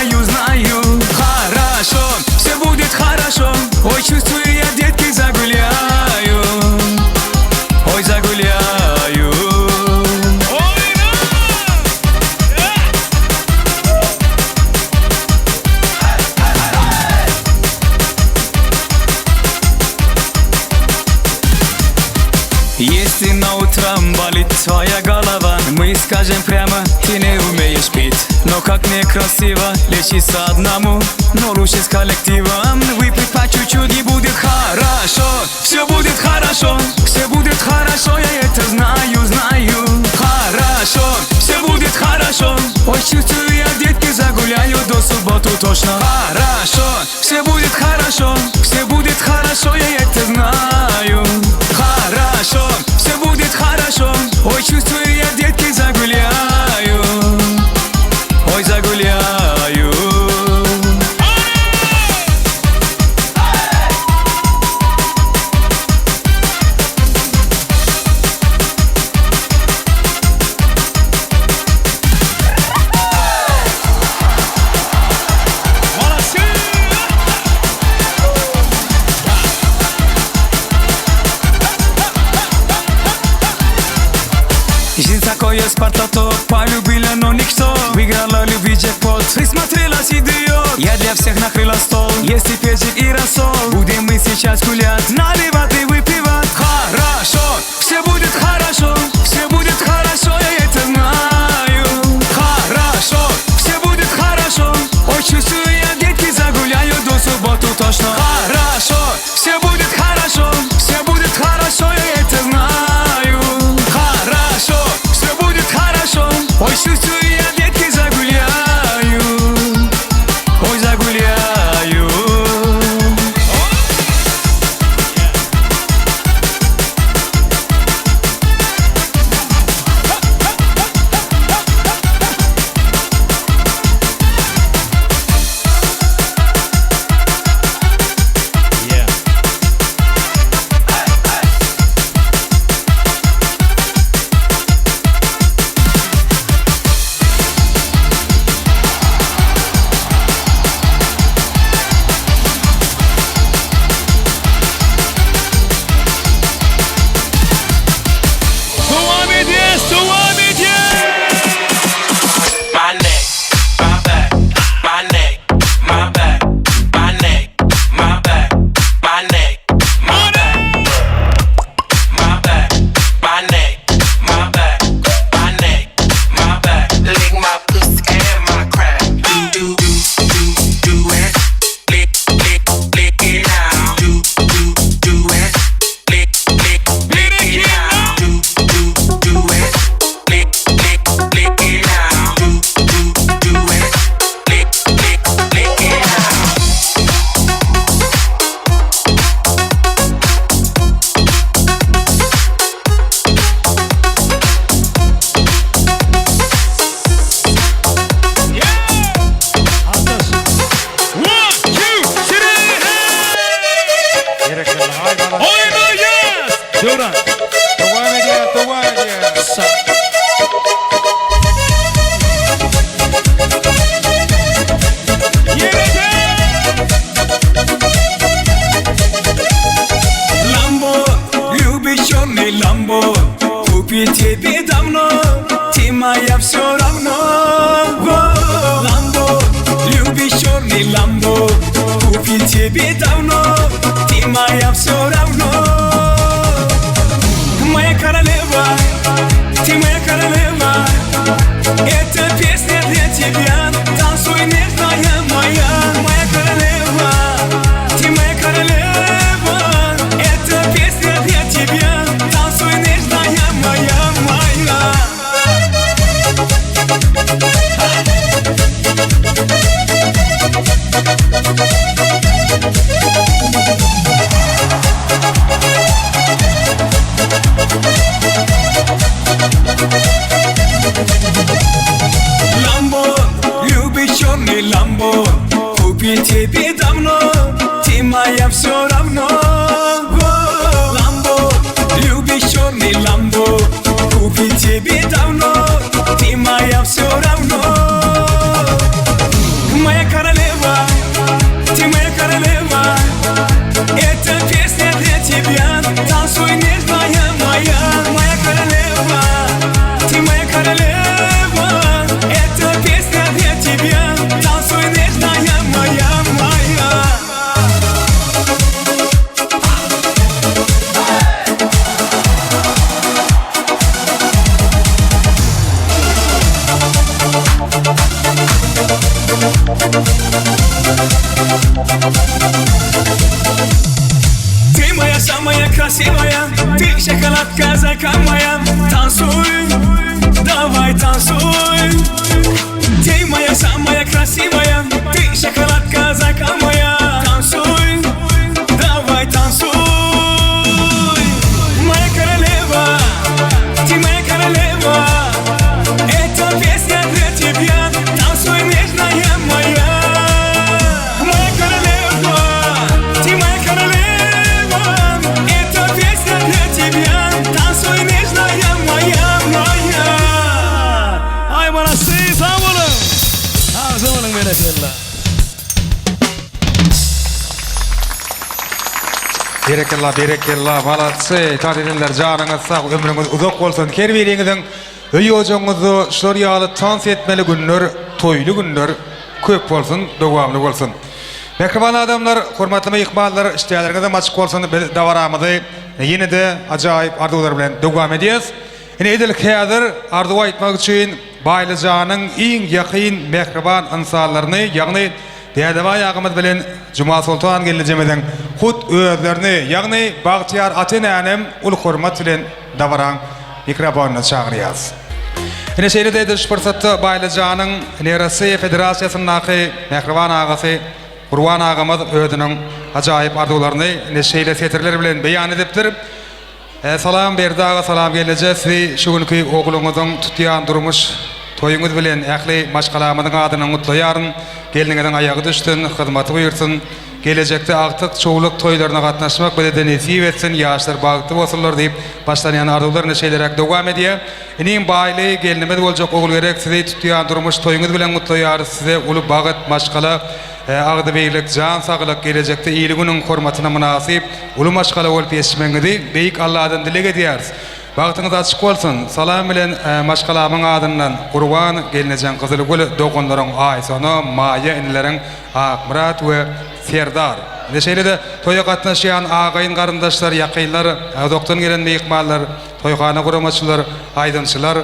Speaker 10: голова. Мы скажем прямо, ты не умеешь пить. Но как некрасиво лечиться одному, но лучше с коллективом. Выпить по чуть-чуть и будет хорошо. Все будет хорошо, все будет хорошо, я это знаю, знаю. Хорошо, все будет хорошо. Ой, чувствую я, детки, загуляю до субботу точно. Хорошо, все будет хорошо, все будет хорошо, я это знаю. Хорошо, все будет хорошо. Ой, чувствую я, детки, загуляю. Ой, загуляю. Жизнь такое Спартато, полюбила, но никто. Выиграла любви джекпот и смотрелась идиот. Я для всех накрыла стол, есть и перчик и рассол. Будем мы сейчас гулять, наливать и выпивать. Хорошо, все будет хорошо, все будет хорошо, я это знаю. Хорошо, все будет хорошо. Ой, чувствую я, детки, загуляю до субботу точно. Хорошо, все будет хорошо, все будет хорошо, я это знаю. Хорошо, все будет хорошо. Ой, чувствую я, детки, загуляю. Ой, загуляю. Ламбо, купить тебе давно, ты моя все равно. Ламбо, любишь черный ламбо, купить тебе давно, ты моя все равно. Моя королева, ты моя королева, эта песня для тебя, танцуй нежная моя. Моя королева, ты моя королева, эта песня для тебя. Танцуй нежная моя, моя.
Speaker 1: красивая, ты шоколадка закамая. Танцуй, давай танцуй. Ты моя самая красивая, ты шоколадка закамая. Танцуй, давай танцуй. Моя королева, ты моя королева. Эта песня для тебя. Танцуй, нежная моя. Моя королева, ты моя королева. Эта песня для тебя. Танцуй, нежная моя, моя. Ay молодцы, sağ olun. Sağ olun melekler.
Speaker 8: Berekellah, malatçı. Tadinler canınız sağ, ömrünüz uzak olsun. Her birinizin öýüjoňyzy şuryaly tans etmeli günler, toýly günler köp bolsun, dowamly bolsun. Mehriban adamlar, hormatly mehmanlar, işleýärleriňize açyk bolsun. Dawaramyzy ýene-de ajaýyp arzuwlar bilen dowam edýäs. Ine edil häzir arzuw aýtmak üçin Baýlyjanyň iň ýakyn mehriban insanlaryny, ýagny Dädebe ýagymyz bilen Juma Sultan gelejemeden hut özlerini, ýagny Bagtyar Atenanem ul hormat bilen dawaran mikrofonyna çagyrýas. Ine şeýle de şursatda Baýlyjanyň Nerasi Federasiýasynyň mehriban agasy Gurban agamyz özüniň ajaýyp arzuwlaryny ine şeýle setirler bilen beýan edipdir. Salam berdi aga, salam gelije. Sizi şu günkü ogluňyzyň tutýan durmuş toýuňyz bilen ähli maşgalamyň adyna mutlaýaryn. Geliniňiň aýagy düşdün, hyzmaty buyursun. Gelecekde aktyk çoğuluk toýlaryna gatnaşmak bilen nesip etsin, ýaşlar bagty bolsunlar diýip başlanýan arzuwlaryny şeýlerek dowam edýär. Iniň baýly gelinimiz boljak ogul gerek, sizi tutýan durmuş toýuňyz bilen mutlaýar, size uly bagat maşgala agdy beýlik, jan saglyk gelecekde ýyliginiň hormatyna münasip uly maşgala bolup ýetişmeňizi beýik Allahdan dilek edýäris. Bagtyňyz açyk bolsun. Salam bilen maşgalamyň adyndan Gurban gelinejän Gyzylgül dogonlaryň aýsany, maýa inleriň Akmurat we Serdar. Neşeýle de toýa gatnaşýan agaýyn garyndaşlar, ýakynlar, doktordan gelen mehmanlar, toýhana guramaçylar, aýdynçylar.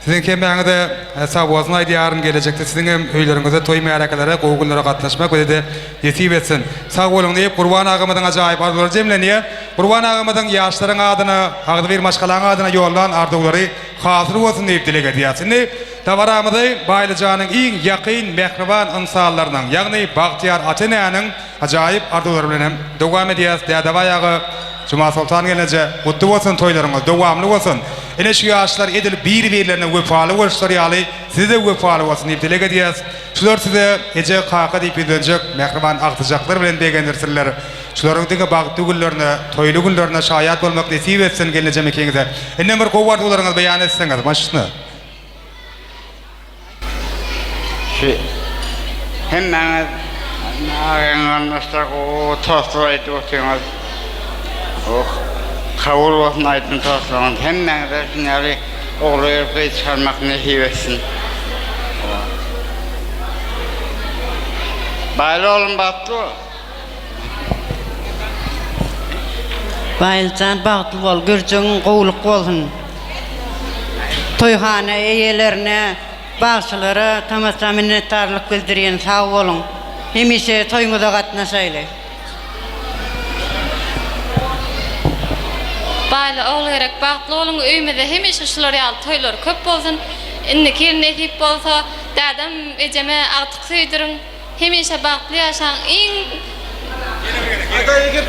Speaker 8: Sizin kemäňizde sabawasyny aýdýaryn gelecekde sizin hem öýleriňizde toý märakelere, gowgullara gatnaşmak we ýetip etsin. Sag bolun diýip Gurban agamyň ajaýyp arzuwlary jemlenýär. Gurban agamyň ýaşlaryň adyna, agdy bir maşgalaň adyna ýollan arzuwlary hasyr bolsun diýip dilek edýärsin. Dawaramyzy Baýlyjanyň iň ýakyn mehriban insanlarynyň, ýagny Bagtyar Atenanyň ajaýyp arzuwlary bilen dowam edýäs. Dädebe aýagy Juma Sultan geleje, gutly bolsun toýlaryňyz, dowamly bolsun. Ene şu ýaşlar edil bir-birlerine wefaly bolşlar ýaly, size wefaly bolsun diýip dilek edýäs. Şular size eje kaka diýip edilejek mehriban agtyjaklar bilen begendirsinler. Şularyň diňe bagty günlerine, toýly günlerine şaýat bolmak nesip etsin geleje mekeňize. Ene bir gowardularyňyz beýan etseňiz, başyny.
Speaker 5: Hemmäňiz naýanlaşdyk o tasdyr edip oturýar. Kabul olsun aydın taslaman. Hemmäňize şunary oglaýyp çarmak nesip etsin. Baýly olun batly.
Speaker 22: Baýlyjan bagtly bol, görjüň gowluk bolsun. Toýhana eýelerine, bagçylara tamasa minnetdarlyk bildirýän sag bolun. Hemişe toýuňyza gatnaşaýly.
Speaker 23: Baýly oglaýarak bagtly bolun, öýmede hemişe şular ýaly toýlar köp bolsun. Inniki nesip bolsa, dadam ejeme agtyk söýdüriň. Hemişe bagtly ýaşaň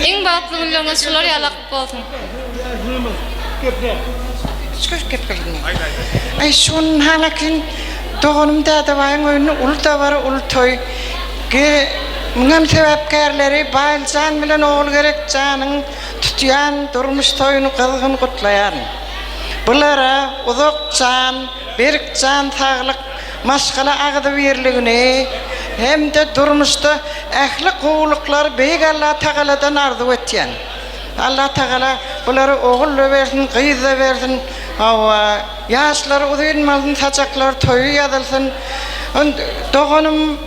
Speaker 23: iň bagtly günleriňiz şular ýaly bolsun.
Speaker 18: Ay şun halakin doğunum dadabayın oyunu ulu da var ulu toy. Müngem sebepkerleri Baýlyjan bilen oğul gerek canın tutyan durmuş toyunu kızgın kutlayan. Bulara uzak can, berik can sağlık maşgala agdy birligini hem de durmuşda ähli gowluklar beýik Allah Tagaladan arzuw etýän. Allah Tagala buları oğul versin, kız versin. Yaşlar uzunmasın, saçaklar toyu yazılsın. Doğunum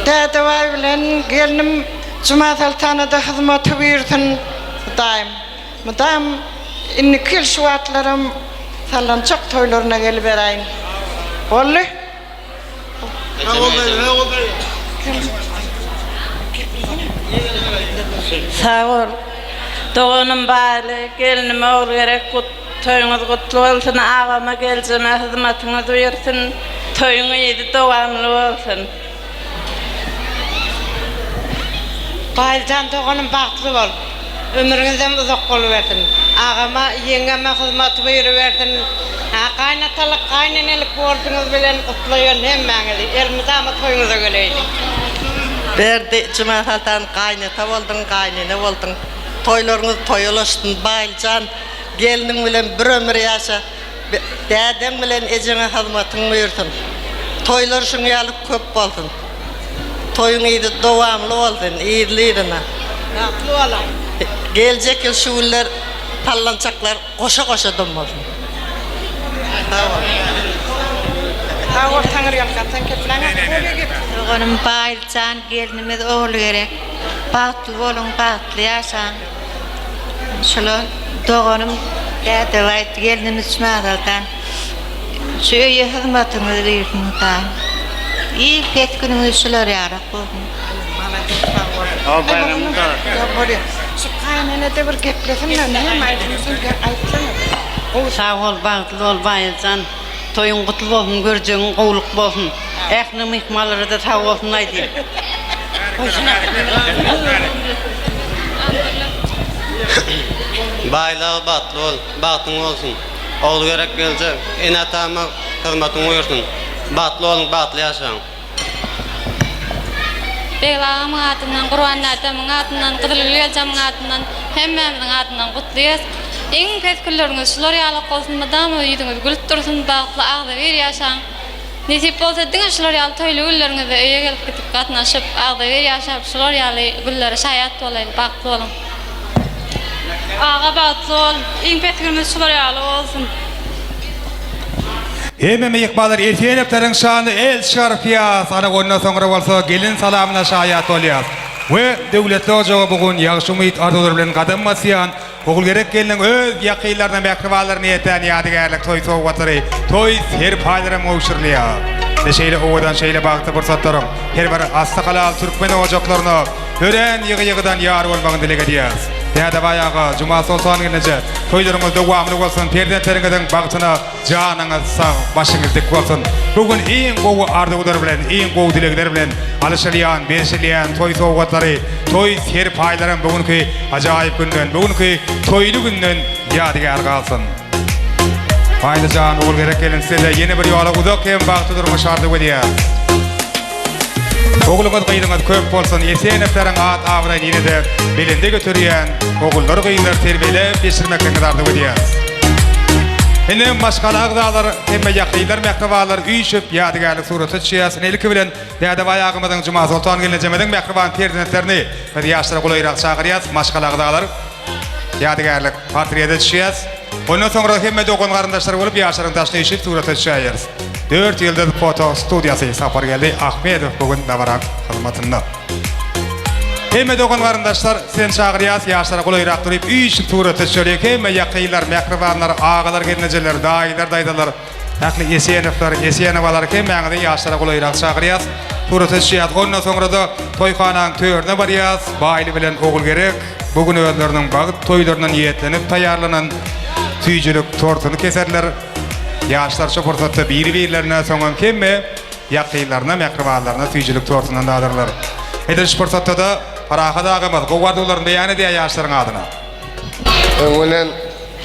Speaker 18: Dädebay bilen gelinim Juma Sultanyda hyzmaty buyursun daim. Mudam inni kil şuwatlarym salan çok toylaryna gelip beraýin. Bolly?
Speaker 19: Sağ ol. Doğanım bağlı, gelinim oğul gerek toyunuz kutlu olsun, ağama geleceğime hizmetini duyursun, toyunu yedi devamlı olsun.
Speaker 18: Bayılcan doğanım bahtlı ol. Ömrünüzden uzak oluversin. Ağama, yengeme hizmet buyuruversin. Kaynatalık, kaynenelik borcunuz bilen kutlayın hemmenizi. Elimize ama toyunuza göleydi.
Speaker 14: Berdi Cuma Saltan kaynata oldun, kaynene oldun. Toylarınız toyulaştın, bayılcan. Gelinin bilen bir ömür yaşa. Däden bilen ejene hizmetin buyursun. Toylar şunu yalıp köp bolsun. Toyun iyidi devamlı olsun, iyiliydina.
Speaker 18: Bahtlı olam.
Speaker 14: Gelecek yıl şuuller, tallançaklar koşa koşa dönmesin.
Speaker 18: Ağır tanır yalkatsan keflana.
Speaker 15: Doğanım bayılcan, gelinimiz oğlu gerek. Bahtlı olun, bahtlı yaşan. Şöyle doğanım dede vayt gelinimiz şumadaldan. Şu öye hizmetinizi duyursun da. İyi pek günümüz şular yarak olsun.
Speaker 18: Al bayramını da. Ya böyle şu kaynene de bir geplesin de ne aydınızın aytsana.
Speaker 14: Sağ ol, bahtlı ol bayılcan. Toyun kutlu olsun, göreceğin kovuluk olsun. Ehli mihmalları da sağ olsun aydi.
Speaker 16: Bayla batlı ol, batın olsun. Oğlu gerek gelecek, enatama hizmetin buyursun. Batlı olun, batlı yaşayın.
Speaker 23: Beylağımın adından, Kur'an adamın adından, Kıdırlı Yelcamın adından, hemmemizin adından kutluyuz. En peskülleriniz şular yalık olsun, madamı yüzünüz gülüp dursun, bağlı ağda ver yaşayın. Nesip olsa dine şular yalı toylu güllerinizi öye gelip gidip katnaşıp, ağda ver yaşayıp şular yalı gülleri şayat olayın, bağlı olun. Ağa bağlı ol, en peskülleriniz şular yalı olsun.
Speaker 8: Hemme yıkmalar erkeneplerin şanı el şarfiyas. Ana ondan sonra olsa gelin salamına şayat olyas. Ve devletli ocağı bugün yağış umit arzular bilen kadın masyan. Oğul gerek gelinin öz yakıylarına mekrivalar niyeten yadigarlık toy soğuvatları. Toy her paylarım oğuşurluya. Neşeyle oğudan şeyle baktı fırsatlarım. Her bir astakala Türkmen ocaklarına ören yığı-yığıdan yar olmağın dilege diyaz. Dede bayağı Cuma Sultan gelince toylarımız devamlı olsun. Perdentlerinizin baktına canınız sağ, başınız dik olsun. Bugün en kovu arzular bilen, en kovu dilegler bilen alışılayan, beşileyen toy soğukatları, toy her paylarım bugünkü acayip günden, bugünkü toylu günden yadigar kalsın. Haydi can oğul gerek gelin size yeni bir yola uzak hem baktı durma şartı ödeyaz. Oğulunuz kıyınız köp olsun, eseneplerin at avrayn yine de belinde götürüyen oğulları kıyınlar terbiyelep geçirmekten kızardı ödeyaz. Hem başkalı ağzalar hem yakıylar mekrivalar üyüşüp yadigarlık suratı çiyasın eliki bilen dede bayağımızın Cuma Sultan gelinecemedin mekrivan perdinetlerini ve yaşlara kolayrak çağırıyaz başkalı ağzalar yadigarlık portrede çiyas. Ondan sonra hem de okun karındaşları olup yaşların taşını işit suratı çiyayırız. 4 yıldır foto studiyası safar geldi Ahmedov bugün davarak hizmetinde. Hem de okun karındaşlar sen çağırıyaz yaşlara kolayrak durup üyüşüp suratı çiyayırız. Hem de yakıylar mekrivanlar ağalar gelineceler dayılar daydalar yaklı esenefler hem de yaşlara kolayrak çağırıyaz suratı çiyayırız. Ondan sonra da toykanağın töyörüne varıyaz baylı bilen oğul gerek bugün öğünlerinin bağıt toylarına niyetlenip tayarlanan tüycülük tortunu keserler. Yaşlar şu fırsatta bir-birlerine soňam kemme yakıylarına, mekrivalarına tüycülük tortundan dağdırlar. Ediş fırsatta da paraha dağımız, govardularını beyan ediyor yaşların adına.
Speaker 17: Öňünden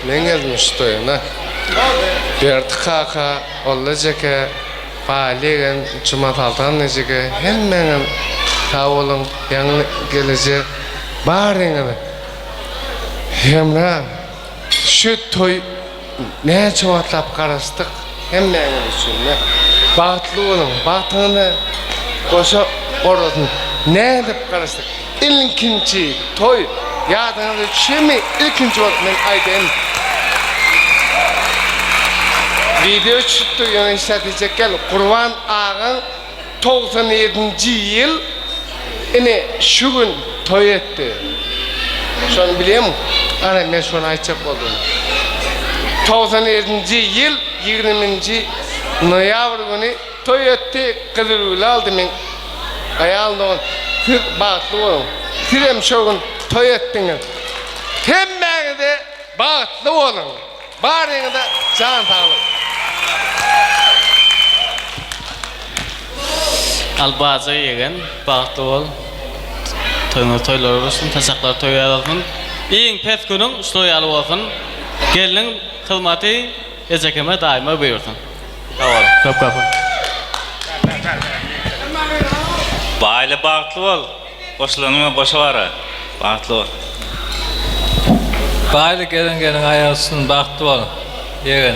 Speaker 17: men gelmiş toyuna. Berdi kaka, olacaka, baligen, Cuma Sultan nejige, hemmeňin sağ olun, ýaňy gelece baryňyzy. Hemra şu toy ne çoğatlap karıştık hemmeňiz üçin ne bahtly bolun bahtyny goşa orasyn ne dep karıştık ilkinci toy ýadyňyza düşmi ilkinci wagt men aýdym video çıktı ýöne istedijekkel Kurban Ağa'nın 97-nji ýyl ine şu gün toy etdi. Şonu bilýärmi? Ana men şonu aýtjak boldum. 97-nji ýyl 20-nji noýabr güni toy etdi, Kızılgül aldy men. Aýalyndan bahtly bolun. Tirem şu gün toy ettiniz. Hemmeňize bagtly bolun. Baryňyza can sağlyk.
Speaker 7: Albaza yegen, bagtly bol. Toylar bolsun, taşaklar toýalsyn. Iň pes günüň şoýaly bolsun. Geliniň hyzmaty ejekeme daima buyursun. Sağ ol. Köp.
Speaker 9: Baýly bagtly bol. Goşulanyma goşawara. Bagtly bol.
Speaker 21: Baýly gelen aýarsyn bagtly bol. Yegen.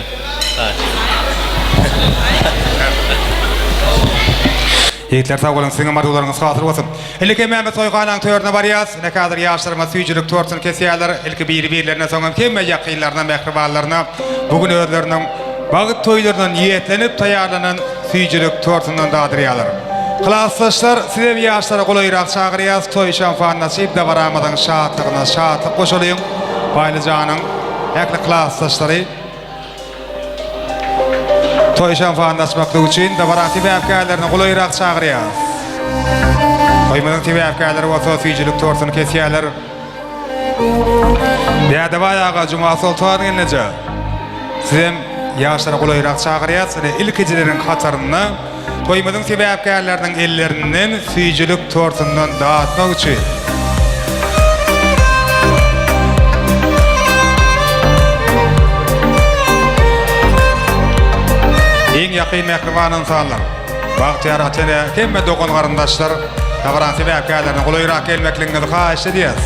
Speaker 8: Yiğitler sağ olun, sizin mardularınız hatır olsun. İlki Mehmet Soykan'ın töörüne varıyaz. Ne kadar yaşlarıma süýjülük torsun kesýärler. İlki bir-birlerine soňam kemme ýakynlarına, mehribanlarına, bugün özleriniň bagyt toýlarynyň ýetlenip taýýarlanan süýjülük torsundan dadyrýarlar. Klassdaşlar, size bir yaşlara golayrak çağırýas. Toy şanfan nasip de baramadan şatlygyna şatlyk goşulyň. Baýly janyň äkli klassdaşlary toy şanfan nasmakly üçin de barati bäpkärlerini golayrak çağırýas. Toýmadyň tebäpkärleri bolsa süýjülük torsunu kesýärler. Däde bayaga juma sultan gelneje. Sizem yaşlara golayrak çağırýas. İlkijileriň hatarına toýmadyň sebäpkärleriniň ellerinden süýjülük torsundan dağıtmak üçin. Iň ýakyn mehriban insanlar. Bagtyar atene kemme dogan garandaşlar, tabaran sebäpkärlerine golayrak gelmekligiňizi haýyş edýäs.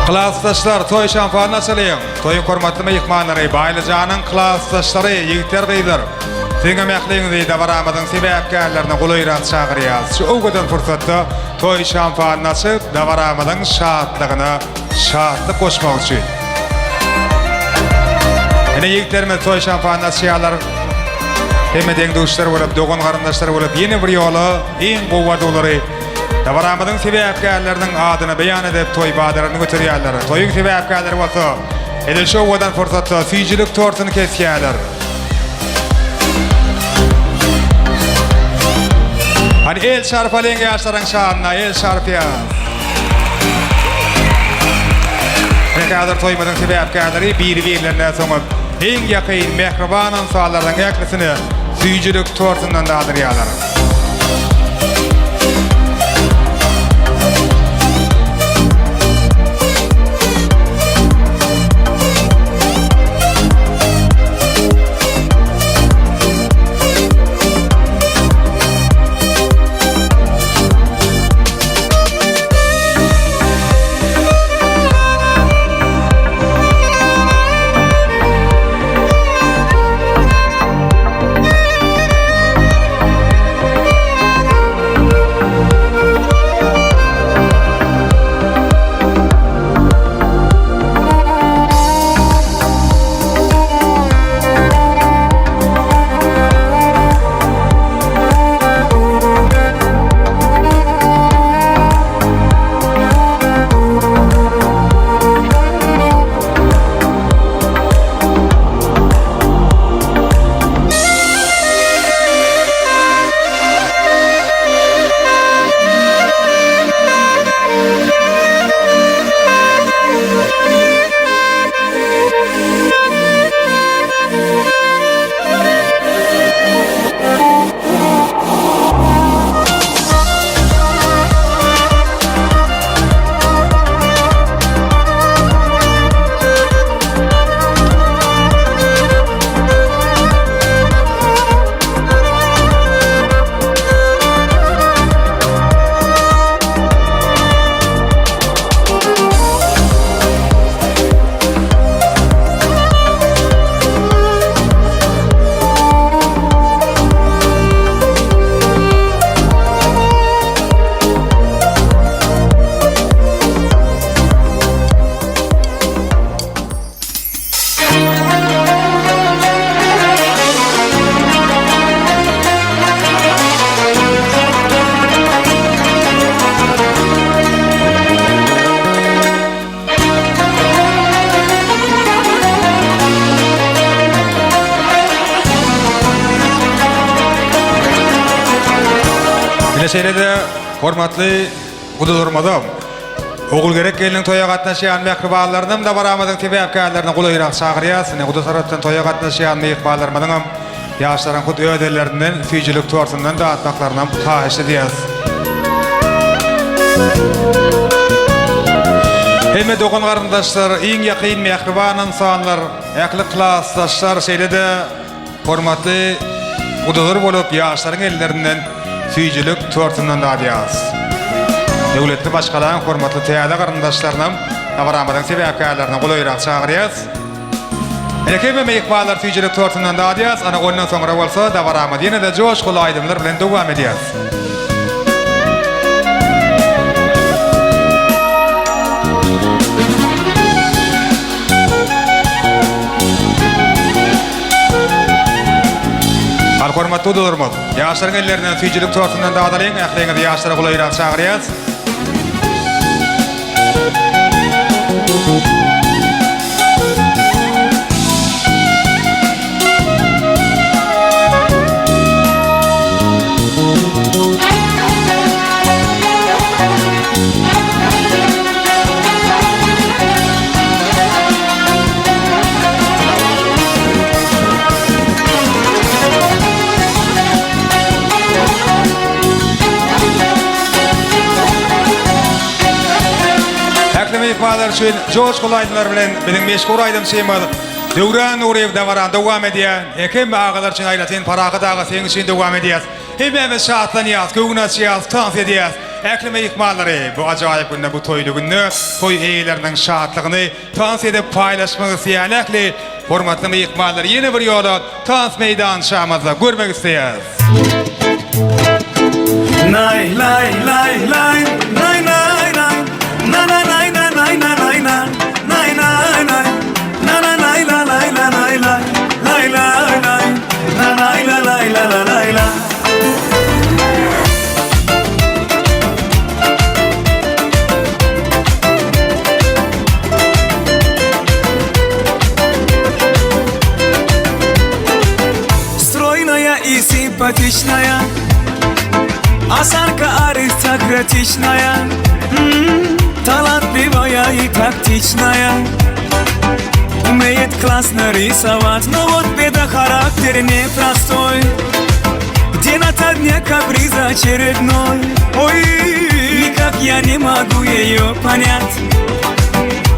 Speaker 8: Klassdaşlar, toy şanfan açylyň. Toýun hormatly mehmanlary, baýly janyň klassdaşlary, ýigitler gyýlar. Siňe mehliňizi de baramadyň sebäpkärlerine golayrak çağırýas. Şu ogadan fursatda toy şanfan açyp, da baramadyň şatlygyna şatlyk goşmak üçin. Ene ýigitlerimiz toy şanfan açýarlar. Hemme deňdüşler bolup, dogan garandaşlar bolup, ýene bir ýola iň gowwadulary da baramadyň sebäpkärleriniň adyny beýan edip toy badararyny götürýärler. Toýuň sebäpkärleri bolsa, edil şu ogadan fursatda süýjülük torsuny kesýärler. Hani el şarpalyň ýaşlaryň şanyna el şarpýar. Ne kadar toýmadyň sebäpkärleri bir-birlerine soňup, iň ýakyn mehriban insanlardan ýaklysyny süýjülük torsundan dadyrýarlar. Meselede hormatly gudurmadam. Ogul gerek gelin toya gatnaşyan mehribanlarynam da baramadyn sebäpkärlerini gulaýrak çagyrýas. Guda tarapdan toya gatnaşyan mehribanlarymyň ýaşlaryň hud öýdelerinden, süýjilik torsundan da atmaklarynyň taýyşy diýäs. Hemme dogan garyndaşlar, iň ýakyn mehriban insanlar, äkli klassdaşlar şeýlede hormatly gudalar bolup ýaşlaryň ellerinden süýjilik torsundan da diýäs. Döwletli başgalaryň hormatly täze garyndaşlarynam baramadan sebäpkärlerini gulaýrak çagyrýas. Elekeme mehribanlar süýjilik torsundan da diýäs, ana ondan soňra bolsa da baramad ýene de joşgul aýdymlar bilen dowam edýäs. Hormatly dolarmaz. Ýaşlaryň ellerinden süýjilik torsundan da adalyň, ähliňizi ýaşlara gulaýrak çagyrýas. Mehribanlar şöyle coşkul aýdymlar bilen biziň meşhur aýdym şeýmal Döwran Nurewde baran dowam edýär. Ekem agalar üçin aýlatyn paraga daga seň üçin dowam edýär. Hemme şahatlanýar, göwnäçýär, tans edýär. Äkli mehribanlary bu ajaýyp günde bu toýly günde toý eýleriniň şahatlygyny tans edip paýlaşmak isleýän äkli hormatly mehribanlar ýene bir ýola tans meýdan şamazda görmek isleýär.
Speaker 1: Lay lay lay lay lay lay lay na na lay na lay na lay na lay na lay na na lay la lay la lay la lay la lay na lay la lay la la lay la Стройная и симпатичная, осанка аристократичная, талантливая и тактичная, умеет классно рисовать, но вот беда, характер непростой. День ото дня каприз очередной. Ой, никак я не могу ее понять.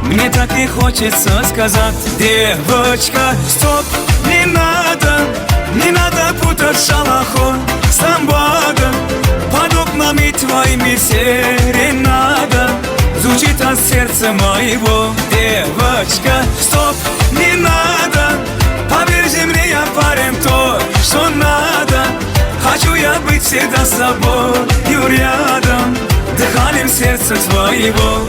Speaker 1: Мне так и хочется сказать: девочка, стоп, не надо путать шалахой с ламбадом. Под окнами твоими серенада звучит от сердца моего. Девочка, стоп, не надо, поверь мне, я парень то, что надо. Хочу я быть всегда с собою рядом, дыханием сердца твоего.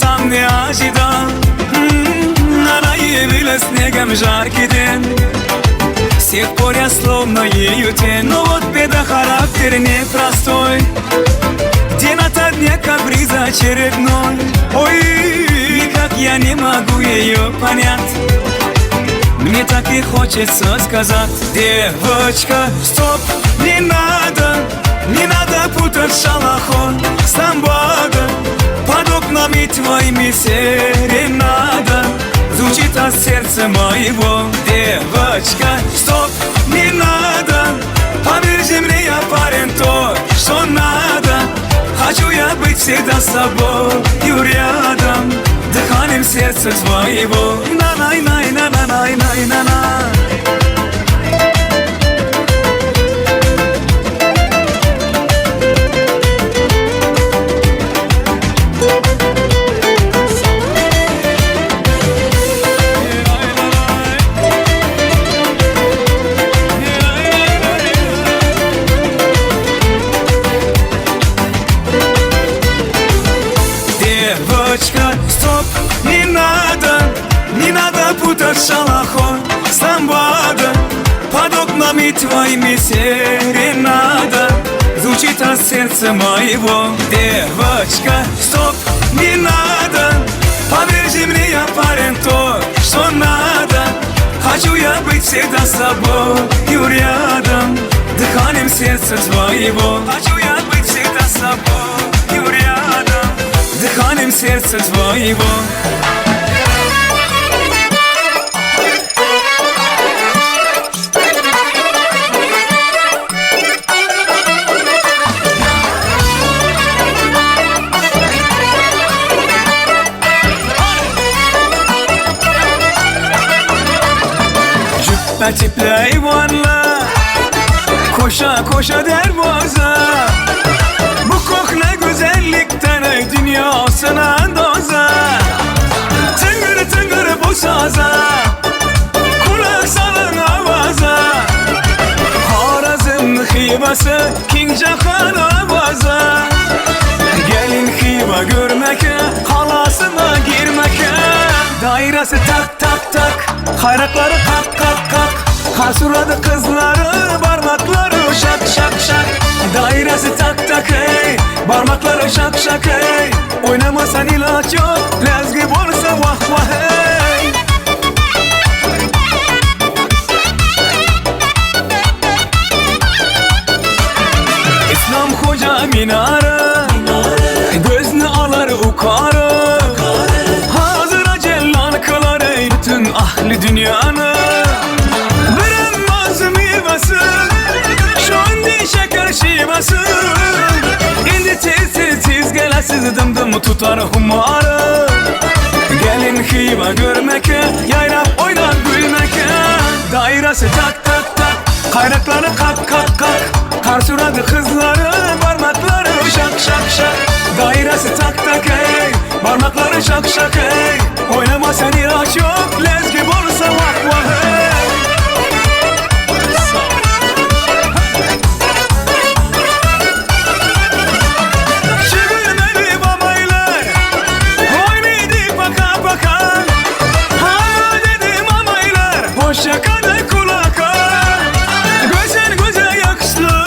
Speaker 1: Сам не ожидал, она явилась снегом жаркий день. С тех пор я словно ею тень. Но вот беда, характер непростой. День ото дня каприз очередной. Ой, никак я не могу ее понять. Мне так и хочется сказать: девочка, стоп, не надо путать шалахой с ламбадом. Под окнами твоими серенада звучит от сердца моего. Девочка, стоп, не надо, поверь мне, я парень то, что надо. Хочу я быть всегда с собою рядом, дыханием сердца твоего. На-на-на-на-на-на-на-на-на. Стоп, не надо путать шалахой с ламбадом. Падок намит твоими серенада Звучит от сердца моего девочка Стоп, не надо Поверь мне, я парень то, что надо Хочу я быть всегда с тобою рядом Дыханием сердца твоего Хочу я быть всегда с тобою рядом Дыханием сердца твоего Tiple eyvanla Koşa koşa dervaza Bu kok ne güzellikten ey dünyasına doza Tıngır tıngır bu saza Kulak salın avaza Harazım hibası King Jahan avaza Gelin hiba görmeke Halasına girmeke Dairesi tak tak tak Hayrakları kak kak kak Hasuradı kızları Parmakları şak şak şak Dairesi tak tak ey Parmakları şak şak ey Oynamasan ilaç yok Lezgi olsa vah vah ey İslam hoca minare Gözünü alar ukarı Hazıra cellan kılar ey Bütün ahli dünyanı Bırakmaz meyvesi Şundi şeker şivesi İndi tez tez tez gelesiz dım dım tutar humarı Gelin hiba görmeke Yayrap oynar gülmeke Dairesi tak tak tak Kayrakları kak kak kak Karsuradı kızları Parmakları şak şak şak Dairesi tak tak ey Parmakları şak şak ey Oynama sen ilaç yok Lezgi olsa vah vah ey Şıgırmeli babaylar Oynaydı baka baka Hava dedim amaylar Hoşça kadar kulaka Güzel güzel yakışlı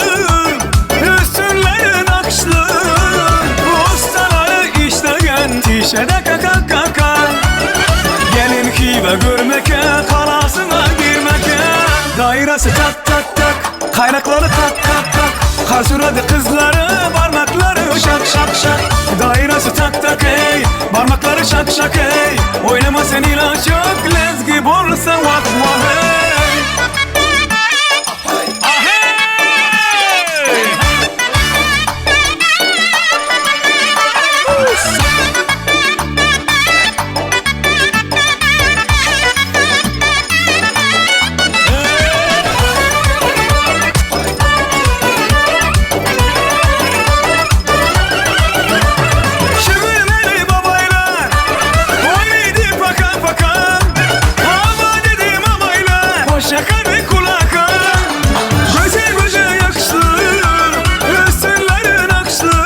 Speaker 1: Üstünlerin akışlı Ustaları işleyen Tişede kaka kaka Gelin hibe görmeke Kalasına girmeke Dairesi tak tak tak Kaynakları tak tak tak Karsuradı kızları Parmakları şak şak şak Dairesi tak tak ey Parmakları şak şak ey Oynama sen ilaç yok Lezgi olsa vah vah ey Şıgırmeli babaylar Oynaydı baka baka Hava dedim amaylar Hoşça kadar kulaka Güzel güzel yakışlı Üstünlerin akışlı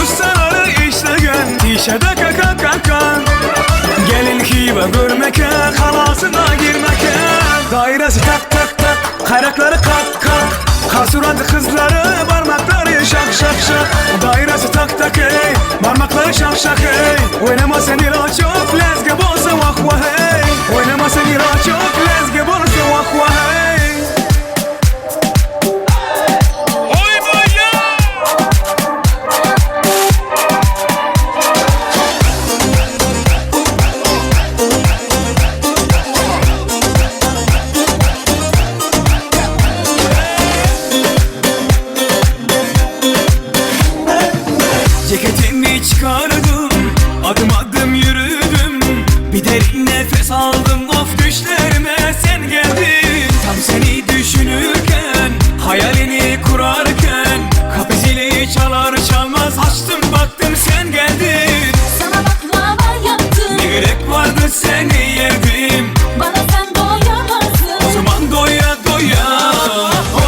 Speaker 1: Ustaları işleyen Tişede kaka kaka Gelin hibe görmeke Halasına girmeke Dairesi tak tak tak Kayrakları kak kak Kasuradı kızları Parmakları şak şak şak Dairesi tak tak ey Parmakları şak şak ey Oynama sen ilaç yok Lezgi olsa vah vah ey Oynama sen ilaç yok Lezgi olsa vah vah ey Oy boya Ceketimi çıkardım Adım adım yürüdüm Bir derin nefes aldım Of düşlerime sen geldin Tam seni düşünürken Hayalini kurarken Kapı zili çalar çalmaz Açtım baktım sen geldin
Speaker 2: Sana baklava yaptım
Speaker 1: Ne gerek vardı seni yerdim
Speaker 2: Bana sen doyamazdın
Speaker 1: O zaman doya doya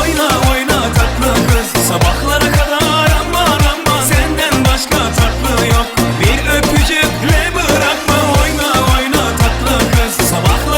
Speaker 1: Oyna oyna tatlı kız Sabahlara kadar aman aman Senden başka tatlı yok Bir öpücükle bırakma Oyna oyna tatlı kız Sabahlara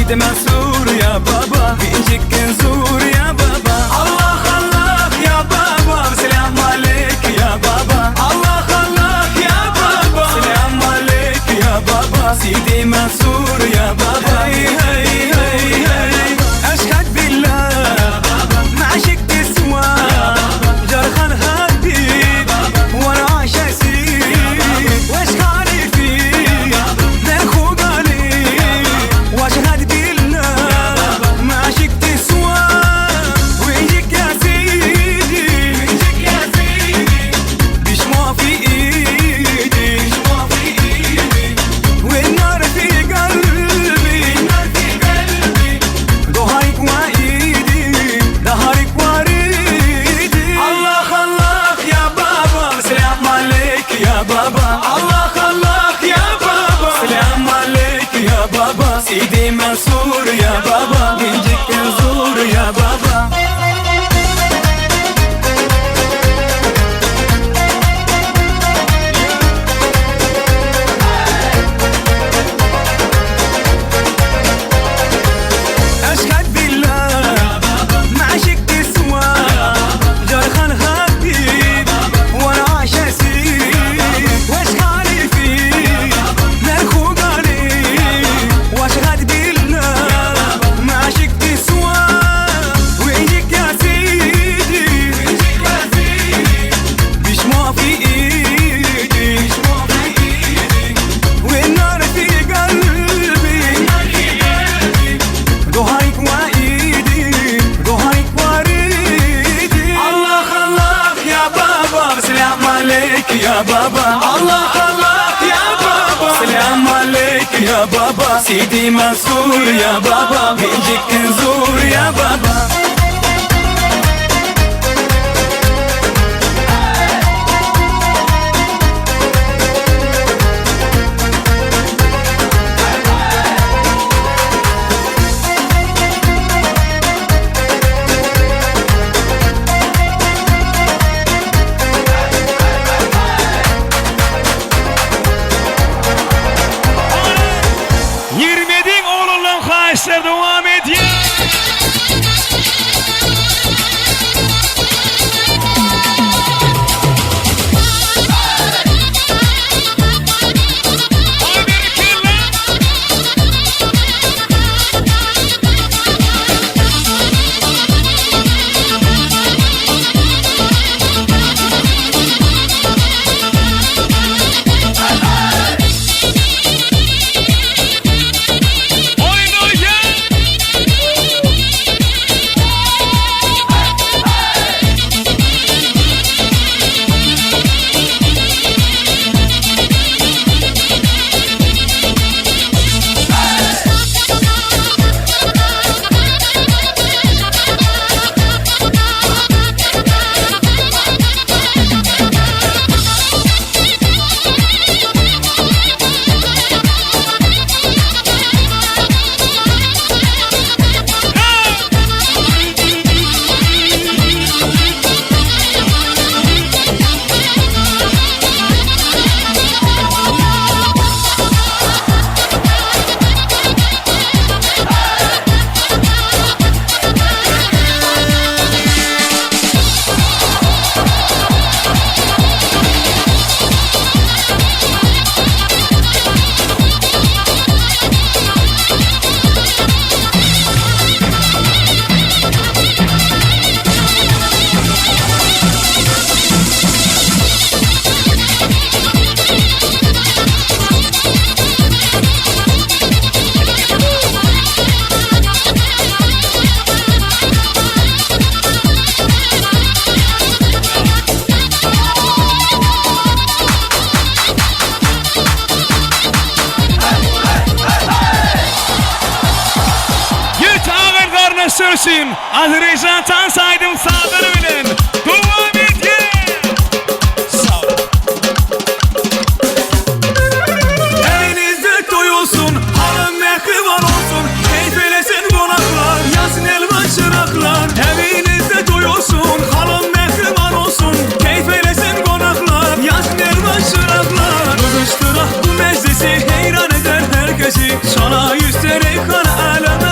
Speaker 1: Sidi Mansur ya baba Incikkin zur ya baba Allah Allah ya baba Selam aleik ya baba Allah Allah ya baba Selam aleik ya baba Sidi Mansur ya baba Hey hey hey hey Ashhad billah Ma عشقت سوا جرخان حبيب وانا عاشسي واش خالي فيك درخو قالي واشهد بالله ما عشقت سوا ويجيك يا سيدي ويجيك يا سيدي بشمع في ايدي بشمع في ايدي والنار في قلبي النار في قلبي ضهرك وايدي ظهرك وريدي الله الله يا بابا سلام عليك يا بابا الله الله يا بابا سلام عليك يا بابا سيدي منصور يا بابا بنجيك نزور يا بابا أشهد بالله ما عشقت سوا جرخان حبيب وانا عاشسي واش خالي فيك نرخو قالي واشهد بالله ما عشقت سوا ويجيك يا سيدي ويجيك يا سيدي بشمع في ايدي بشمع في ايدي والنار في قلبي النار في قلبي ضهرك وايدي ضهرك وريدي الله الله يا بابا سلام عليك يا بابا الله الله يا بابا سلام عليك يا بابا سيدي منصور يا بابا بنجيك نزور يا بابا Yirmedin oğlundan haşlar devam ediyor. Sürsün Azerbaycan tan saydım sağları bilen Devam et ye Sağ ol Evinizde toy olsun Halın mehriban olsun Keyfelesin konaklar Yansın elvan çıraklar Evinizde toy olsun Halın mehriban olsun Keyfelesin konaklar Yansın elvan çıraklar Kızıştırak bu meclisi Heyran eder herkesi Sana yüsterek kana aleme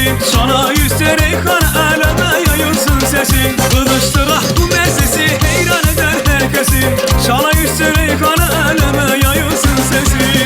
Speaker 1: sesi Sana yüzde reyhan aleme yayılsın sesi Kılıçtırak bu mezzesi heyran eder herkesi Sana yüzde reyhan aleme yayılsın sesi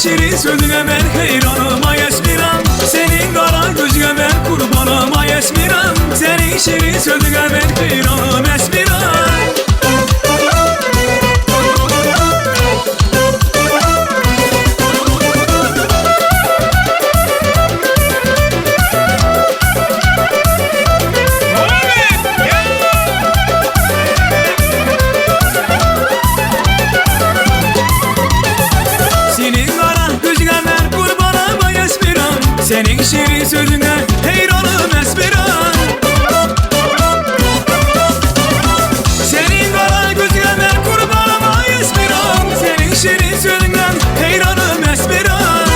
Speaker 1: Şirin sözüne ben heyranım ay Esmiran Senin kara gözüne ben kurbanım ay Esmiran Senin şirin sözüne ben heyranım Esmiran Senin şirin sözüne heyranım Esmiran Senin kara gözüne ben kurbanım ay Esmiran Senin şirin sözüne heyranım Esmiran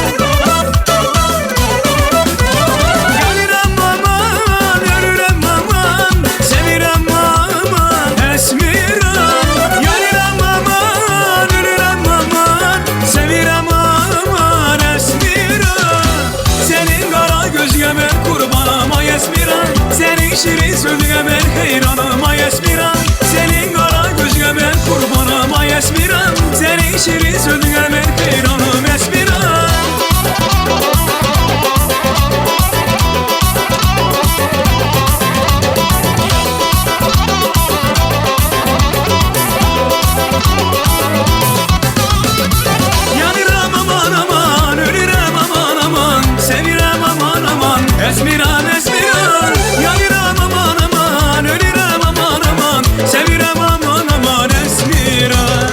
Speaker 1: Yanıram aman, ölürem aman Sevirem aman Esmiran Yanıram aman, ölürem aman Sevirem aman Esmiran Senin kara gözüne ben kurbanım ay Esmiran Senin şirin sözüne ben heyranım ay Esmiran Senin kara gözüne ben kurbanım ay Esmiran Senin şirin sözüne ben heyranım Esmiran Yanıram aman aman, ölürem aman aman Sevirem aman aman, Esmiran Esmiran Yanıram aman aman, ölürem aman aman Sevirem aman aman Esmiran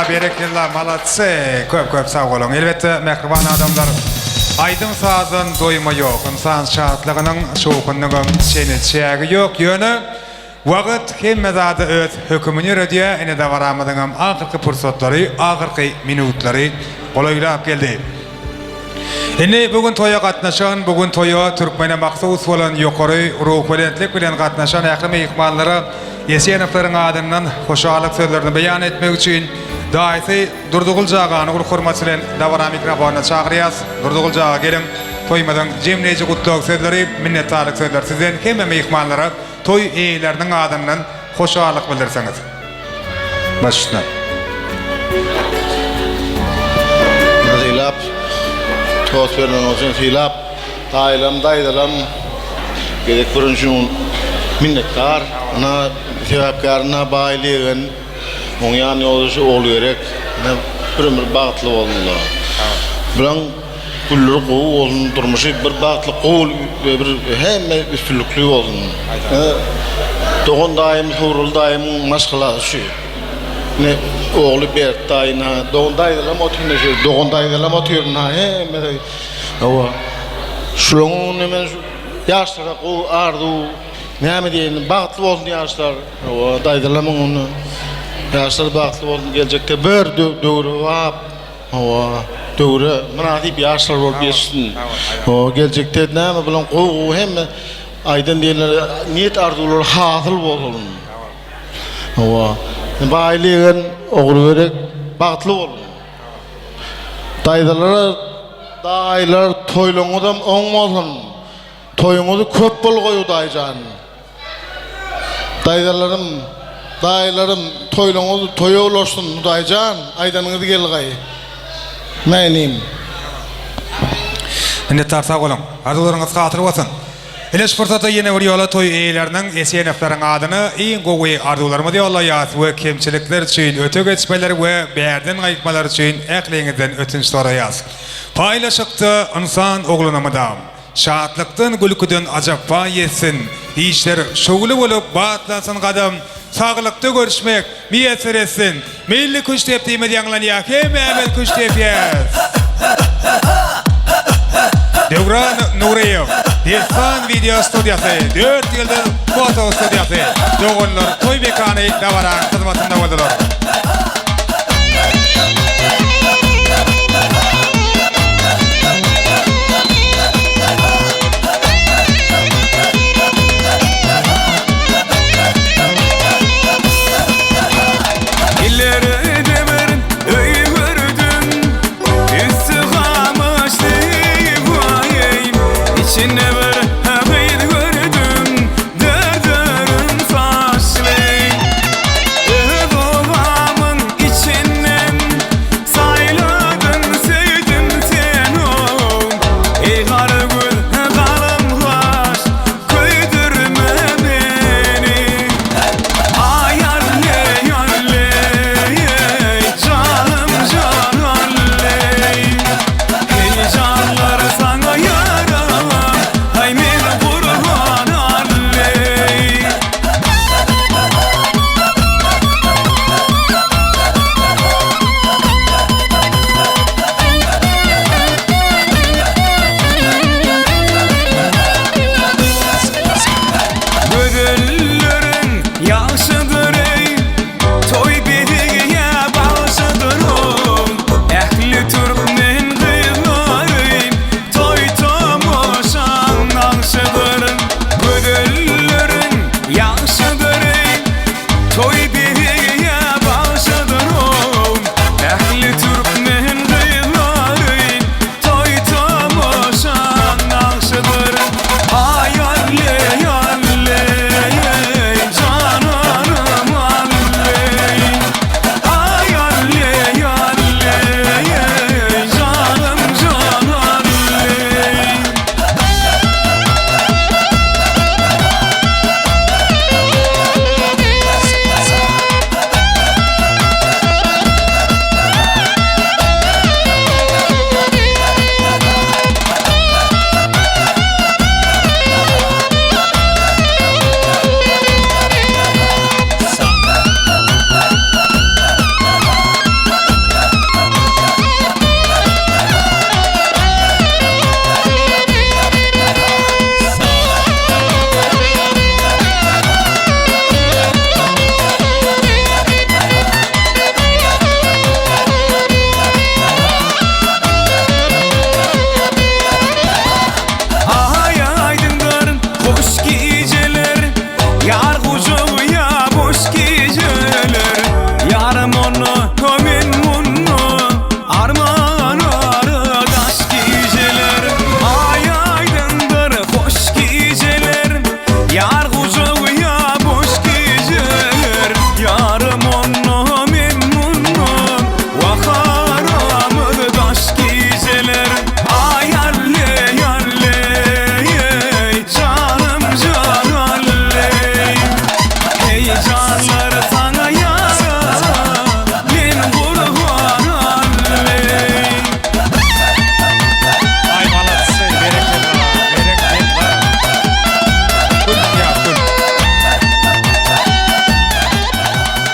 Speaker 8: bereketler, malatse. Köp sağ olun. Elbette mehriban adamlar. Aydın sazın doyma yok. İnsan şahatlığının şokunluğun çenetçeği yok. Yönü vaqt hemmezade öz hükümünü rödiye ene de varamadığım ahırkı fırsatları, ahırkı minutları olaylap geldi. Ene bugün toya katnaşan, bugün toya Türkmene maksus olan yukarı ruhvelentlik bilen katnaşan ähli mehmanlara Yeseneflerin adından hoşalık sözlerini beyan etmek için daisi Durdugul Jağanı hurmat bilen davara mikrofonuna çağırıyaz. Durdugul Jağa gelin toymadan cemleyici kutluk sözleri, minnettarlık sözler sizden hemme mehmanlara toy eýleriniň adından hoşalyk bildirseňiz. Başla.
Speaker 4: Hilap, toz veren olsun hilap, dayılam dayıdalam, gerek burunçun minnettar, ana sebepkarına bayliğin, onun yani olu gerek, bir ömür bağıtlı olunlar. Bilen kullur qoğu olun, durmuşu bir bağıtlı qoğul ve bir hem üstünlüklü olun. Doğun daim, hurul daim maşkala şu. Ne oğlu bir dayına, doğun dayıdalam oturun şu, doğun dayıdalam oturun ha, ama şunun hemen yaşlara qoğu ardu, ne diyelim, bağıtlı olsun yaşlar, o dayıdalamın onu, yaşlar bağıtlı olsun gelecekte bir doğru vap, o doğru, münasip yaşlar ol geçsin, o gelecekte ne mi bilen qoğu hem aydın diyenler niyet arzular hasıl olsun, o bayliğin oğlu verek bağıtlı olun. Dayılar toyluğundan olmasın. Toyunuzu köp bol koyu dayıcan. Dayılarım toyluğunuzu toyu olursun dayıcan. Aydanınızı gel gayı. Meyniyim.
Speaker 8: Minnettar sağ olun. Arzularınız hatırı olsun. Eleş fırsatı yine bir yola toy eýleriniň esenefleriň adyny iň gowy arzularymyzy ýollayýas we kemçilikler üçin öte geçmeler we bärden gaýtmalar üçin ähliňizden ötünç soraýas. Paýlaşykdy insan oglunamydam. Şahatlykdan gülküden ajapba ýetsin. Işler şogly bolup batlansyn gadam. Sağlıkta görüşmek, miyeser etsin. Milli kuş tepdiğimi diýanlanýar. Hem emel kuş tepýäs. Devran Nuriyev, Destan Video Studiyası, 4 yıldır foto studiyası. Doğunlar toy bekanı davara hizmetinde oldular.
Speaker 1: Babamı yarım onu men munnu arman aradaş geceler ay aydındır hoş geceler yar kucağıya boş geceler yarım onu men munnu vakaramı daş geceler ay yalle yalle canım canalle hey canlar sana yara men kurban alle
Speaker 8: Ay malatsı, bereket var. Gül ya, gül.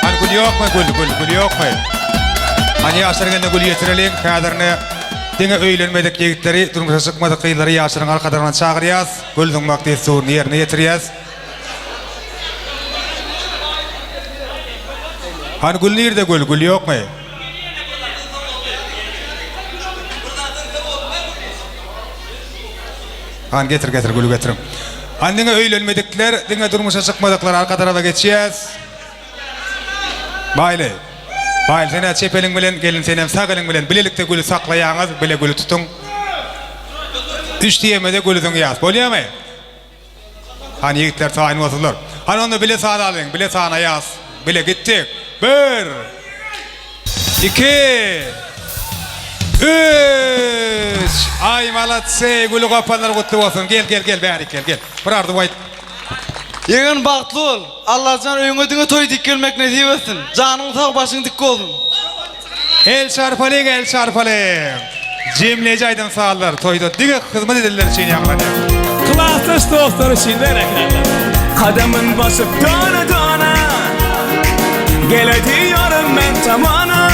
Speaker 8: Hani gül yok mu? Gül yok mu? Hani yaşlarında gül yetirelim, kadarını dine öylenmedik yigitleri, durmuşa çıkmadık kıyıları yaşların arkadarından çağırıyaz, gülдің vakti suğunu yerine yetiriyaz. Hani gül nerede gül yok mu? Hani getir gülü getirin. Hani dine öylenmedikler, dine durmuşa çıkmadıklar arka tarafa geçeceğiz. Baylı. Baylı sen çepelin bilen gelin senem sağ elin bilen bilelikte gülü saklayanız bile gülü tutun. Üç diyemede gülüdün yaz. Bolya mı? Hani yigitler tayin olsunlar. Hani onu bile sağda alın, bile sağına yaz. Bile gittik. 1 2 3 Ay malatse gülü kapanlar kutlu olsun. Gel bari gel. Burardı bayt.
Speaker 3: Yeğen baktlı ol. Allah can öňüňe toy dikilmek nasip etsin. Canın sağ başın dik olsun.
Speaker 8: El çarpaling. Cemleci aydan sağlar. Toyda dige hizmet edirler için yanlar.
Speaker 1: Klastaş dostlar için bereketler kadamın basıp dona gel ediyorum ben tamana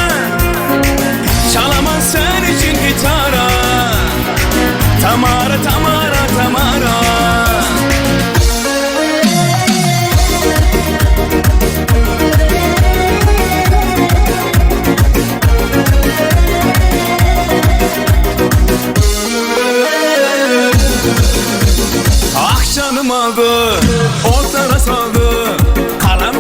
Speaker 1: çalamam sen için gitara Tamara Ah canım aldı, otlara saldı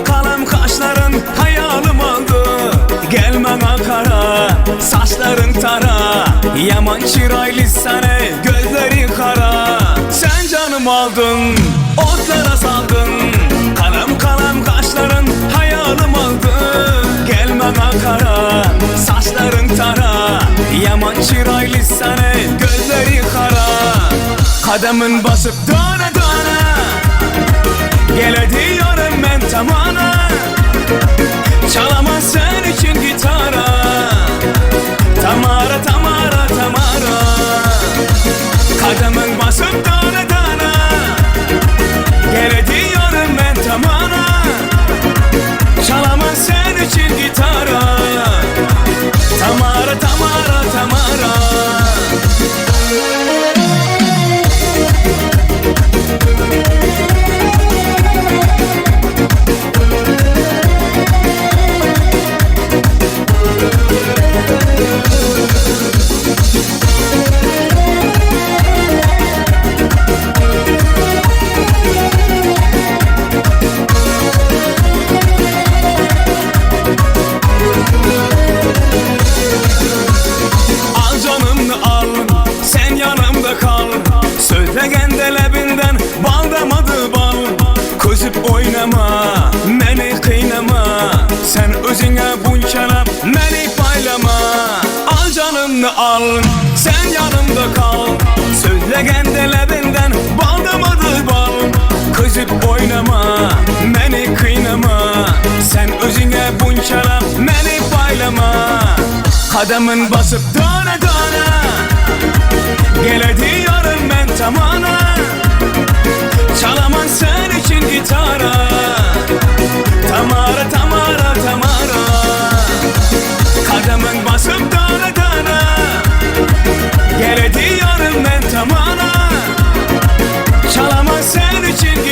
Speaker 1: Kalem kaşların hayalım aldı Gelme kara, saçların tara Yaman çıraylı sana, gözleri kara Sen canım aldın, otlara saldın Kalem kaşların hayalım aldı Gelme kara, saçların tara Yaman çıraylı sana, gözleri kara Kadamın basıp dona gel ediyorum ben tamana çalamam sen için gitara Tamara Kadamın basıp dona gel ediyorum ben tamana çalamam sen için gitara Tamara Al canımı al, sen yanımda kal Sözlegen lebinden bal damadı bal Közüp oynama, meni kıynama Sen özüne bunçalap, meni paylama Al canımı al, sen yanımda kal Sözlegen lebinden bal damadı bal Közüp oynama, meni kıynama Sen özüne bunçalap, meni paylama Kadamın basıp dona gel ediyorum ben tamana çalamam sen için gitara Tamara Kadamın basıp dona gel ediyorum ben tamana çalamam sen için